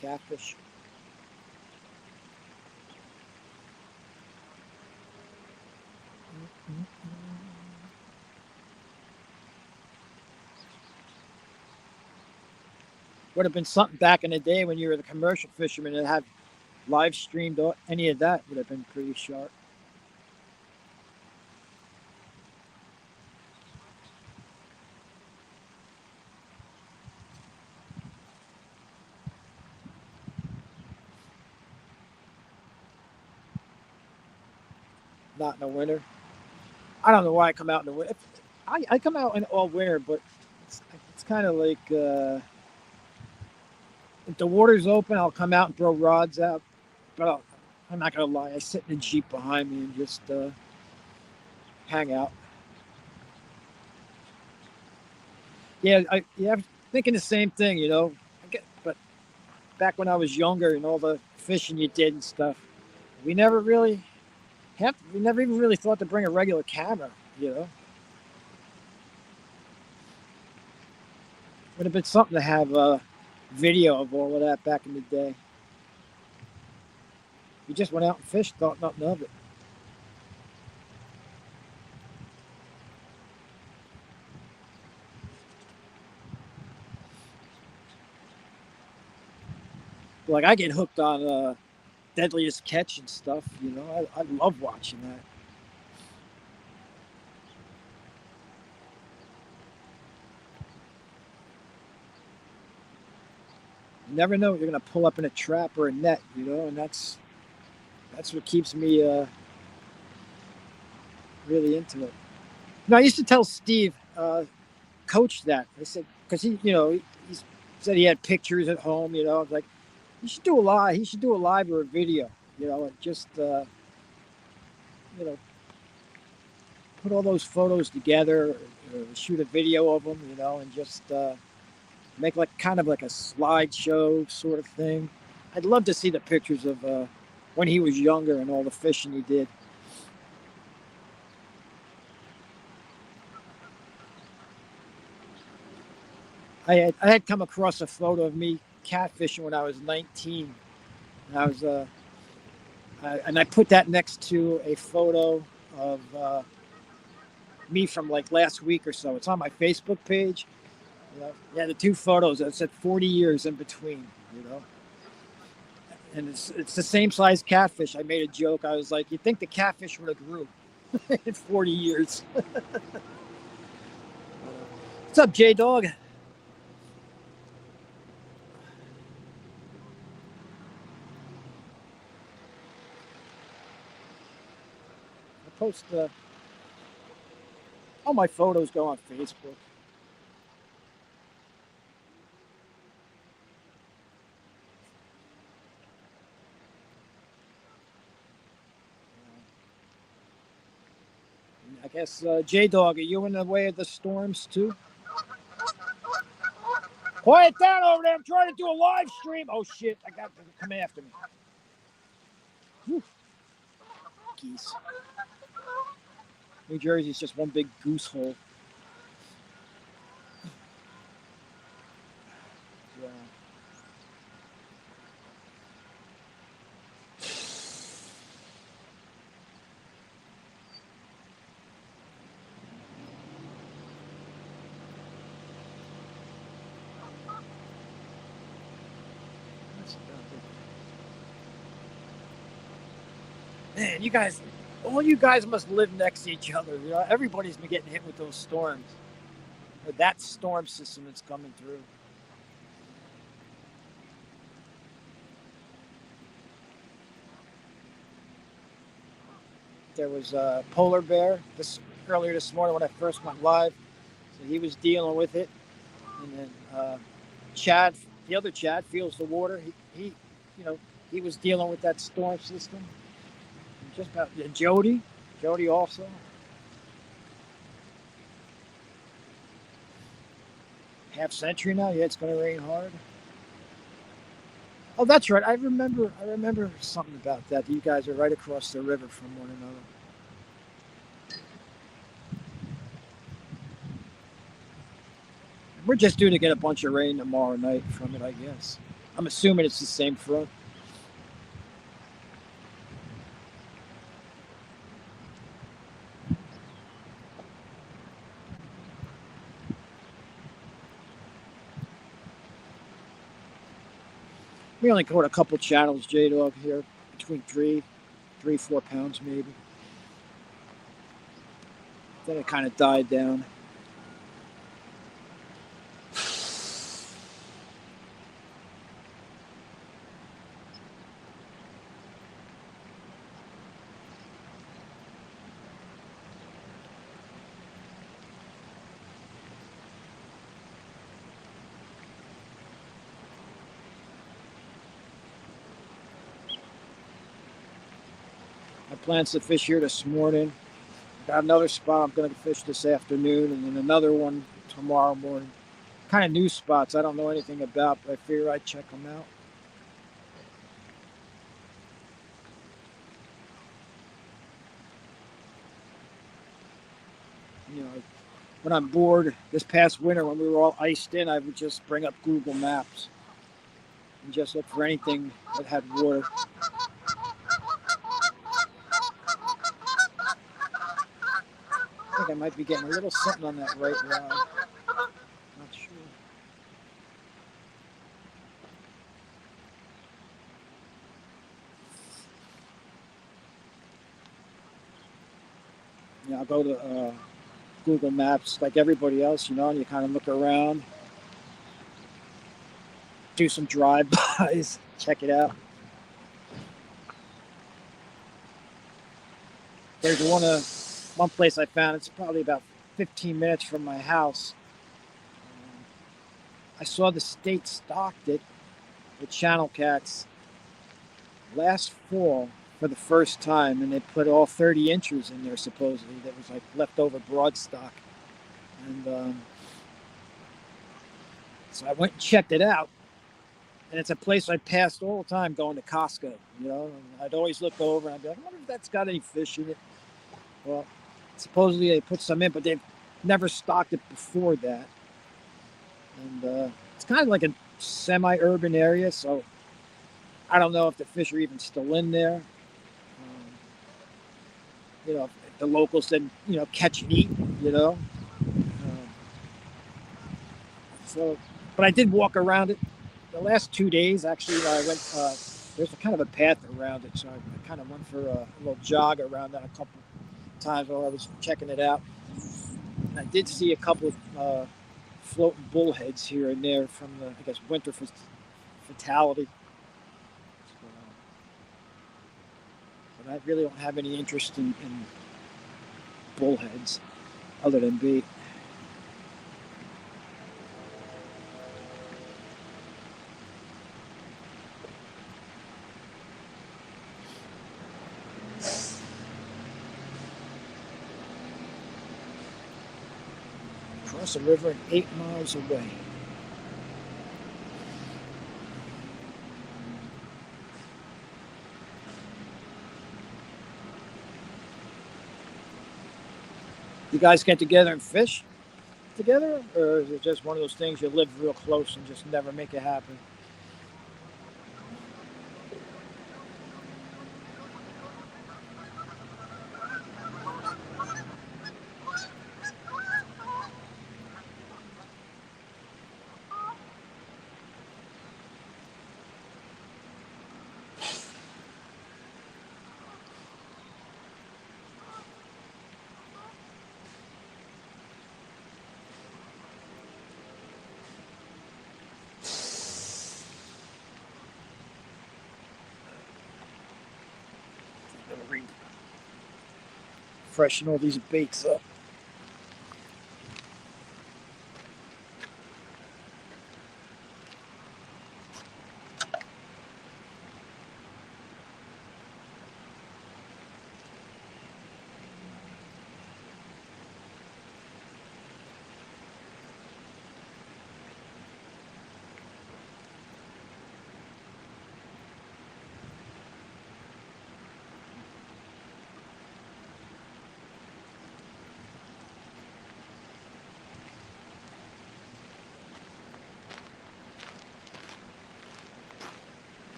Catfish. Would have been something back in the day when you were the commercial fisherman and had live streamed any of that would have been pretty sharp. Not in the winter. I don't know why I come out in the winter. I come out in all winter, but it's kind of like if the water's open, I'll come out and throw rods out. But I'm not gonna lie, I sit in the Jeep behind me and just hang out. I'm thinking the same thing. But back when I was younger and all the fishing you did and stuff, we never really we never even really thought to bring a regular camera. Would have been something to have a video of all of that back in the day. We just went out and fished, thought nothing of it. Like I get hooked on Deadliest Catch and stuff. I love watching that. You never know what you're gonna pull up in a trap or a net, and that's what keeps me really into it. I used to tell Steve, coach, that I said because he said he had pictures at home. I was like, he should do a live. He should do a live or a video. And just you know put all those photos together, or shoot a video of them. And just make like kind of like a slideshow sort of thing. I'd love to see the pictures of when he was younger and all the fishing he did. I had come across a photo of me catfishing when I was 19. And I put that next to a photo of me from like last week or so. It's on my Facebook page. Yeah, the two photos. It said 40 years in between. And it's the same size catfish. I made a joke. I was like, "You'd think the catfish would have grew in 40 years." What's up, J Dog? I post all my photos go on Facebook. I guess J Dog, are you in the way of the storms too? Quiet down over there. I'm trying to do a live stream. Oh shit! I got them come after me. Whew. Geese. New Jersey's just one big goose hole. Yeah. Man, all you guys must live next to each other. Everybody's been getting hit with those storms. Or that storm system that's coming through. There was a polar bear earlier this morning when I first went live. So he was dealing with it. And then Chad, the other Chad, feels the water. He was dealing with that storm system. And just about Jody also. Half century now. Yeah, it's going to rain hard. Oh, that's right. I remember something about that. You guys are right across the river from one another. We're just due to get a bunch of rain tomorrow night from it, I guess. I'm assuming it's the same front. We only caught a couple channels, J Dog, here, between 4 pounds maybe. Then it kind of died down. I planned to fish here this morning. Got another spot I'm going to fish this afternoon, and then another one tomorrow morning. Kind of new spots I don't know anything about, but I figure I'd check them out. When I'm bored, this past winter when we were all iced in, I would just bring up Google Maps and just look for anything that had water. I think I might be getting a little something on that right rod. Not sure. Yeah, I'll go to Google Maps like everybody else, and you kind of look around, do some drive-bys, check it out. There's one place I found. It's probably about 15 minutes from my house. I saw the state stocked it with channel cats last fall for the first time, and they put all 30 inchers in there supposedly. That was like leftover broadstock, and So I went and checked it out, and it's a place I passed all the time going to Costco. You know, and I'd always look over and I'd be like, I wonder if that's got any fish in it. Well, supposedly they put some in, but they've never stocked it before that. And it's kind of like a semi-urban area, so I don't know if the fish are even still in there. You know, if the locals didn't, catch and eat. You know, so, but I did walk around it. The last 2 days, actually, I went. There's a kind of a path around it, so I kind of went for a little jog around that a couple times while I was checking it out. And I did see a couple of floating bullheads here and there from the, I guess, winter fatality. So, but I really don't have any interest in bullheads other than bait. Across the river and 8 miles away. You guys get together and fish together, or is it just one of those things you live real close and just never make it happen? Freshen all these baits up.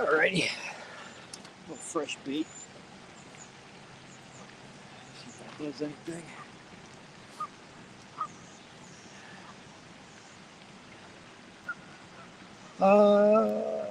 Alrighty. A little fresh bait. See if that does anything. Uh,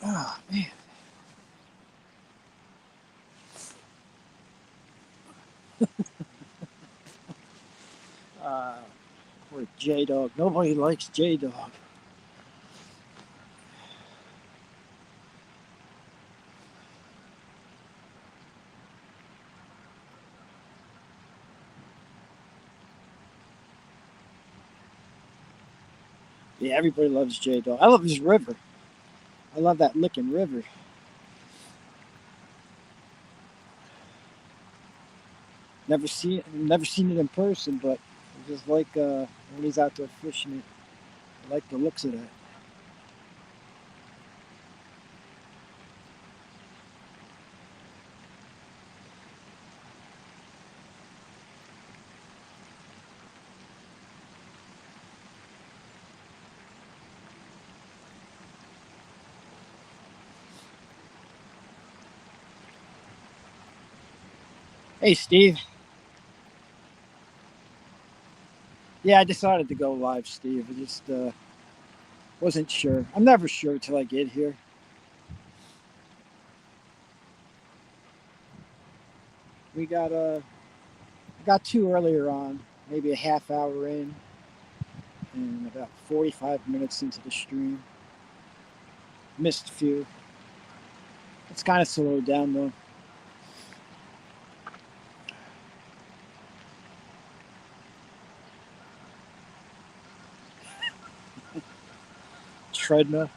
oh man. Uh, poor J Dog. Nobody likes J Dog. Yeah, everybody loves J Dog. I love his river. I love that Licking River. Never seen it in person, but I just like when he's out there fishing it. I like the looks of that. Hey, Steve. Yeah, I decided to go live, Steve. I just wasn't sure. I'm never sure until I get here. We got two earlier on, maybe a half hour in, and about 45 minutes into the stream. Missed a few. It's kind of slowed down though. Treadmill.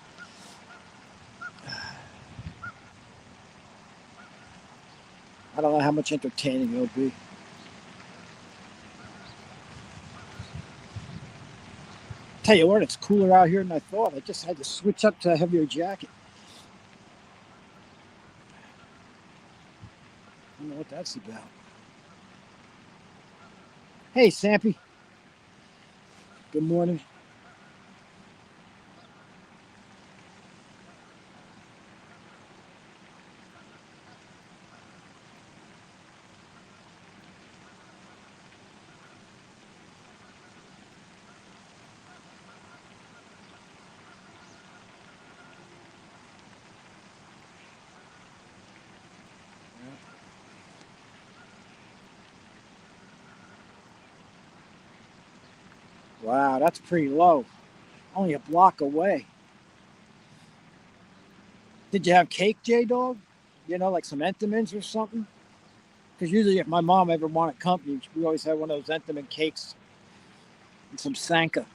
I don't know how much entertaining it'll be. Tell you what, it's cooler out here than I thought. I just had to switch up to a heavier jacket. I don't know what that's about. Hey, Sampy. Good morning. Wow, that's pretty low. Only a block away. Did you have cake, J Dog? You know, like some Entenmann's or something? Because usually, if my mom ever wanted company, we always had one of those Entenmann cakes and some Sanka.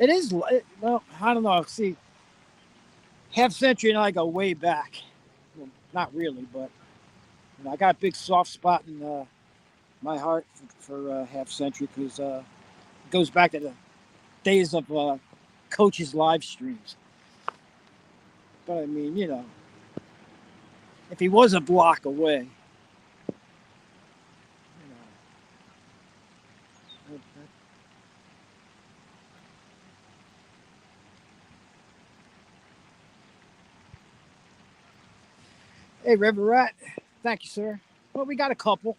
It is, well, I don't know. See, Half Century and I go way back. Well, not really, but And I got a big soft spot in my heart for Half Century because it goes back to the days of coaches' live streams. But I mean, if he was a block away, that- hey, River Rat, thank you, sir. Well, we got a couple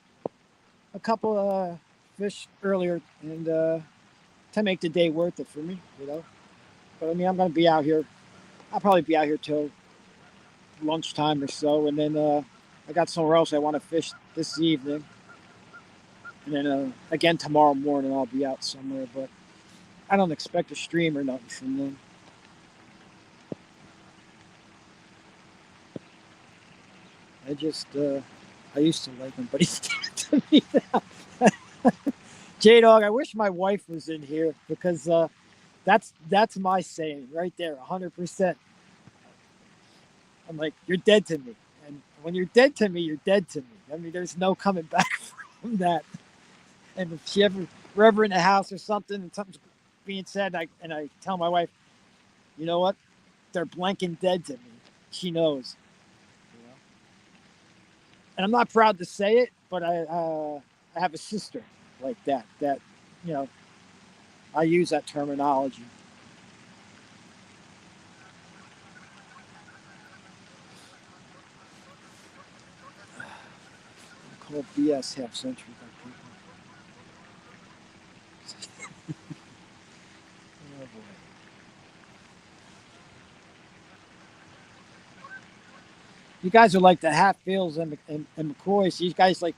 fish earlier, and to make the day worth it for me. But I mean, I'm gonna be out here. I'll probably be out here till lunchtime or so, and then I got somewhere else I want to fish this evening, and then again tomorrow morning I'll be out somewhere. But I don't expect a stream or nothing from them. I used to like him, but he's dead to me now. J Dog, I wish my wife was in here because that's my saying right there, 100%. I'm like, you're dead to me, and when you're dead to me, you're dead to me. I mean, there's no coming back from that. And if we're ever in the house or something, and something's being said, and I tell my wife, you know what? They're blanking dead to me. She knows. And I'm not proud to say it, but I have a sister like that. That you know I use that terminology. I call BS Half Century by people. Oh boy. You guys are like the Hatfields and McCoys. You guys like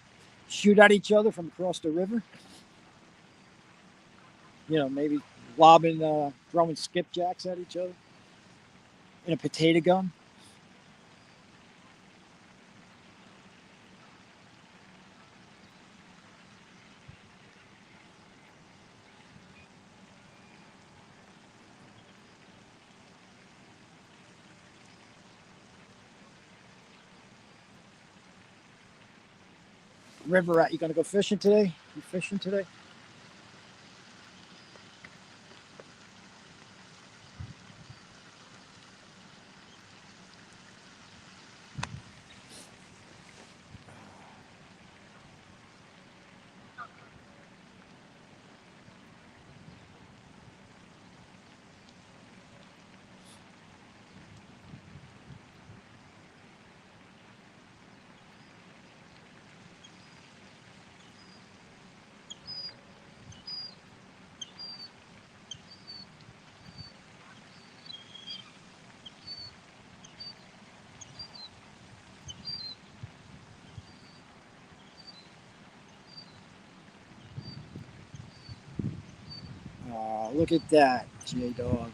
shoot at each other from across the river. Maybe lobbing, throwing skipjacks at each other in a potato gun. River rat, you gonna go fishing today? You fishing today? Oh, look at that, J Dog.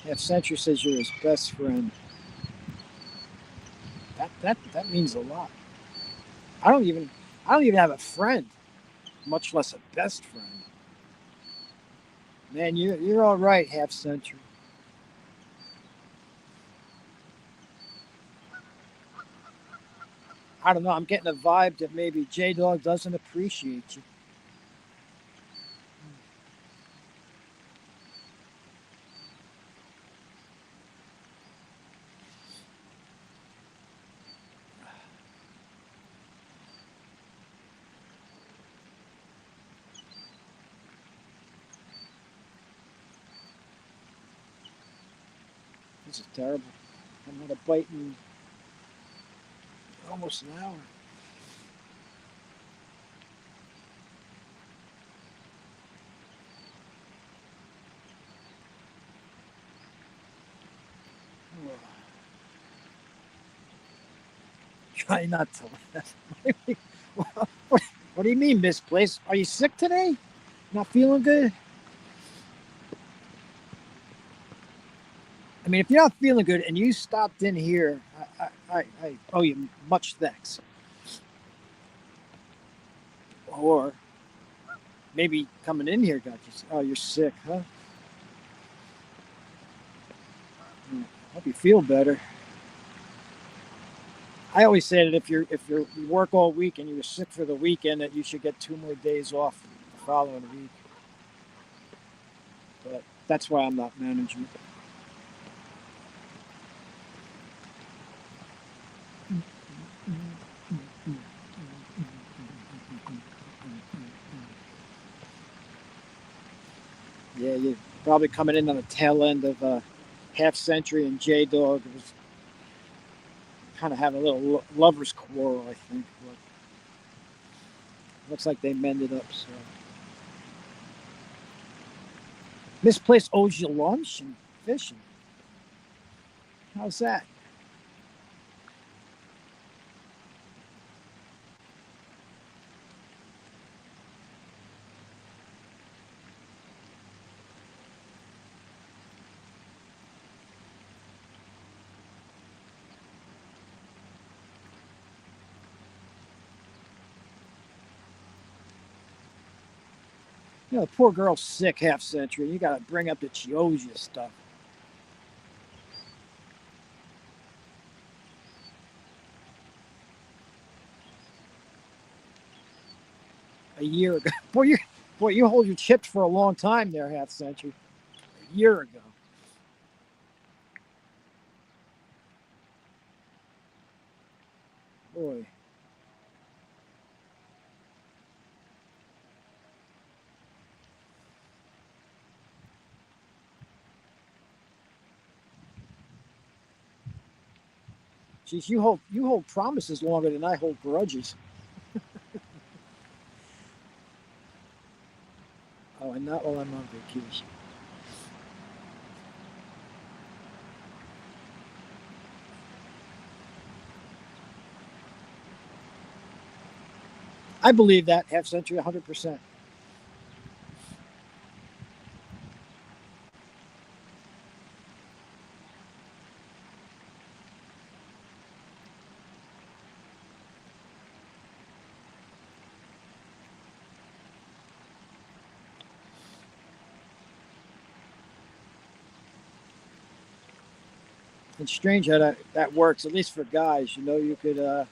Half Century says you're his best friend. That means a lot. I don't even I don't even have a friend, much less a best friend. Man, you're all right, Half Century. I don't know. I'm getting a vibe that maybe J Dog doesn't appreciate you. This is terrible. I'm gonna bite in almost an hour. Oh, try not to laugh. What do you mean, misplaced? Are you sick today? Not feeling good? I mean, if you're not feeling good and you stopped in here, I owe you much thanks. Or maybe coming in here got you. Oh, you're sick, huh? Hope you feel better. I always say that you work all week and you're sick for the weekend, that you should get 2 more days off the following week. But that's why I'm not managing. Yeah, you're probably coming in on the tail end of Half Century and J Dog. It was kind of having a little lovers quarrel, I think. But looks like they mended up. So Misplaced owes you lunch and fishing. How's that? You know, the poor girl's sick, Half Century. You got to bring up that she owes you stuff. A year ago. Boy, you hold your chips for a long time there, Half Century. A year ago. Boy. Geez, you hold promises longer than I hold grudges. Oh, and not while I'm on vacation. I believe that, Half Century, 100%. It's strange how that works, at least for guys. You know, you could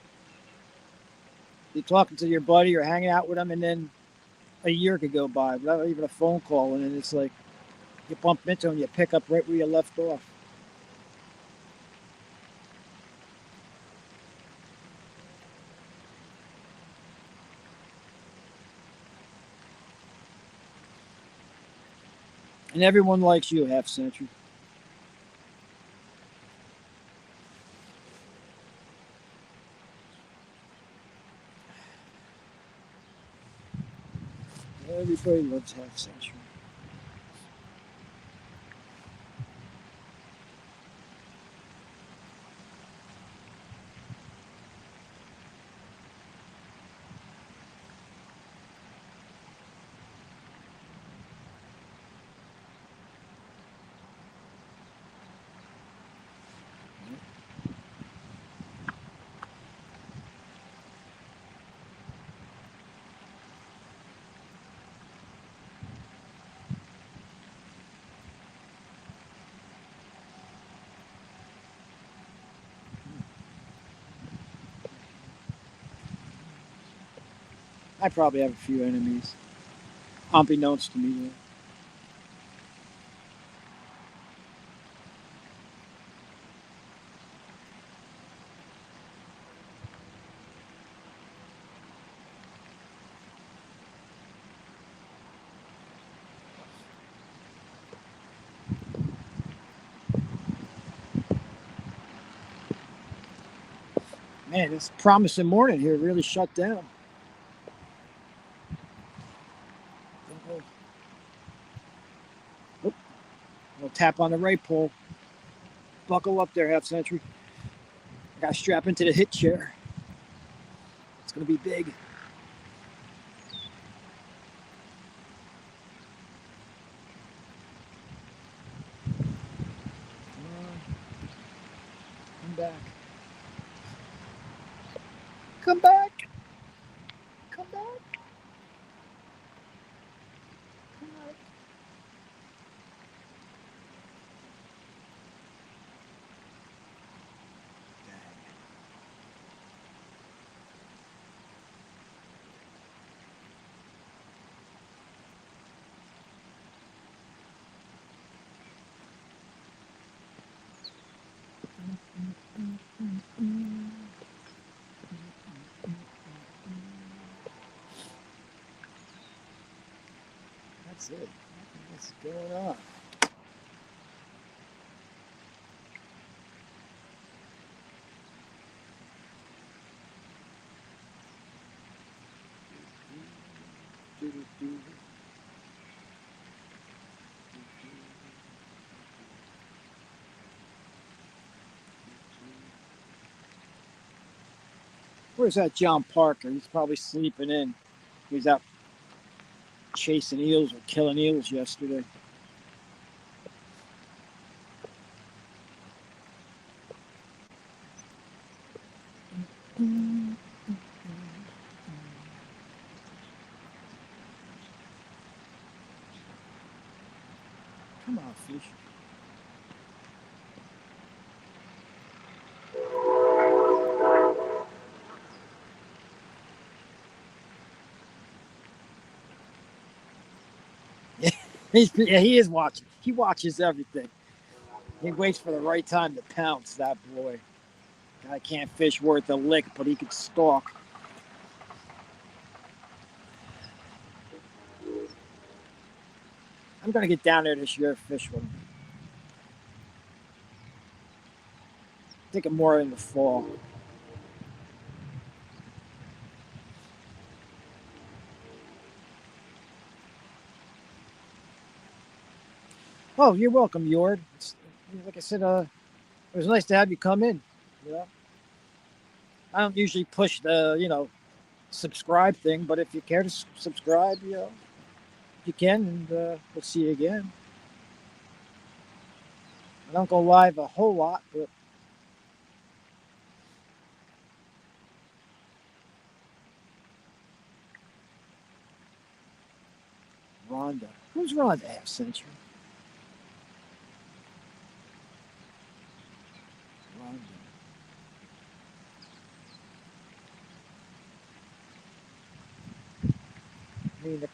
be talking to your buddy or hanging out with him, and then a year could go by without even a phone call, and then it's like you bump into him, you pick up right where you left off. And everyone likes you, Half Century. Everybody loves Half Century. I probably have a few enemies, unbeknownst to me. Man, this promising morning here really shut down. Oh, we'll tap on the right pole. Buckle up there, Half Century. I got to strap into the hit chair. It's going to be big. Come on, come back. Come back. Come back. Come back. That's it. What's going on? Where's that John Parker? He's probably sleeping in. He was out chasing eels or killing eels yesterday. Come on, fish. Yeah, he is watching. He watches everything. He waits for the right time to pounce, that boy. Guy can't fish worth a lick, but he can stalk. I'm going to get down there this year and fish with him. I think I'm more in the fall. Oh, you're welcome, Yord. Like I said, it was nice to have you come in. You know, I don't usually push the subscribe thing, but if you care to subscribe, you can, and we'll see you again. I don't go live a whole lot, but Rhonda. Who's Rhonda? Half Century. Rhonda. I mean, I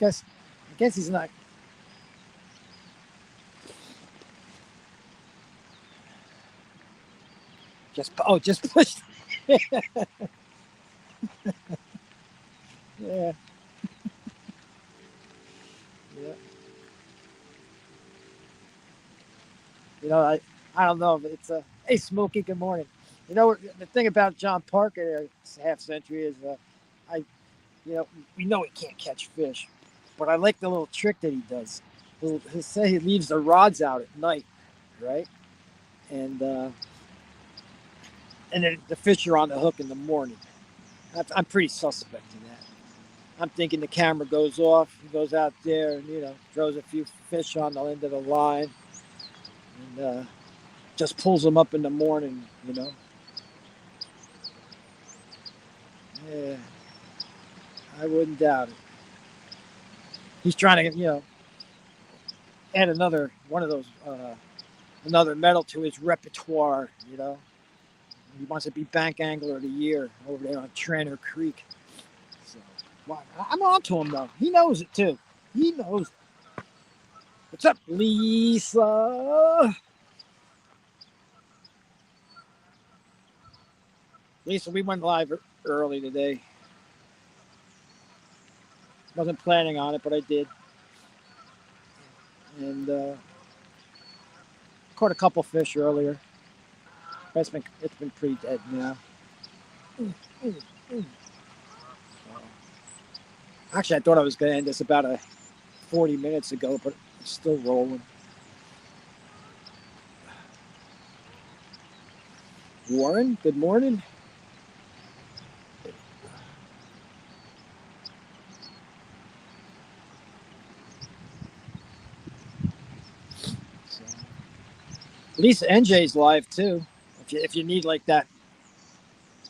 guess he's not. Just push. Yeah, yeah. I don't know. But it's a hey, Smokey. Good morning. The thing about John Parker, Half Century, is I we know he can't catch fish, but I like the little trick that he does. He'll say he leaves the rods out at night, right? And and then the fish are on the hook in the morning. I'm pretty suspect in that. I'm thinking the camera goes off. He goes out there and throws a few fish on the end of the line, and just pulls them up in the morning. Yeah, I wouldn't doubt it. He's trying to add another one of those another medal to his repertoire. He wants to be bank angler of the year over there on Tranter Creek. So I'm on to him though. He knows it too. He knows. What's up, Lisa? Lisa, we went live early today. Wasn't planning on it, but I did. And caught a couple fish earlier. But it's been pretty dead now. Actually, I thought I was going to end this about 40 minutes ago, but it's still rolling. Warren, good morning. So, Lisa NJ's live too. If you need like that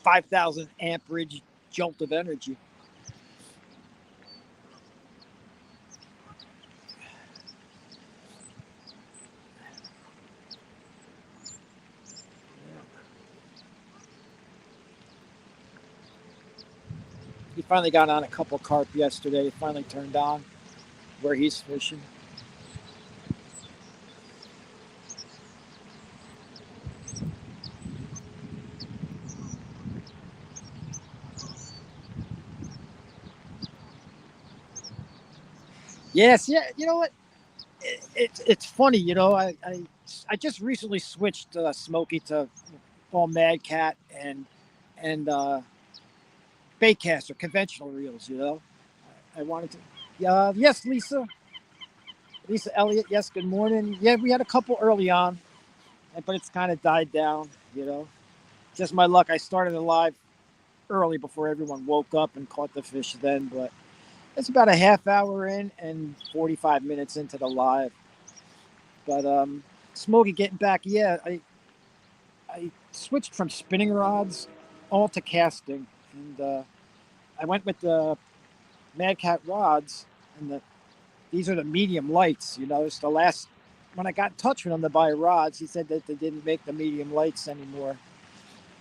5,000 amperage jolt of energy. He finally got on a couple carp yesterday. He finally turned on where he's fishing. Yes, yeah. You know what? It's funny. I just recently switched Smokey to all Mad Cat and Baitcaster conventional reels. I wanted to. Yes, Lisa Elliott. Yes, good morning. Yeah, we had a couple early on, but it's kind of died down. Just my luck. I started it live early before everyone woke up and caught the fish then, but it's about a half hour in and 45 minutes into the live. But Smokey, getting back, yeah, I switched from spinning rods all to casting, and I went with the Mad Cat rods, and these are the medium lights. It's the last when I got in touch with him to buy rods, he said that they didn't make the medium lights anymore,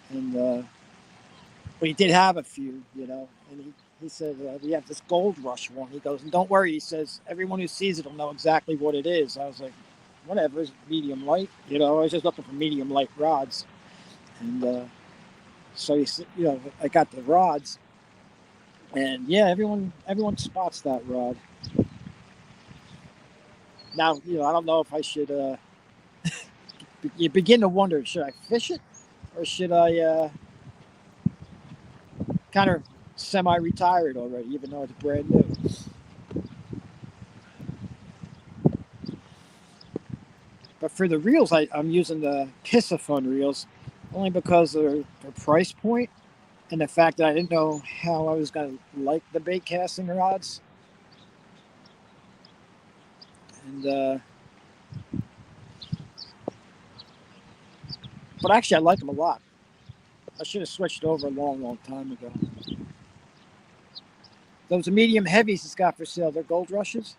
and but he did have a few, and he said we have this Gold Rush one. He goes, and don't worry, he says everyone who sees it will know exactly what it is. I was like, whatever, it's medium light. I was just looking for medium light rods, and so I got the rods, and yeah, everyone spots that rod. Now, I don't know if I should. You begin to wonder, should I fish it, or should I kind of semi-retire it already, even though it's brand new? But for the reels, I'm using the Pissafun reels only because of their price point and the fact that I didn't know how I was going to like the bait casting rods. And but actually, I like them a lot. I should have switched over a long, long time ago. Those are medium heavies it's got for sale. They're Gold Rushes.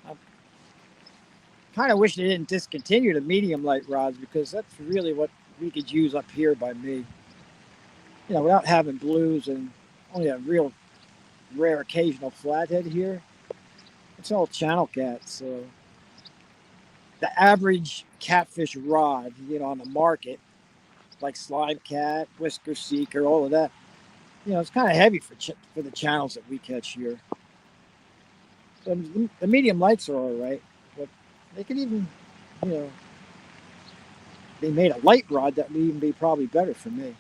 I kind of wish they didn't discontinue the medium light rods because that's really what we could use up here by me. Without having blues and only a real rare occasional flathead here, it's all channel cats. So the average catfish rod, on the market, like slime cat, whisker seeker, all of that, it's kind of heavy for the channels that we catch here. So the medium lights are all right, but they could even, you know, they made a light rod that would even be probably better for me.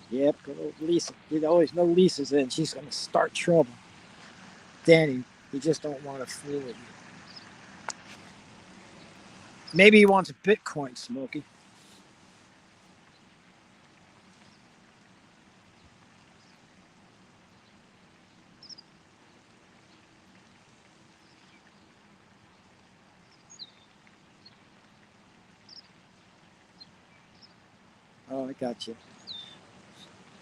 Yep, good old Lisa. You always know Lisa's in. She's going to start trouble. Danny, you just don't want to fool with you. Maybe he wants a Bitcoin, Smokey. Oh, I got you.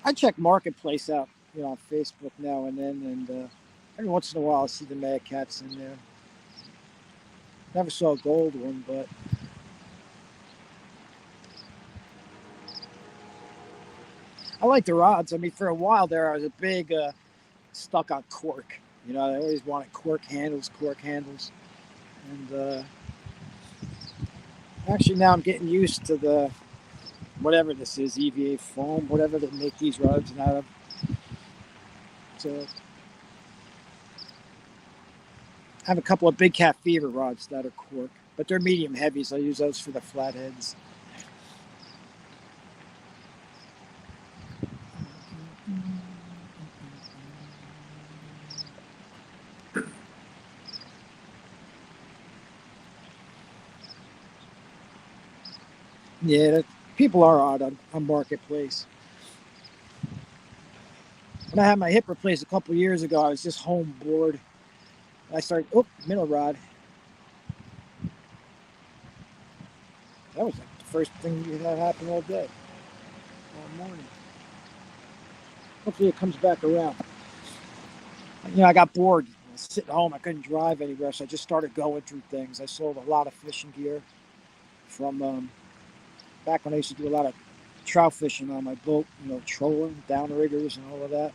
I check Marketplace out, on Facebook now and then, and every once in a while I see the Mad Cats in there. Never saw a gold one, but I like the rods. I mean, for a while there, I was a big stuck on cork. I always wanted cork handles, and actually now I'm getting used to the whatever this is, EVA foam, whatever they make these rods out of. So I have a couple of Big Cat Fever rods that are cork, but they're medium heavy, so I use those for the flatheads. Yeah, people are odd on Marketplace. When I had my hip replaced a couple years ago, I was just home bored. I started, middle rod. That was like the first thing that happened all day, all morning. Hopefully it comes back around. I got bored was sitting home. I couldn't drive anywhere, so I just started going through things. I sold a lot of fishing gear from back when I used to do a lot of trout fishing on my boat, trolling, downriggers, and all of that.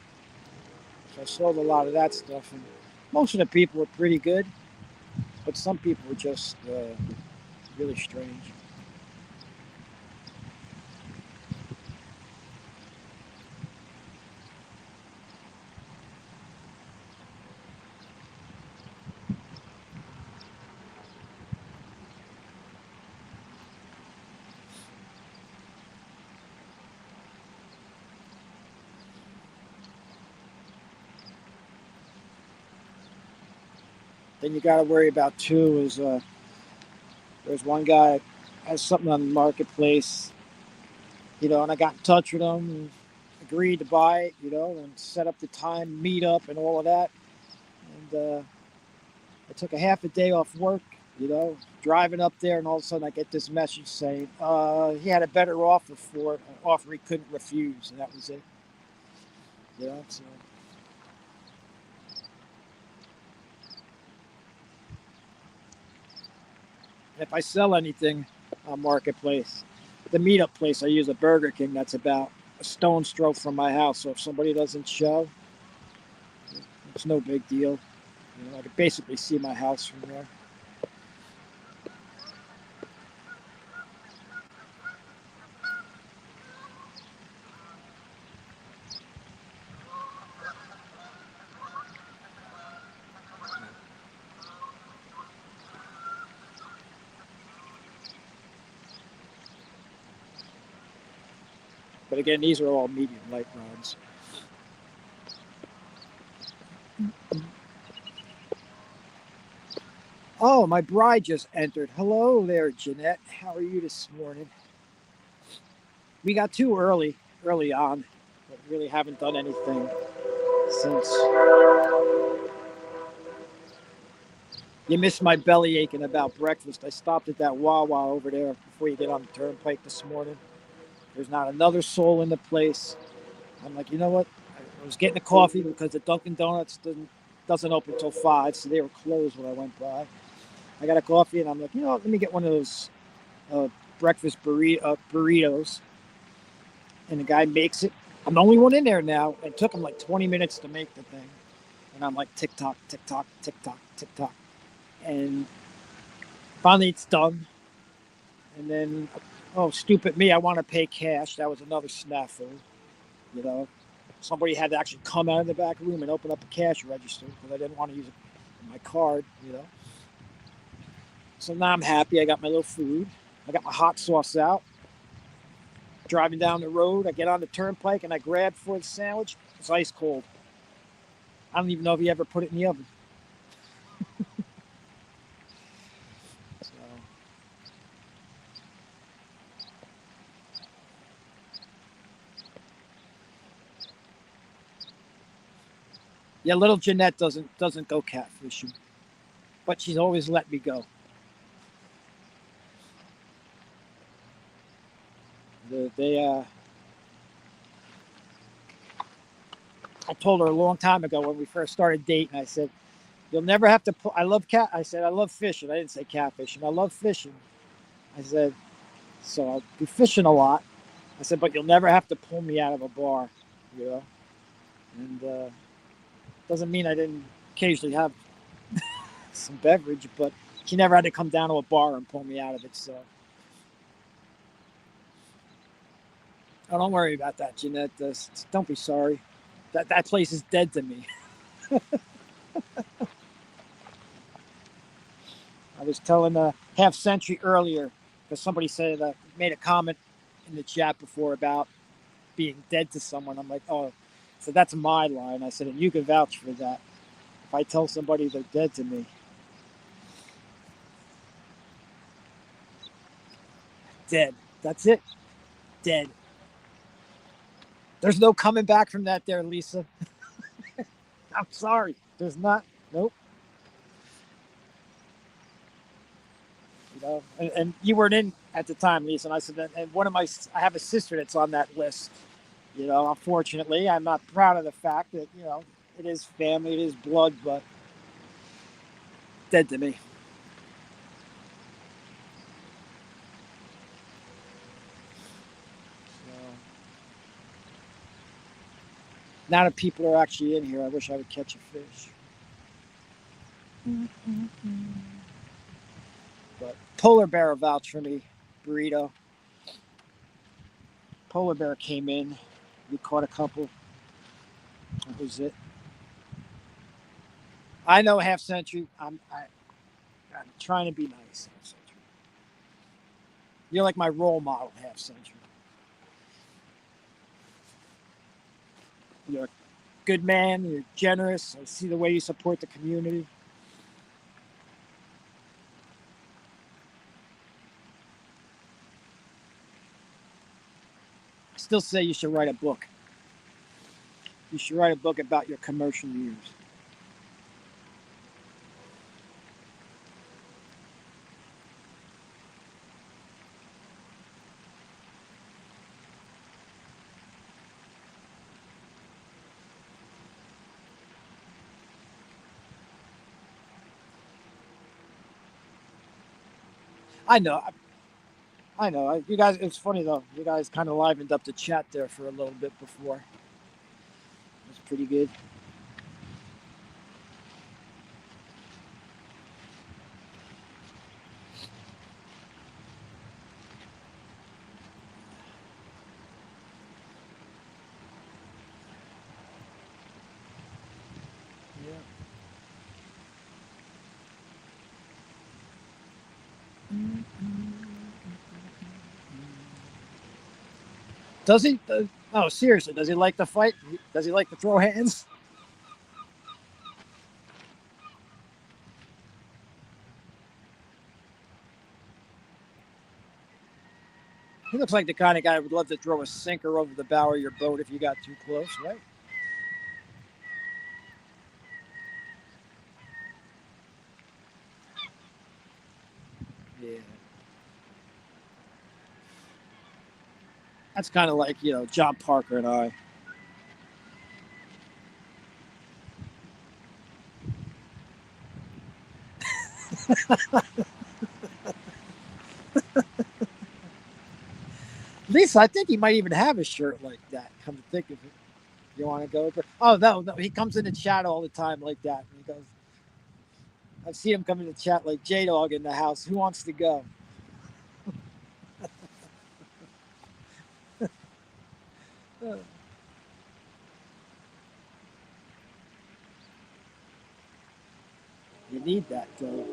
So I sold a lot of that stuff, and most of the people were pretty good, but some people were just really strange. Then you got to worry about too is there's one guy has something on the marketplace, and I got in touch with him and agreed to buy it, and set up the time, meet up, and all of that. And I took a half a day off work, driving up there, and all of a sudden I get this message saying he had a better offer for it, an offer he couldn't refuse, and that was it. So if I sell anything on Marketplace, the meetup place I use a Burger King that's about a stone's throw from my house. So if somebody doesn't show, it's no big deal. I could basically see my house from there. But again, these are all medium light rods. Oh, my bride just entered. Hello there, Jeanette. How are you this morning? We got too early on, but really haven't done anything since. You missed my belly aching about breakfast. I stopped at that Wawa over there before you get on the turnpike this morning. There's not another soul in the place. I'm like, you know what? I was getting a coffee because the Dunkin' Donuts doesn't open until 5, so they were closed when I went by. I got a coffee, and I'm like, let me get one of those breakfast burritos. And the guy makes it. I'm the only one in there now. It took him like 20 minutes to make the thing. And I'm like, tick tock, tick tock, tick tock, tick tock. And finally it's done. And then, oh, stupid me, I want to pay cash. That was another snafu. Somebody had to actually come out of the back room and open up a cash register because I didn't want to use my card. So now I'm happy. I got my little food. I got my hot sauce out. Driving down the road, I get on the turnpike and I grab for the sandwich. It's ice cold. I don't even know if he ever put it in the oven. So. Yeah, little Jeanette doesn't go catfishing, but she's always let me go. I told her a long time ago when we first started dating. I said, "You'll never have to." I love cat. I said, "I love fishing." I didn't say catfishing. I love fishing. I said, "So I'll be fishing a lot." I said, "But you'll never have to pull me out of a bar, you know." And doesn't mean I didn't occasionally have some beverage, but she never had to come down to a bar and pull me out of it. So, oh, don't worry about that, Jeanette. Don't be sorry. That place is dead to me. I was telling Half Century earlier because somebody said made a comment in the chat before about being dead to someone. I'm like, oh, so that's my line. I said, and you can vouch for that. If I tell somebody they're dead to me, dead. That's it. Dead. There's no coming back from that there, Lisa. I'm sorry. There's not. Nope. And you weren't in at the time, Lisa. And I said, and I have a sister that's on that list. Unfortunately, I'm not proud of the fact that, it is family, it is blood, but dead to me. So, now that people are actually in here, I wish I would catch a fish. But polar bear will vouch for me, burrito. Polar bear came in. We caught a couple. That was it. I know Half Century. I'm trying to be nice. Half Century. You're like my role model, Half Century. You're a good man. You're generous. I see the way you support the community. I still say you should write a book. You should write a book about your commercial years. I know. I know. You guys, it's funny though. You guys kind of livened up the chat there for a little bit before. It was pretty good. Yeah. Does he? Oh, seriously, does he like to fight? Does he like to throw hands? He looks like the kind of guy who would love to throw a sinker over the bow of your boat if you got too close, right? Yeah. That's kind of like, John Parker and I. Lisa, I think he might even have a shirt like that. Come to think of it. You want to go? Oh, no. He comes in the chat all the time like that. And he goes, I see him come in the chat like J Dog in the house. Who wants to go? You need that, though.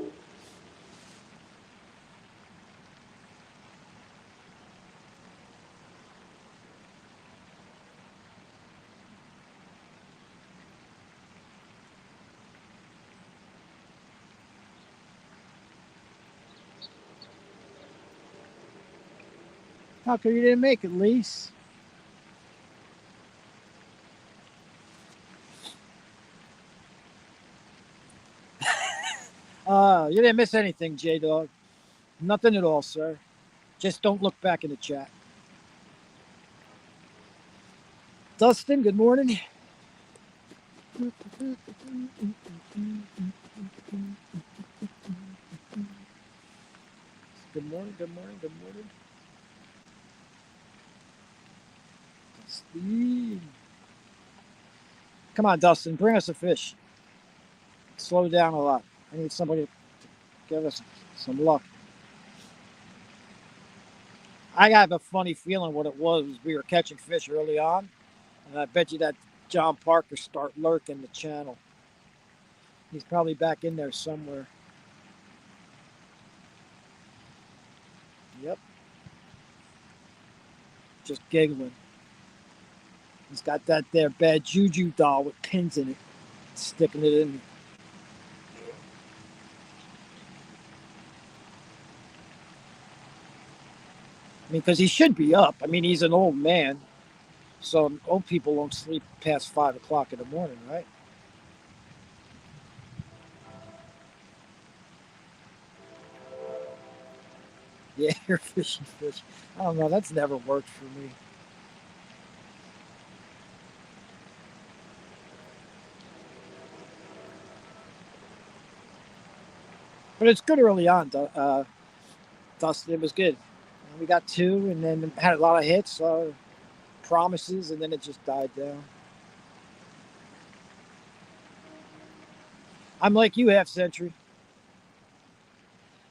How come you didn't make it, Lise? You didn't miss anything, J Dog. Nothing at all, sir. Just don't look back in the chat. Dustin, good morning. Good morning, good morning, good morning. Dustin. Come on, Dustin, bring us a fish. Slow down a lot. I need somebody to give us some luck. I have a funny feeling what it was. We were catching fish early on, and I bet you that John Parker start lurking the channel. He's probably back in there somewhere. Yep. Just giggling. He's got that there bad juju doll with pins in it, sticking it in. I mean, because he should be up. I mean, he's an old man, so old people don't sleep past 5 o'clock in the morning, right? Yeah, you're fishing fish. I don't know. That's never worked for me. But it's good early on, Dustin. It was good. We got two, and then had a lot of hits, promises, and then it just died down. I'm like you, half century.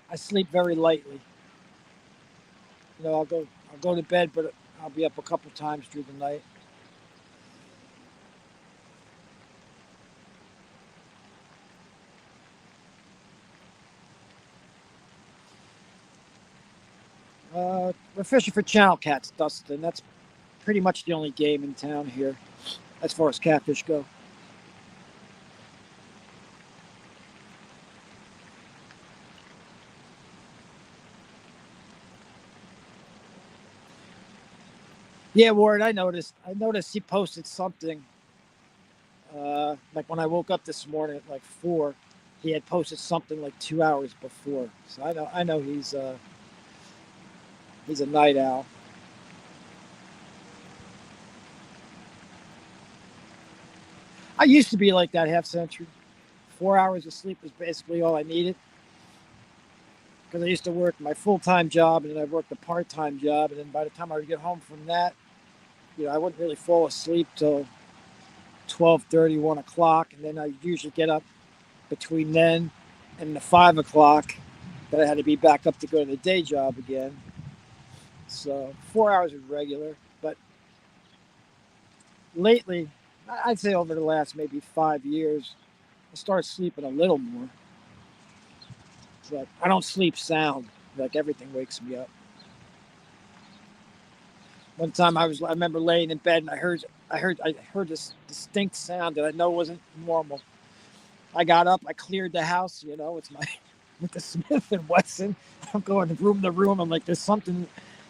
I sleep very lightly. I'll go to bed, but I'll be up a couple times through the night. We're fishing for channel cats, Dustin. That's pretty much the only game in town here, as far as catfish go. Yeah, Ward. I noticed he posted something. Like when I woke up this morning at like 4, he had posted something like 2 hours before. So I know he's a night owl. I used to be like that, half century. 4 hours of sleep was basically all I needed because I used to work my full time job and then I worked a part time job, and then by the time I would get home from that, I wouldn't really fall asleep till 12:30, 1 o'clock, and then I usually get up between then and the 5 o'clock that I had to be back up to go to the day job again. So 4 hours was regular, but lately, I'd say over the last maybe 5 years, I started sleeping a little more. But I don't sleep sound. Like everything wakes me up. One time I remember laying in bed and I heard this distinct sound that I know wasn't normal. I got up, I cleared the house. It's my with the Smith and Wesson. I'm going room to room. I'm like, there's something.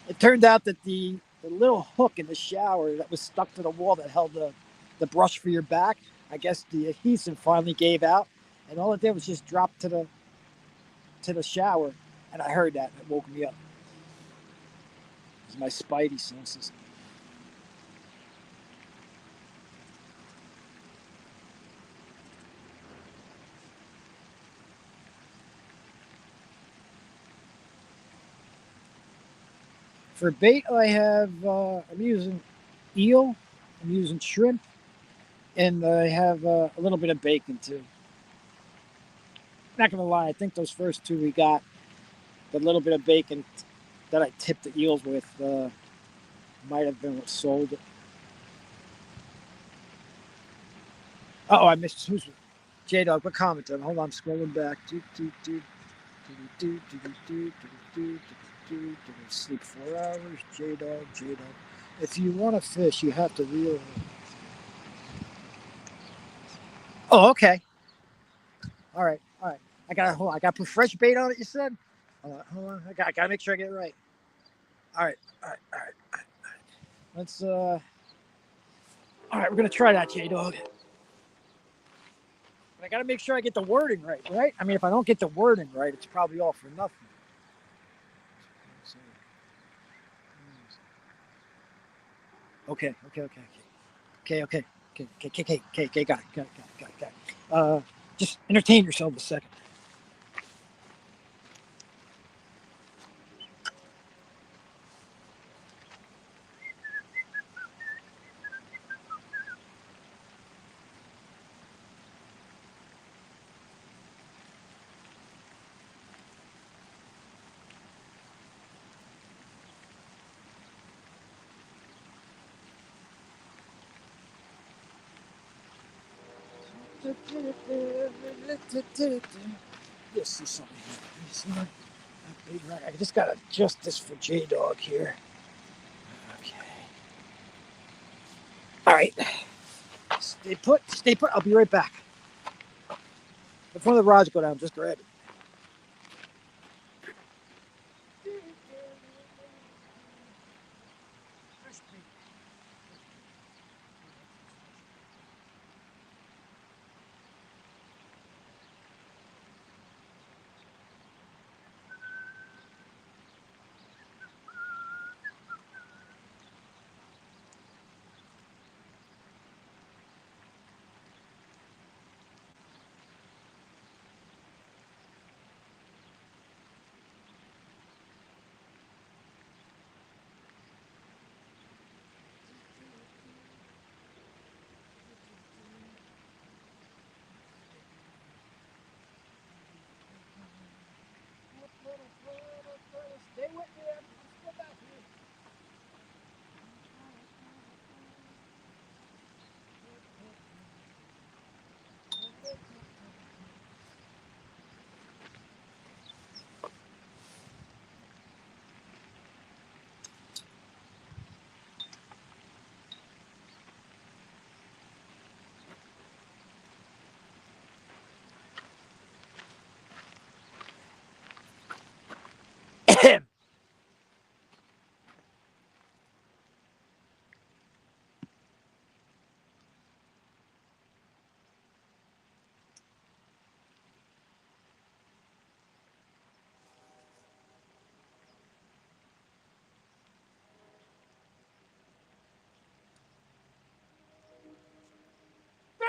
It turned out that the little hook in the shower that was stuck to the wall that held the brush for your back. I guess the adhesive finally gave out, and all it did was just drop to the shower, and I heard that. And it woke me up. It was my spidey senses. For bait, I'm using eel, I'm using shrimp, and I have a little bit of bacon too. Not gonna lie, I think those first two we got, the little bit of bacon that I tipped the eels with, might have been what sold it. Oh, I missed who's J Dog. What comment? Hold on, I'm scrolling back. Sleep 4 hours. J Dog. J Dog. If you want to fish, you have to reel. Oh, okay. All right. All right. I got to put fresh bait on it. You said. Hold on. I gotta make sure I get it right. All right. All right. All right. All right. Let's. All right. We're gonna try that, J Dog. But I gotta make sure I get the wording right. Right. I mean, if I don't get the wording right, it's probably all for nothing. So, okay. Okay. Okay. Okay. Okay. Okay. Okay. Okay. Okay. Okay. Okay. Got it. Got it. Got it. Got it. Got it. Just entertain yourself a second. Let's see something here. I just gotta adjust this for J Dog here. Okay. All right. Stay put. Stay put. I'll be right back. Before the rods go down, just grab it.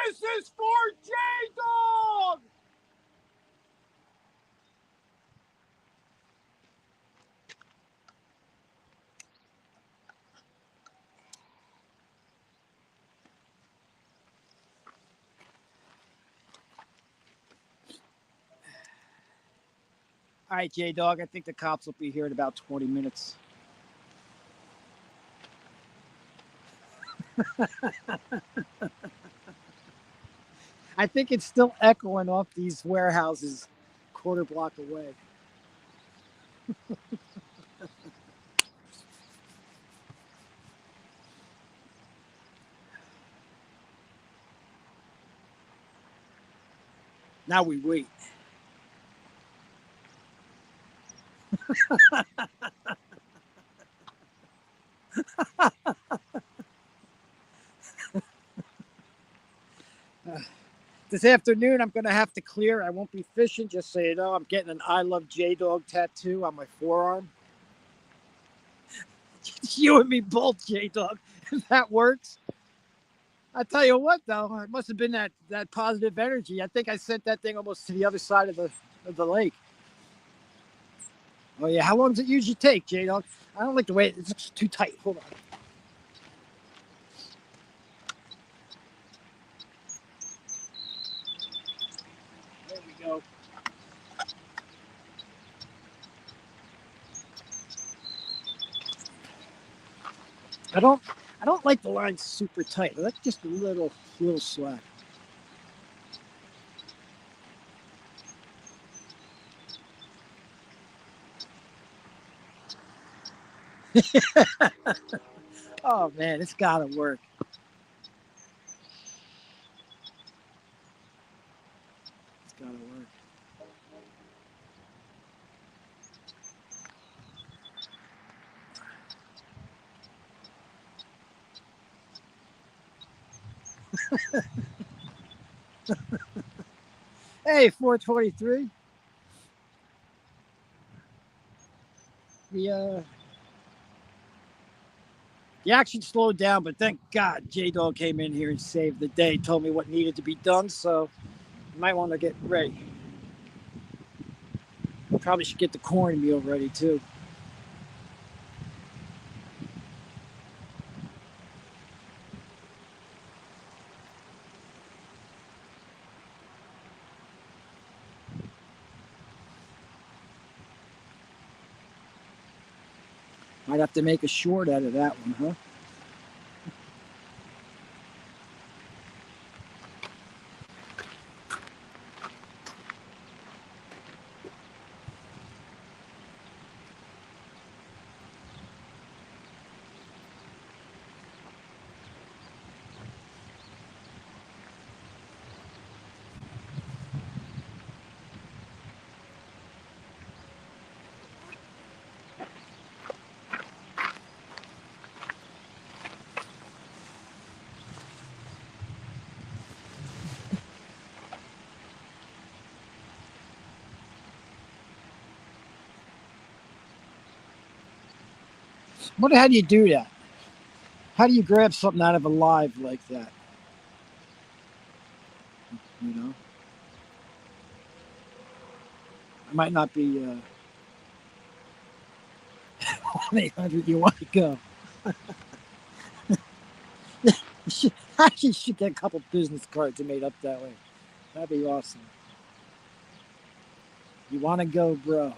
This is for J-Dog! All right, J-Dog, I think the cops will be here in about 20 minutes. I think it's still echoing off these warehouses quarter block away. Now we wait. This afternoon, I'm going to have to clear. I won't be fishing, just so you know. I'm getting an I Love J-Dog tattoo on my forearm. You and me both, J-Dog. If that works. I tell you what, though, it must have been that positive energy. I think I sent that thing almost to the other side of the lake. Oh, yeah. How long does it usually take, J-Dog? I don't like the way it's too tight. Hold on. There we go. I don't like the line super tight. I like just a little slack. Oh man, it's gotta work. It's gotta work. Hey, 423. The action slowed down, but thank God J-Dog came in here and saved the day. Told me what needed to be done, so you might want to get ready. Probably should get the cornmeal ready too. Might have to make a short out of that one, huh? How do you do that? How do you grab something out of a live like that? You know, I might not be 800 you want to go. I should get a couple business cards made up that way. That'd be awesome. You want to go, bro?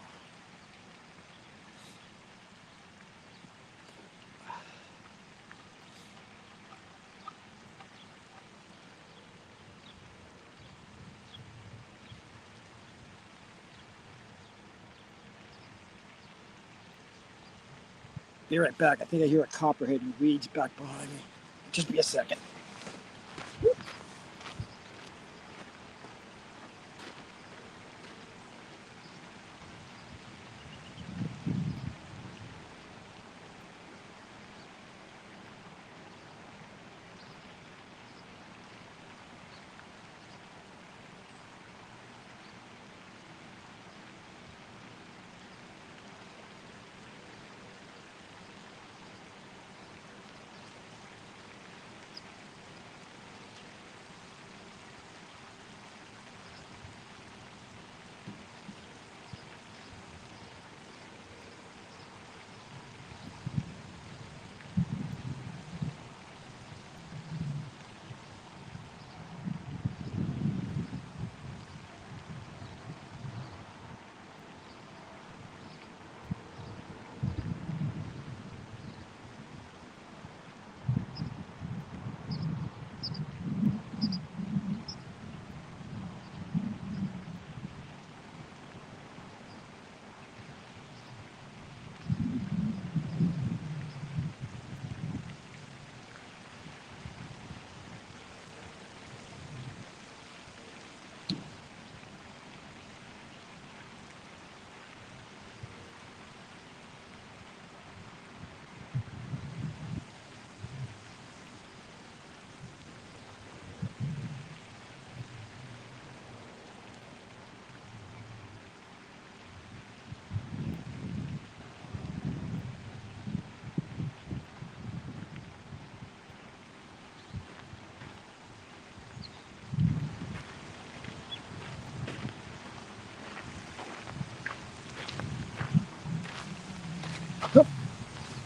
Be right back. I think I hear a copperhead in weeds back behind me. Just be a second.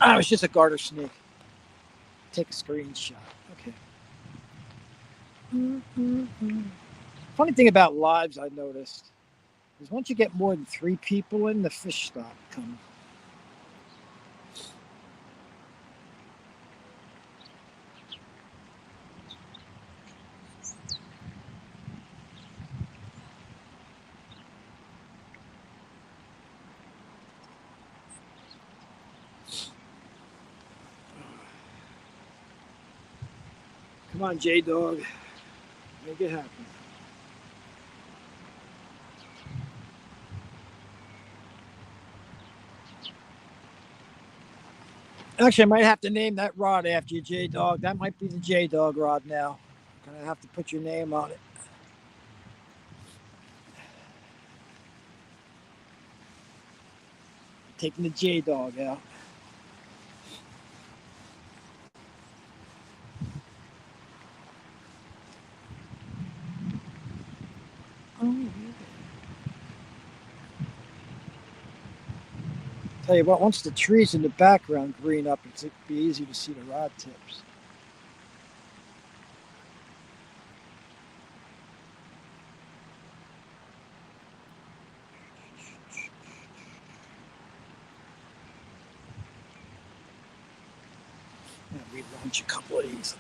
Oh, it's just a garter snake. Take a screenshot. Okay. Funny thing about lives I noticed is once you get more than 3 people in, the fish stop coming. Come on, J-Dog. Make it happen. Actually, I might have to name that rod after you, J-Dog. That might be the J-Dog rod now. Gonna have to put your name on it. Taking the J-Dog out. Oh, tell you what, once the trees in the background green up, it'll be easy to see the rod tips. Relaunch a couple of these.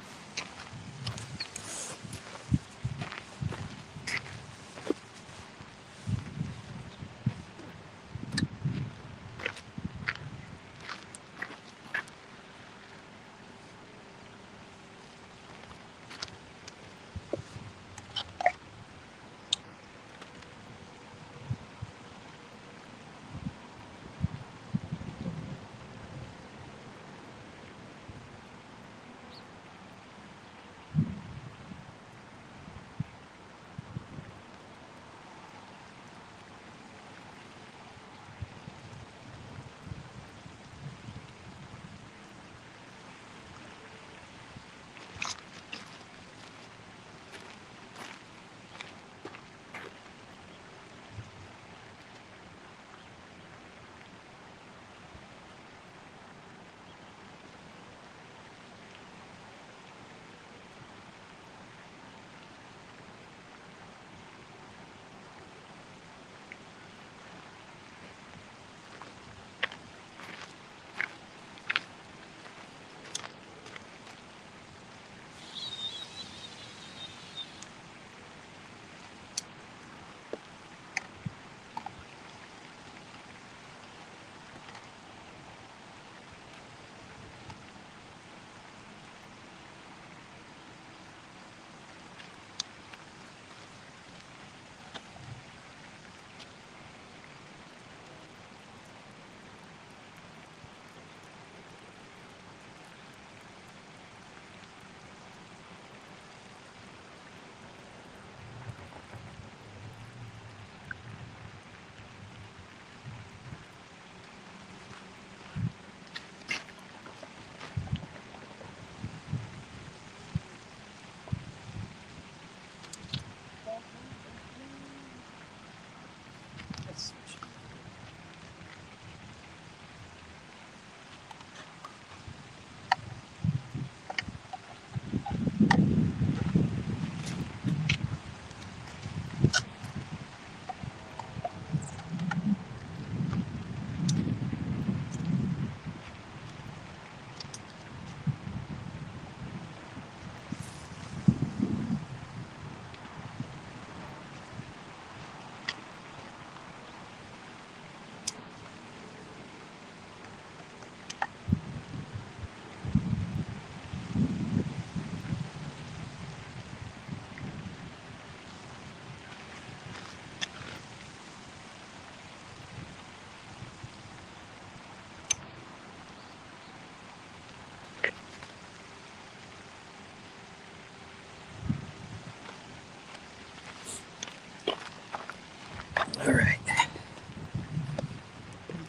All right.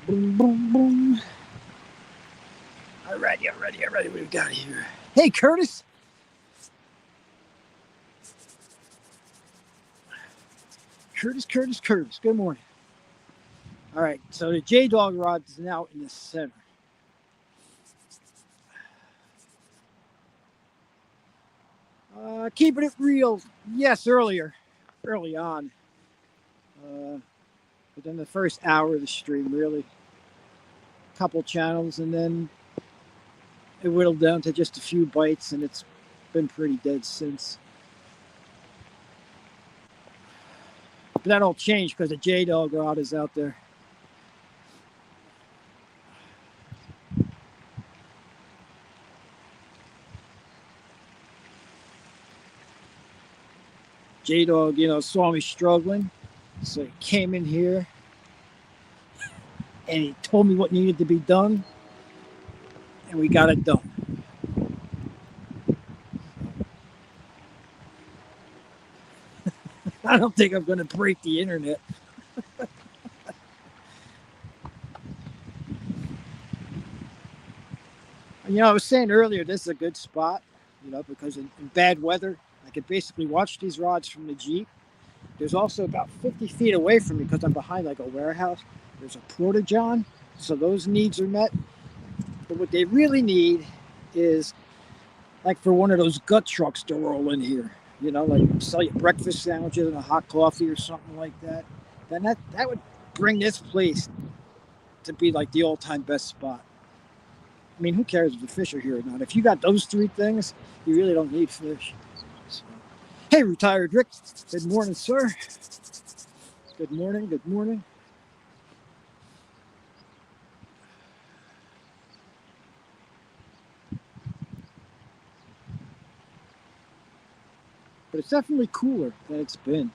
Boom, boom, boom. All righty, all righty, all righty. What do we got here? Hey, Curtis. Curtis. Good morning. All right, so the J-Dog rod is now in the center. Keeping it real. Yes, early on. Within the first hour of the stream, really. Couple channels, and then it whittled down to just a few bites, and it's been pretty dead since. But that all changed because the J-Dog rod is out there. J-Dog, saw me struggling, so he came in here and he told me what needed to be done, and we got it done. I don't think I'm going to break the internet. I was saying earlier, this is a good spot, because in bad weather, I could basically watch these rods from the Jeep. There's also about 50 feet away from me, because I'm behind like a warehouse, there's a porta-john, so those needs are met. But what they really need is like for one of those gut trucks to roll in here, like sell you breakfast sandwiches and a hot coffee or something like that. Then that would bring this place to be like the all-time best spot. I mean, who cares if the fish are here or not? If you got those three things, you really don't need fish. So, hey, Retired Rick. Good morning, sir. Good morning. Good morning. But it's definitely cooler than it's been.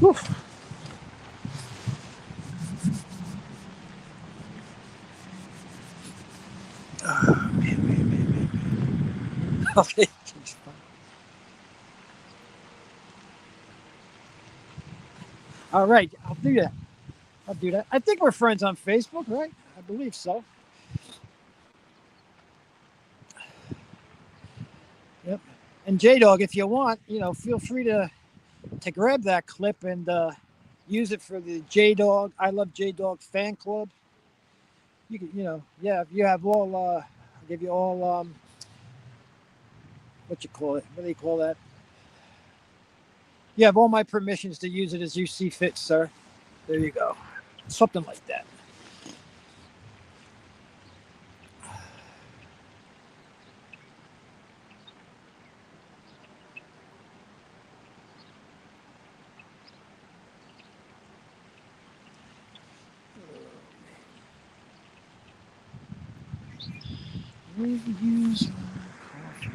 Whew. Oh, man. Okay. All right, I'll do that. I think we're friends on Facebook, right? I believe so. Yep. And J-Dog, if you want, feel free to grab that clip and use it for the J-Dog, I Love J-Dog fan club. You can, you have all, I'll give you all, what you call it? What do you call that? You have all my permissions to use it as you see fit, sir. There you go. Something like that. Use coffee.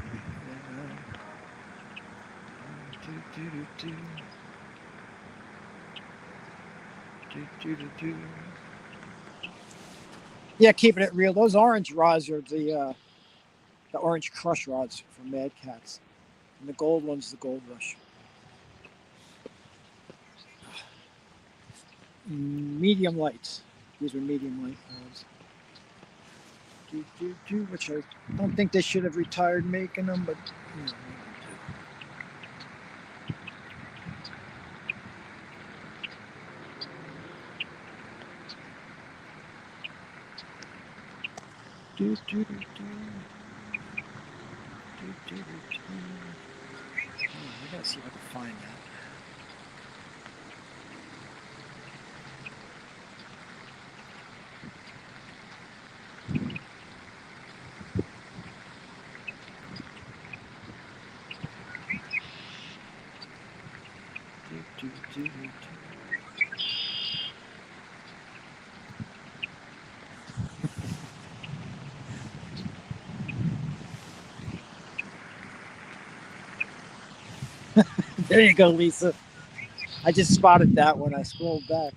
Yeah, keeping it real. Those orange rods are the orange crush rods from Mad Cats, and the gold one's the Gold Rush. Medium lights. These are medium light rods. Which I don't think they should have retired making them, but I gotta see if I can find that. There you go, Lisa. I just spotted that when I scrolled back.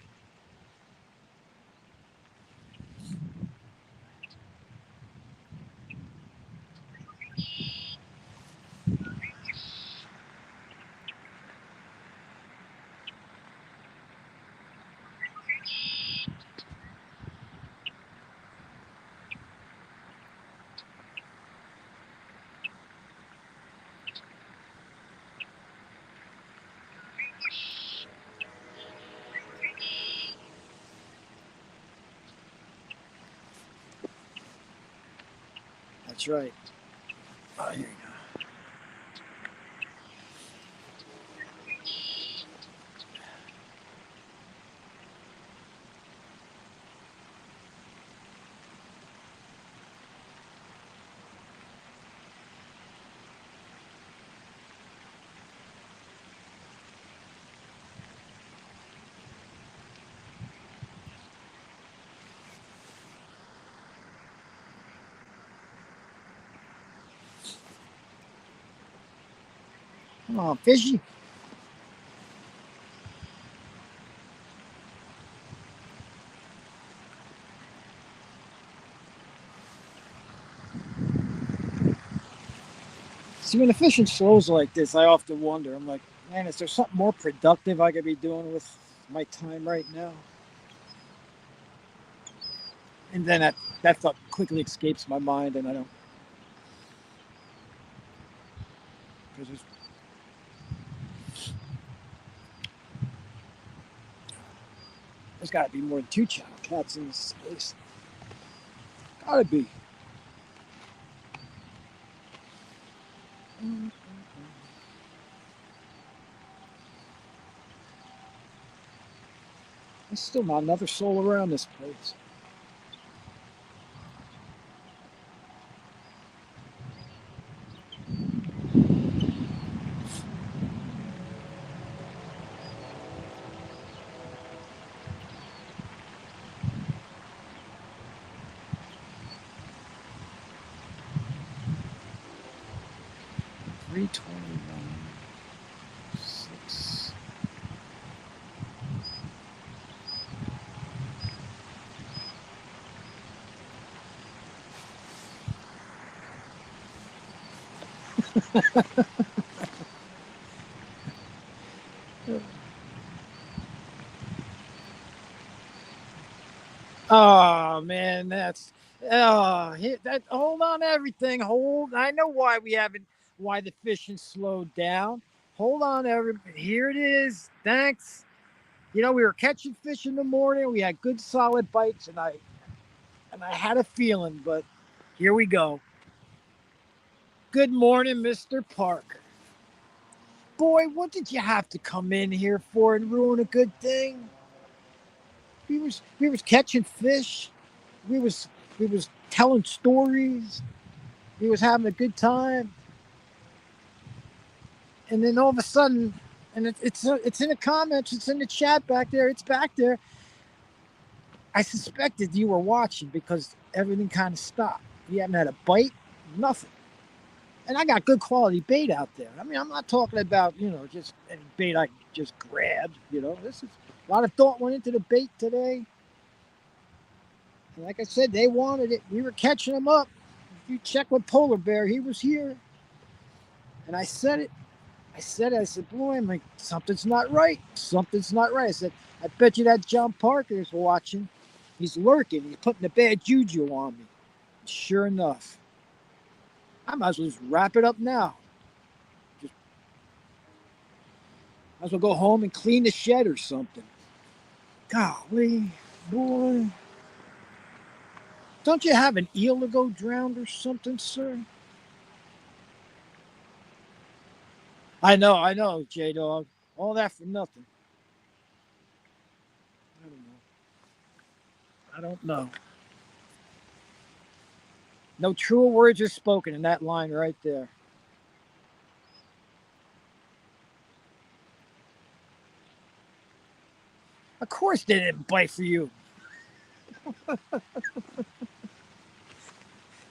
That's right. Oh, here you go. Come on, fishy. See, when the fishing slows like this, I often wonder. I'm like, man, is there something more productive I could be doing with my time right now? And then that thought quickly escapes my mind, and I don't. Because there's got to be more than two channel cats in this space. Gotta be. There's still not another soul around this place. $3.29.6. Oh man, that's that. Hold on, everything. Hold. I know why we haven't. Why the fishing slowed down. Hold on, everybody. Here it is. Thanks. You know, we were catching fish in the morning. We had good solid bites, and I had a feeling, but here we go. Good morning, Mr. Parker. Boy, what did you have to come in here for and ruin a good thing? We was catching fish. We was telling stories. We was having a good time, and then all of a sudden, and it's in the comments. It's in the chat back there. It's back there. I suspected you were watching because everything kind of stopped. You haven't had a bite, nothing. And I got good quality bait out there. I mean, I'm not talking about, just any bait I just grabbed. This is a lot of thought went into the bait today. And like I said, they wanted it. We were catching them up. If you check with Polar Bear, he was here. And I said it. I said, boy, I'm like, something's not right. Something's not right. I said, I bet you that John Parker is watching. He's lurking. He's putting the bad juju on me. Sure enough. I might as well just wrap it up now. Might as well go home and clean the shed or something. Golly, boy. Don't you have an eel to go drowned or something, sir? I know, J Dog. All that for nothing. I don't know. I don't know. No truer words are spoken in that line right there. Of course they didn't bite for you.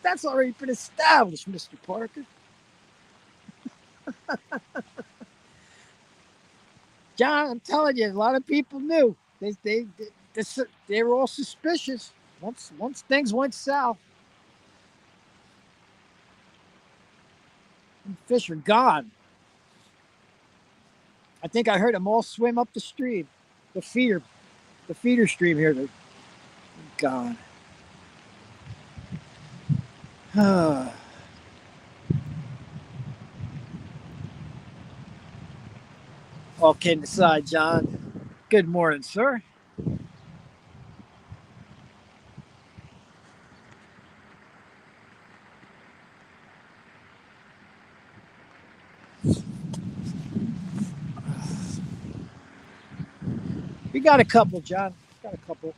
That's already been established, Mr. Parker. John, I'm telling you, a lot of people knew. They were all suspicious. Once things went south, fish are gone. I think I heard them all swim up the stream, the feeder, the feeder stream here. They're gone. All kidding aside, John. Good morning, sir. We got a couple, John. Got a couple.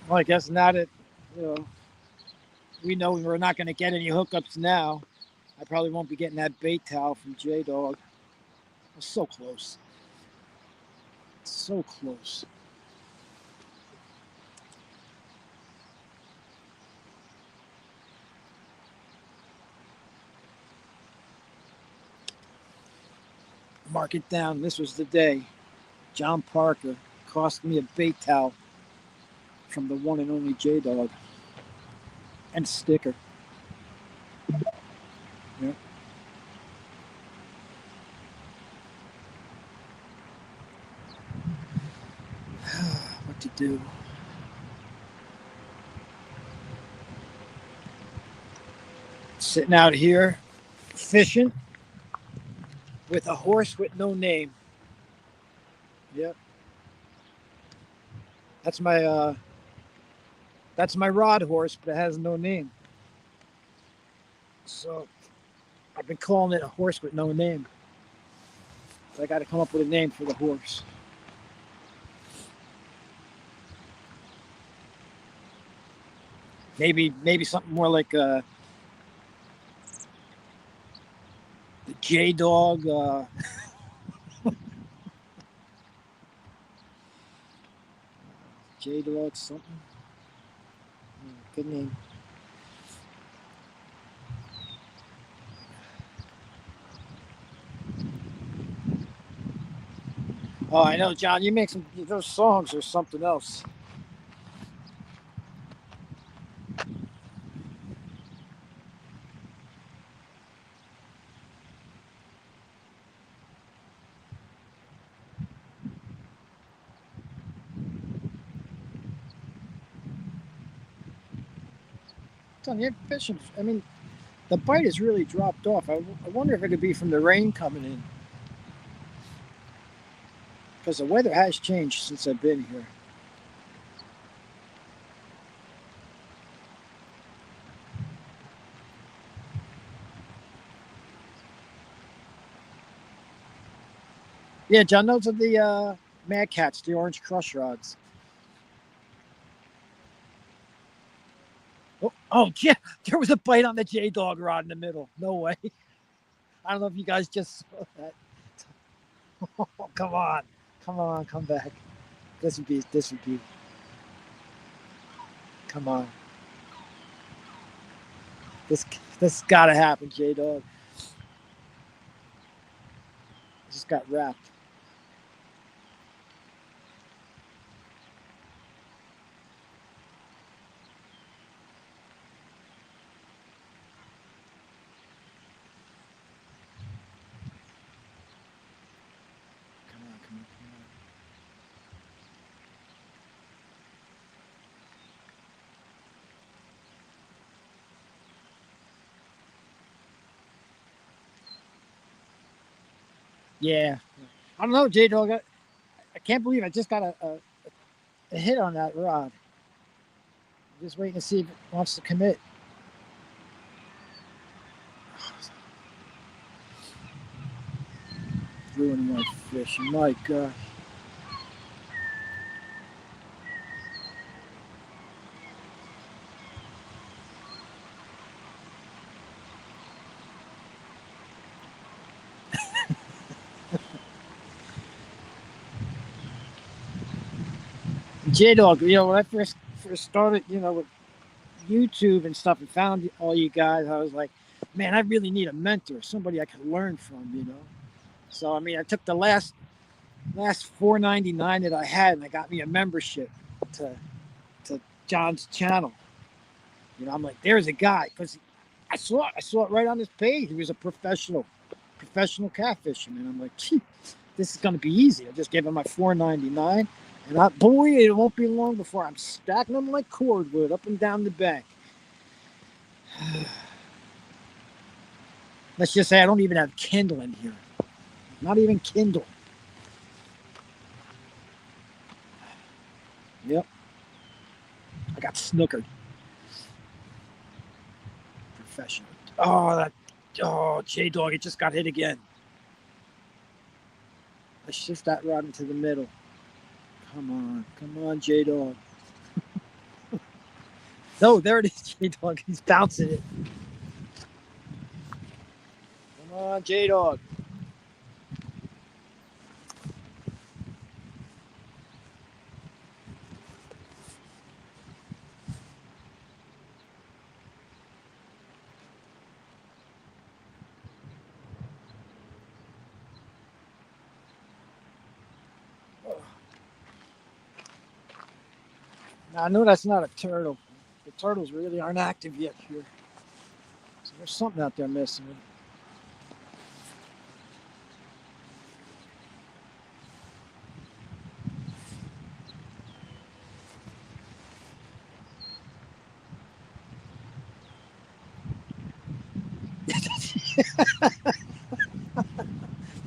Well, I guess now that you know, we know we're not going to get any hookups now, I probably won't be getting that bait towel from J Dog. We're so close. So close. Mark it down. This was the day. John Parker cost me a bait towel from the one and only J Dog and a sticker. Yep. What to do? Sitting out here fishing with a horse with no name. Yep. That's my rod horse, but it has no name. So I've been calling it a horse with no name. But I got to come up with a name for the horse. Maybe something more like the J Dog. J Dog something. Good name. Oh, I know, John. You make those songs or something else. Tell you, fishing. I mean, the bite has really dropped off. I wonder if it could be from the rain coming in, because the weather has changed since I've been here. Yeah, John, those are the Mad Cats, the orange crush rods. Oh, yeah, there was a bite on the J Dog rod in the middle. No way. I don't know if you guys just saw that. Oh, come on. Come back. This would be, come on. This, this gotta happen, J Dog. Just got wrapped. Yeah. I don't know, J Dog. I can't believe I just got a hit on that rod. I'm just waiting to see if it wants to commit. Ruining my fish. My God. J Dog, when I first started, with YouTube and stuff and found all you guys, I was like, man, I really need a mentor, somebody I could learn from. So I mean, I took the last $4.99 that I had, and I got me a membership to John's channel. I'm like, there's a guy, because I saw it right on his page. He was a professional catfishing, and I'm like, gee, this is gonna be easy. I just gave him my $4.99, and boy, it won't be long before I'm stacking them like cordwood up and down the bank. Let's just say I don't even have Kindle in here. Not even Kindle. Yep. I got snookered. Professional. Oh, J Dog, it just got hit again. Let's shift that rod into the middle. Come on, J Dog. No, there it is, J Dog. He's bouncing it. Come on, J Dog. Now, I know that's not a turtle. The turtles really aren't active yet here. So there's something out there messing with it.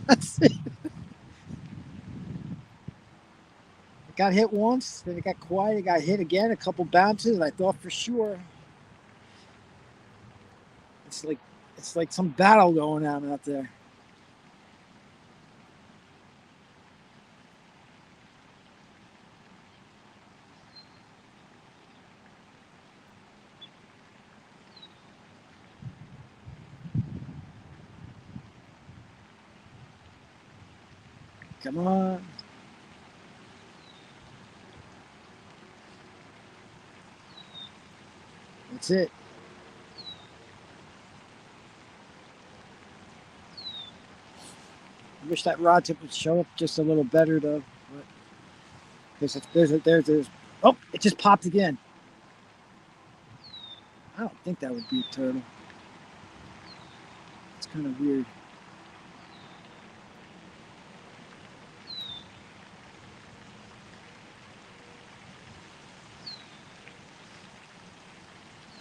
That's it. It got hit once, then it got quiet, it got hit again, a couple bounces, and I thought for sure it's like some battle going on out there. Come on. That's it. I wish that rod tip would show up just a little better though. Because there's oh, it just popped again. I don't think that would be a turtle. It's kind of weird.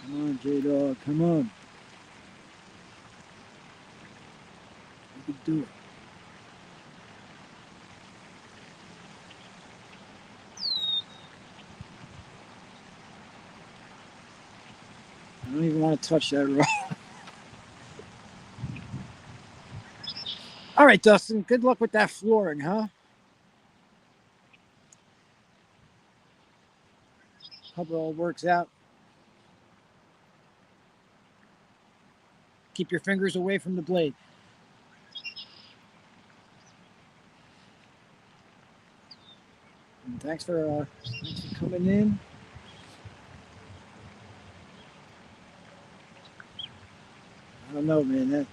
Come on, J Dog. Come on. You can do it. I don't even want to touch that rod. All right, Dustin. Good luck with that flooring, huh? Hope it all works out. Keep your fingers away from the blade. And thanks for coming in. I don't know, man.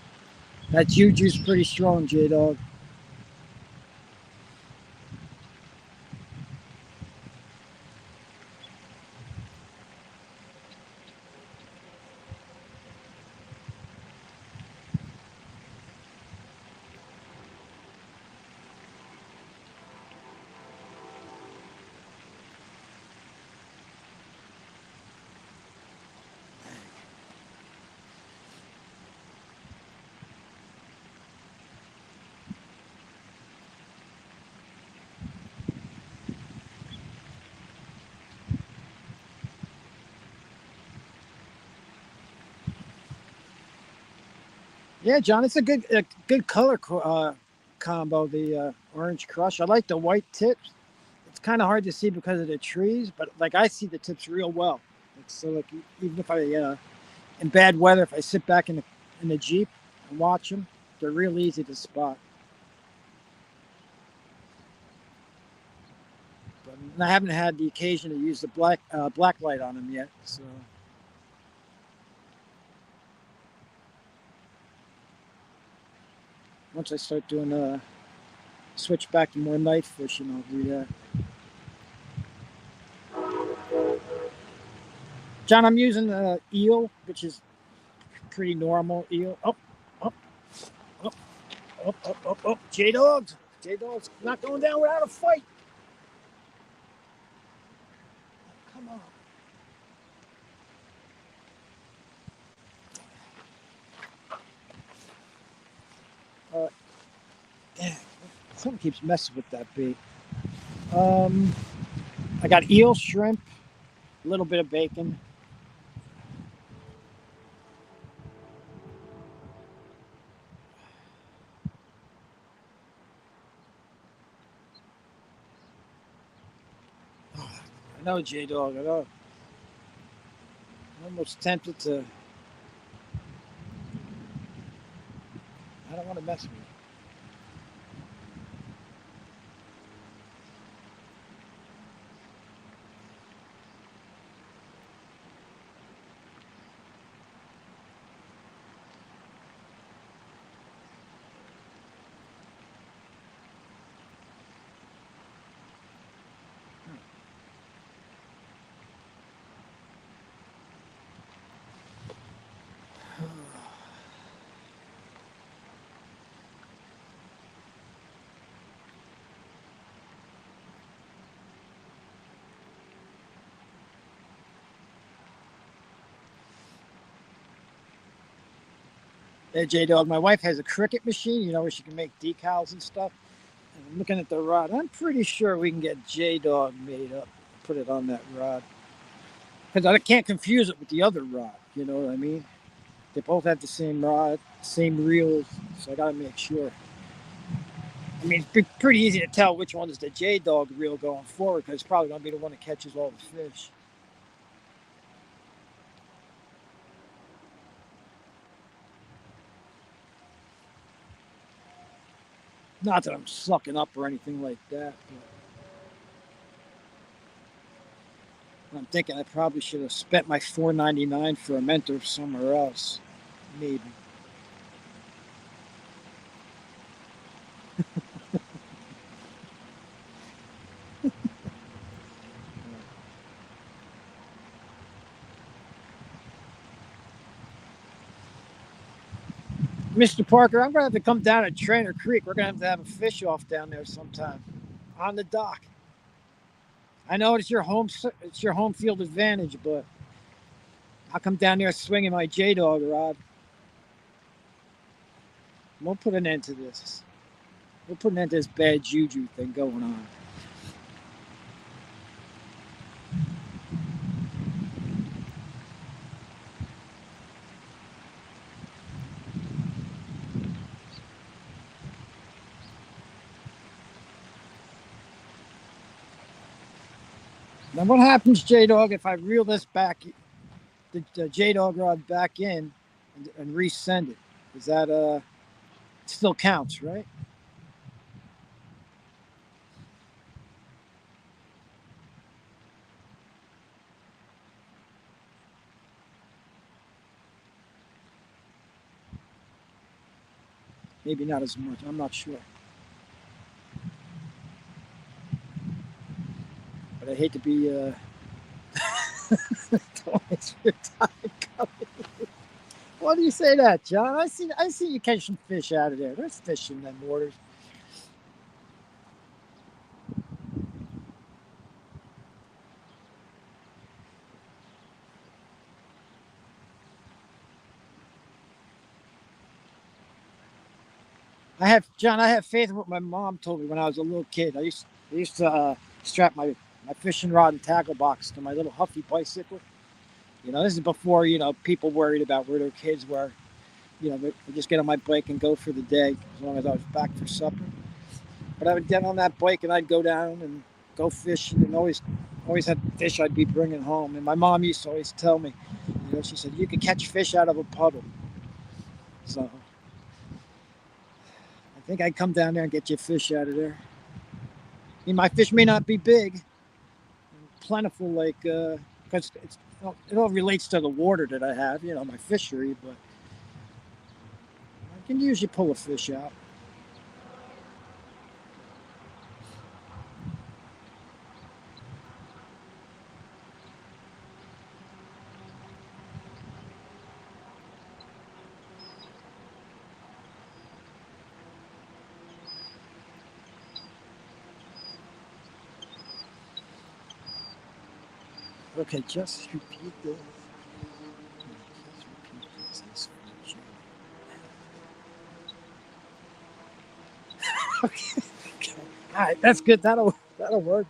That juju's pretty strong, J Dog. Yeah, John, it's a good color combo. The orange crush. I like the white tips. It's kind of hard to see because of the trees, but like I see the tips real well. So like even if I in bad weather, if I sit back in the Jeep and watch them, they're real easy to spot. But I haven't had the occasion to use the black light on them yet. So once I start doing switch back to more night fishing, I'll do that. John, I'm using eel, which is pretty normal eel. Oh, oh, oh, oh. J Dogs. J Dogs not going down without a fight. Come on. Damn, something keeps messing with that bait. Um, I got eel, shrimp, a little bit of bacon. I know, J Dog. I know. I'm almost tempted to. I don't want to mess with it. Hey, J Dog, my wife has a cricket machine, where she can make decals and stuff. And I'm looking at the rod. I'm pretty sure we can get J Dog made up, put it on that rod. Because I can't confuse it with the other rod. You know what I mean? They both have the same rod, same reels, so I got to make sure. I mean, it's pretty easy to tell which one is the J Dog reel going forward because it's probably going to be the one that catches all the fish. Not that I'm sucking up or anything like that, but I'm thinking I probably should have spent my $4.99 for a mentor somewhere else. Maybe. Mr. Parker, I'm going to have to come down to Trainer Creek. We're going to have a fish off down there sometime on the dock. I know it's your home field advantage, but I'll come down there swinging my J Dog rod. We'll put an end to this. We'll put an end to this bad juju thing going on. Now, what happens, J Dog, if I reel this back, the J Dog rod back in and resend it? Is that still counts, right? Maybe not as much. I'm not sure. But I hate to be don't waste your time coming. Why do you say that, John? I see you catch some fish out of there. There's fish in them waters. I have faith in what my mom told me when I was a little kid. I used to strap my fishing rod and tackle box to my little Huffy bicycle. This is before people worried about where their kids were. I just get on my bike and go for the day as long as I was back for supper. But I would get on that bike and I'd go down and go fishing, and always had fish I'd be bringing home. And my mom used to always tell me, she said you could catch fish out of a puddle. So I think I'd come down there and get you fish out of there. My fish may not be big, plentiful, like because it all relates to the water that I have, my fishery, but I can usually pull a fish out. Okay, just repeat this. Just repeat this. Okay. All right, that's good. That'll work.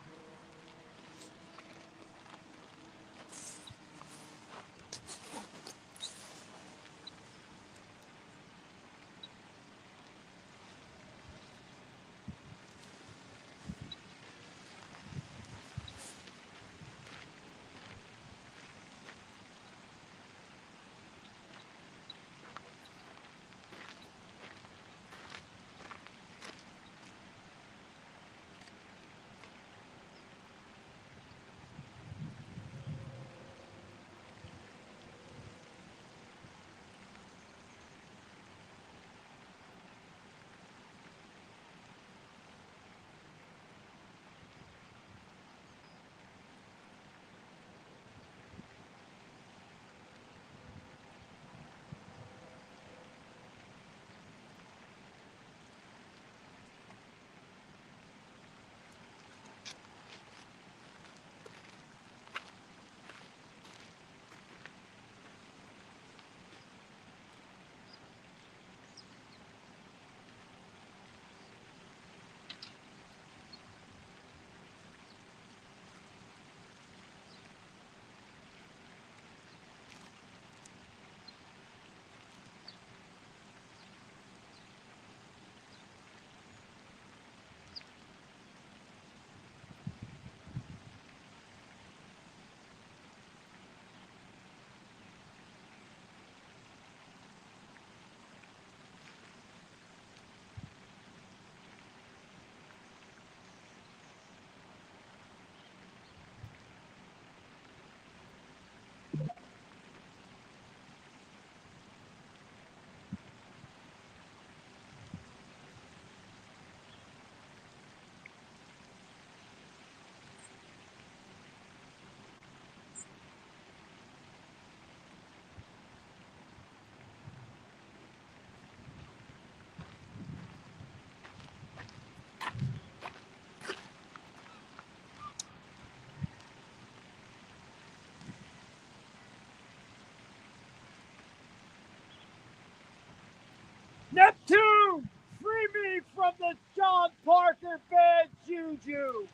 Neptune, free me from the John Parker bad juju.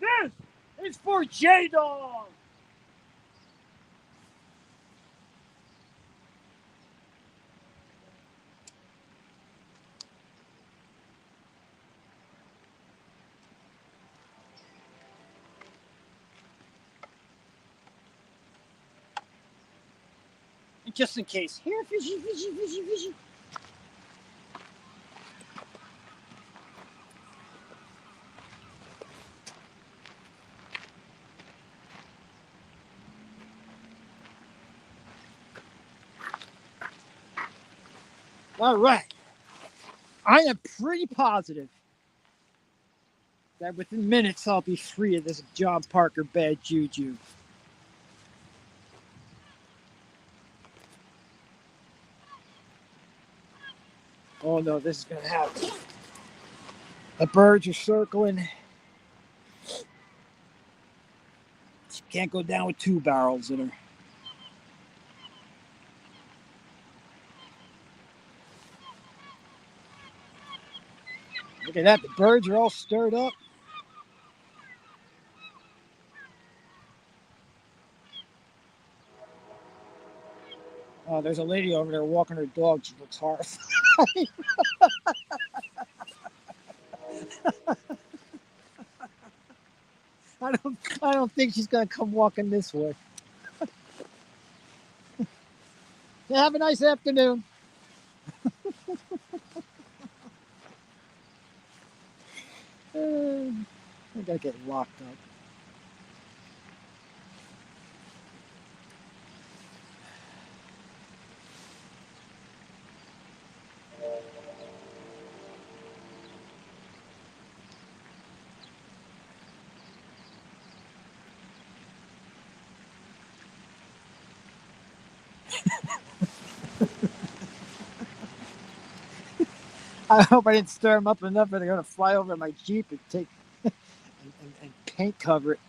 This is for J-Dog. Just in case. Here, fishy, fishy, fishy, fishy. All right. I am pretty positive that within minutes I'll be free of this John Parker bad juju. Oh no, this is gonna happen. The birds are circling. She can't go down with 2 barrels in her. Look at that. The birds are all stirred up. Oh, there's a lady over there walking her dog. She looks horrified. I don't think she's gonna come walking this way. Have a nice afternoon. I gotta get locked up. I hope I didn't stir them up enough, or they're gonna fly over my Jeep and take and paint cover it.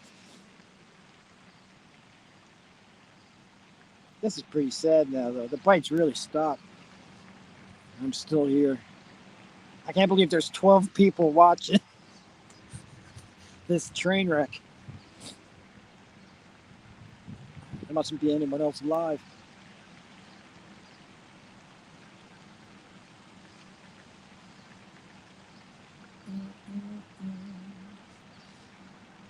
This is pretty sad now, though. The bites really stopped. I'm still here. I can't believe there's 12 people watching this train wreck. There mustn't be anyone else live.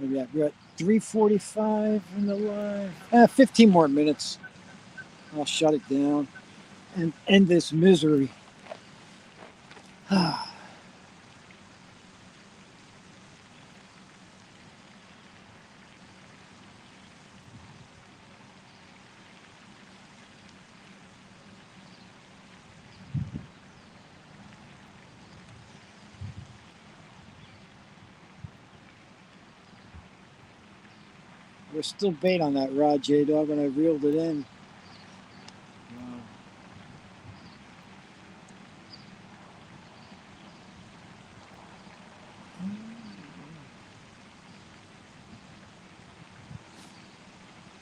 Maybe we're at 3:45 in the live. 15 more minutes. I'll shut it down and end this misery. There's still bait on that rod, J-Dog, when I reeled it in. Wow.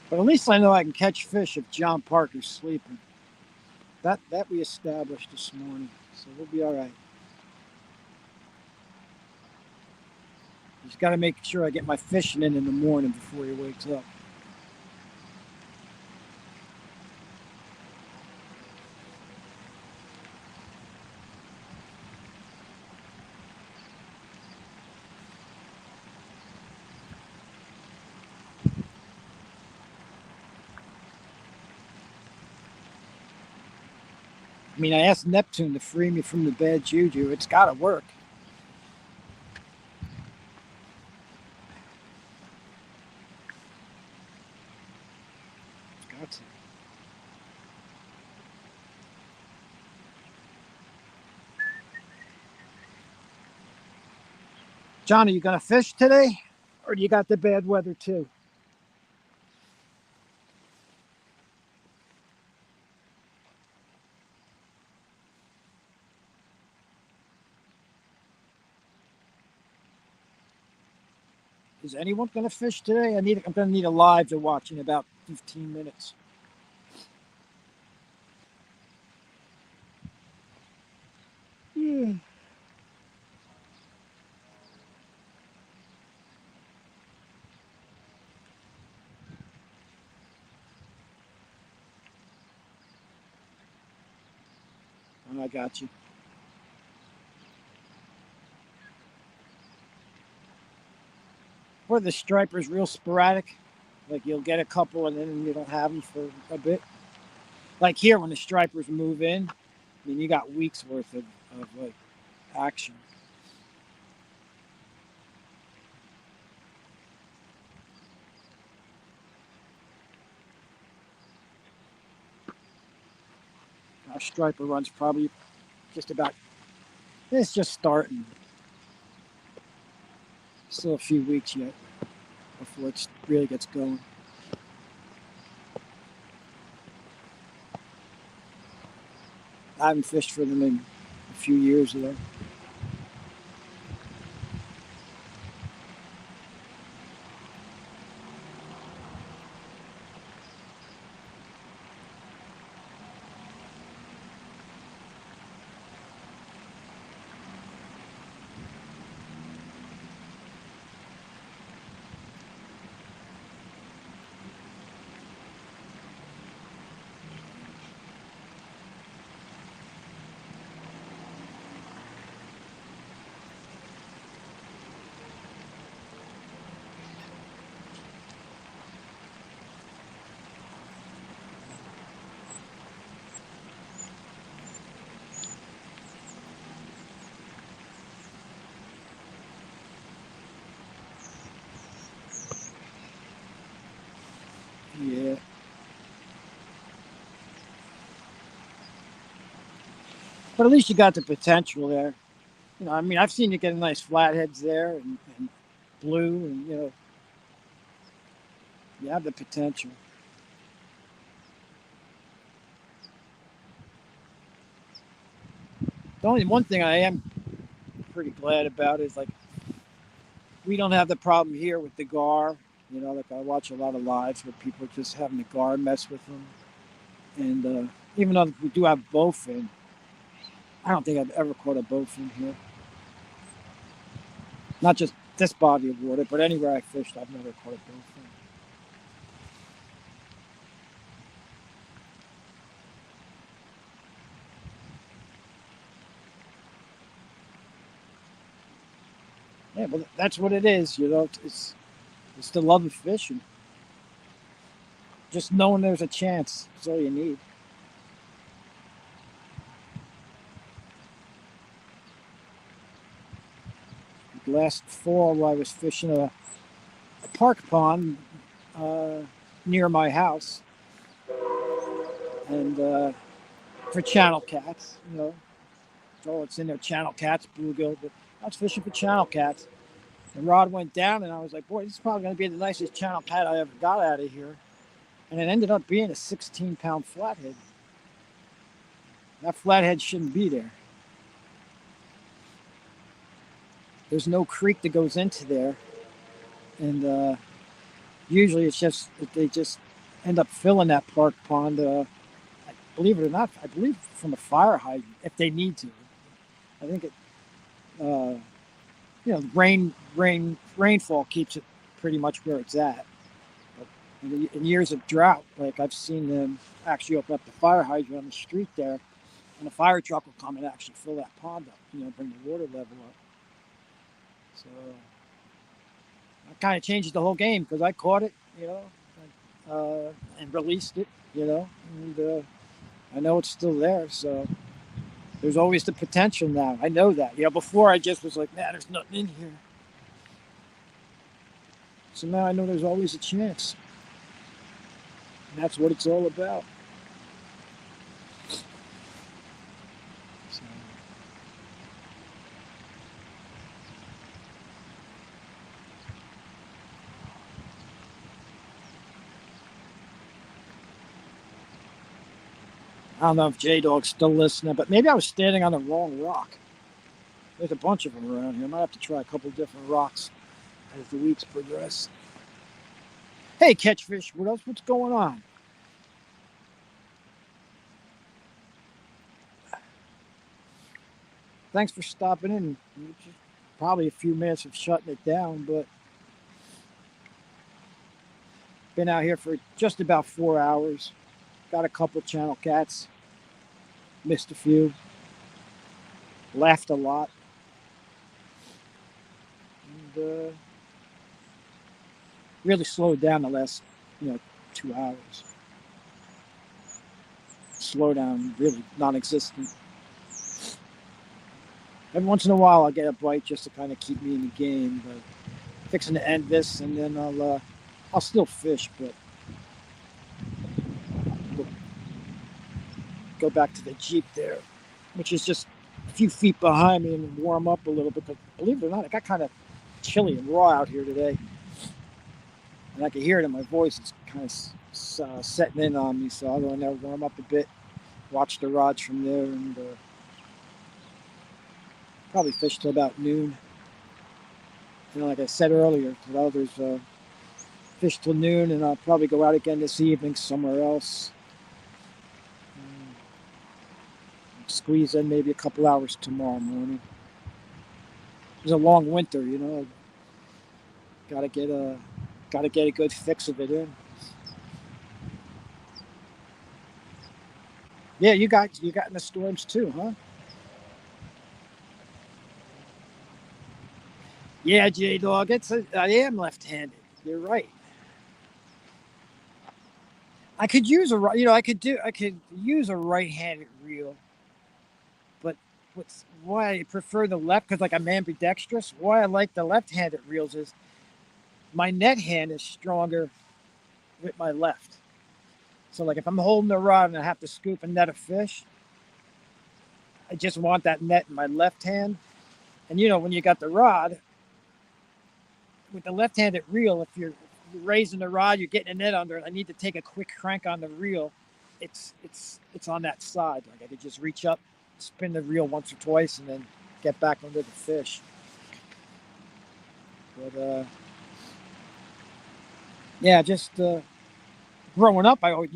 But at least I know I can catch fish if John Parker's sleeping. That we established this morning, so we'll be all right. Just got to make sure I get my fishing in the morning before he wakes up. I mean, I asked Neptune to free me from the bad juju. It's got to work. It's got to. John, are you going to fish today? Or do you got the bad weather too? Is anyone going to fish today? I'm going to need a live to watch in about 15 minutes. Yeah. I got you. Or the stripers real sporadic. Like you'll get a couple and then you don't have them for a bit. Like here, when the stripers move in, I mean, you got weeks worth of like action. Our striper run's probably just about, it's just starting. Still a few weeks yet before it really gets going. I haven't fished for them in a few years though. But at least you got the potential there. You know, I mean, I've seen you get nice flatheads there and blue, and you know, you have the potential. The only one thing I am pretty glad about is like we don't have the problem here with the gar. You know, like I watch a lot of lives where people are just having the gar mess with them, and even though we do have bowfin, I don't think I've ever caught a bowfin here. Not just this body of water, but anywhere I fished, I've never caught a bowfin. Yeah, well, that's what it is. You know, it's the love of fishing. Just knowing there's a chance. That's all you need. Last fall, I was fishing a park pond uh, near my house, and for channel cats, you know, oh, it's in there, channel cats, bluegill. But I was fishing for channel cats. The rod went down, and I was like, boy, this is probably going to be the nicest channel cat I ever got out of here. And it ended up being a 16-pound flathead. That flathead shouldn't be there. There's no creek that goes into there, and usually it's just that they just end up filling that park pond. Believe it or not, I believe from a fire hydrant if they need to. I think it, uh, you know, rainfall keeps it pretty much where it's at. But in years of drought, like I've seen them actually open up the fire hydrant on the street there, and a fire truck will come and actually fill that pond up. You know, bring the water level up. So that kind of changes the whole game because I caught it, you know, and released it, you know, and I know it's still there. So there's always the potential now. I know that. You know, before I just was like, man, there's nothing in here. So now I know there's always a chance. And that's what it's all about. So, I don't know if J Dog's still listening, but maybe I was standing on the wrong rock. There's a bunch of them around here. I might have to try a couple different rocks as the weeks progress. Hey, Catchfish, what else? What's going on? Thanks for stopping in. Probably a few minutes of shutting it down, but been out here for just about 4 hours. Got a couple channel cats. Missed a few. Laughed a lot. And really slowed down the last, 2 hours. Slowdown really non-existent. Every once in a while, I'll get a bite just to kind of keep me in the game. But fixing to end this, and then I'll still fish, but go back to the Jeep there, which is just a few feet behind me, and warm up a little bit. But believe it or not, it got kind of chilly and raw out here today, and I can hear it in my voice. It's kind of setting in on me, so I'll go in there, warm up a bit, watch the rods from there, and probably fish till about noon. You know, like I said earlier, there's fish till noon, and I'll probably go out again this evening somewhere else. Squeeze in maybe a couple hours tomorrow morning. It's a long winter, you know. Gotta get a good fix of it in. Yeah, you got in the storms too, huh? Yeah, J Dog. I am left-handed. You're right. I could use I could use a right-handed reel, but why I prefer the left, because like I'm ambidextrous. Why I like the left-handed reels is my net hand is stronger with my left. So like if I'm holding the rod and I have to scoop and net a fish, I just want that net in my left hand. And you know, when you got the rod with the left-handed reel, if you're raising the rod, you're getting a net under it. I need to take a quick crank on the reel. It's on that side. Like I could just reach up, spin the reel once or twice, and then get back under the fish. But yeah, just growing up, I always,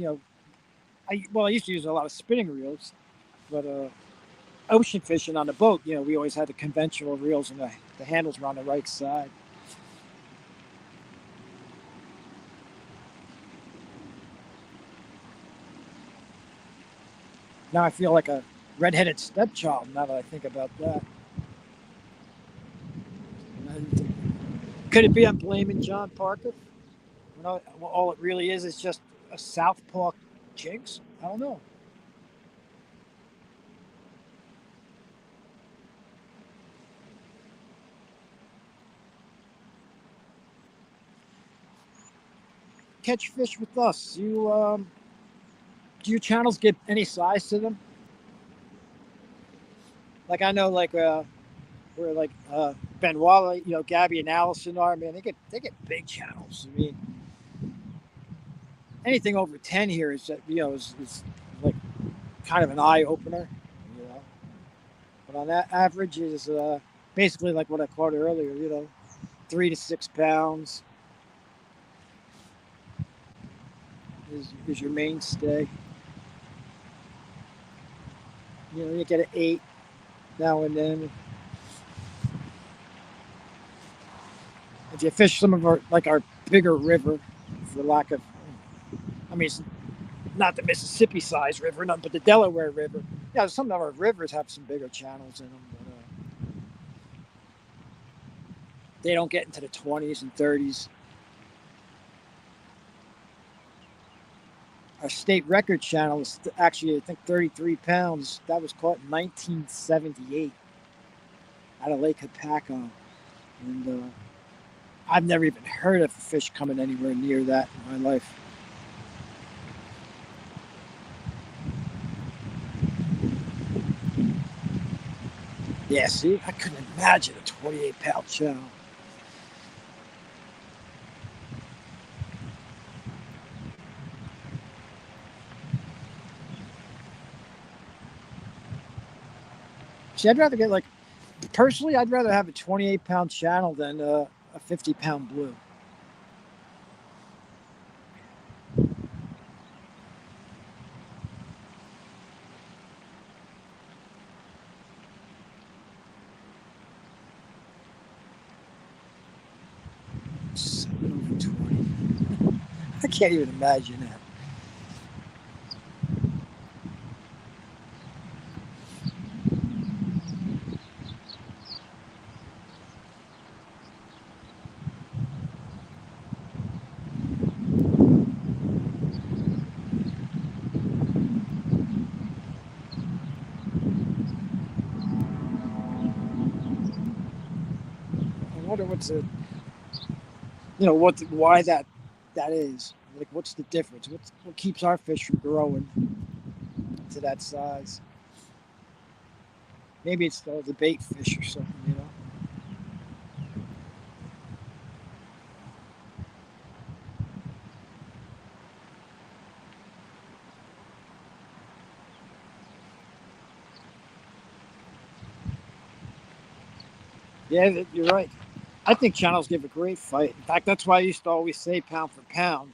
I used to use a lot of spinning reels, but ocean fishing on the boat, we always had the conventional reels, and the handles were on the right side. Now I feel like a redheaded stepchild now that I think about that. Could it be I'm blaming John Parker? All it really is just a southpaw jinx? I don't know. Catch fish with us. Do your channels get any size to them? Like I know, like where like Benoit, Gabby and Allison are, man, they get big channels. I mean, anything over 10 here is is like kind of an eye opener, you know. But on that average is basically like what I caught earlier, 3 to 6 pounds is your mainstay. You get an 8 now and then. If you fish some of our bigger river, for lack of, I mean, it's not the Mississippi size river, but the Delaware River. Yeah, some of our rivers have some bigger channels in them, but they don't get into the 20s and 30s. Our state record channel is actually, I think, 33 pounds. That was caught in 1978 out of Lake Hopatcong. And I've never even heard of a fish coming anywhere near that in my life. Yeah, see, I couldn't imagine a 28-pound channel. See, I'd rather get personally, I'd rather have a 28-pound channel than a 50-pound blue. Over 20. I can't even imagine that. I wonder why that is. Like, what's the difference? What keeps our fish from growing to that size? Maybe it's the bait fish or something, Yeah, you're right. I think channels give a great fight. In fact, that's why I used to always say pound for pound.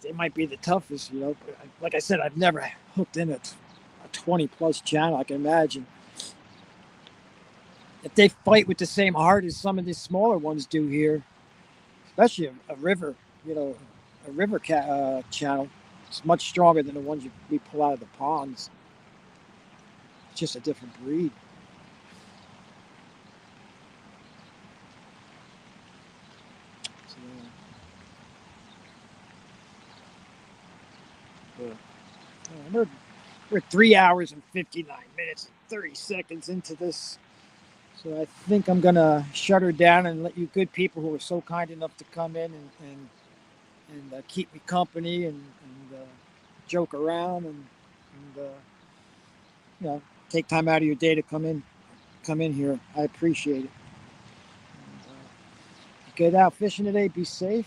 They might be the toughest. But like I said, I've never hooked in a 20-plus channel. I can imagine if they fight with the same heart as some of these smaller ones do here, especially a river, a river channel. It's much stronger than the ones we pull out of the ponds. It's just a different breed. We're 3 hours and 59 minutes and 30 seconds into this. So I think I'm going to shut her down and let you good people who are so kind enough to come in and keep me company and joke around and take time out of your day to come in here. I appreciate it. And, get out fishing today. Be safe.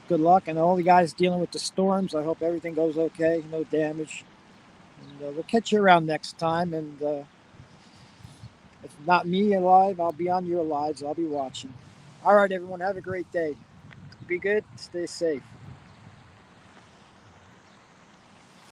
Good luck, and all the guys dealing with the storms. I hope everything goes okay. No damage. And we'll catch you around next time. And if not me alive, I'll be on your lives. I'll be watching. All right, everyone. Have a great day. Be good. Stay safe.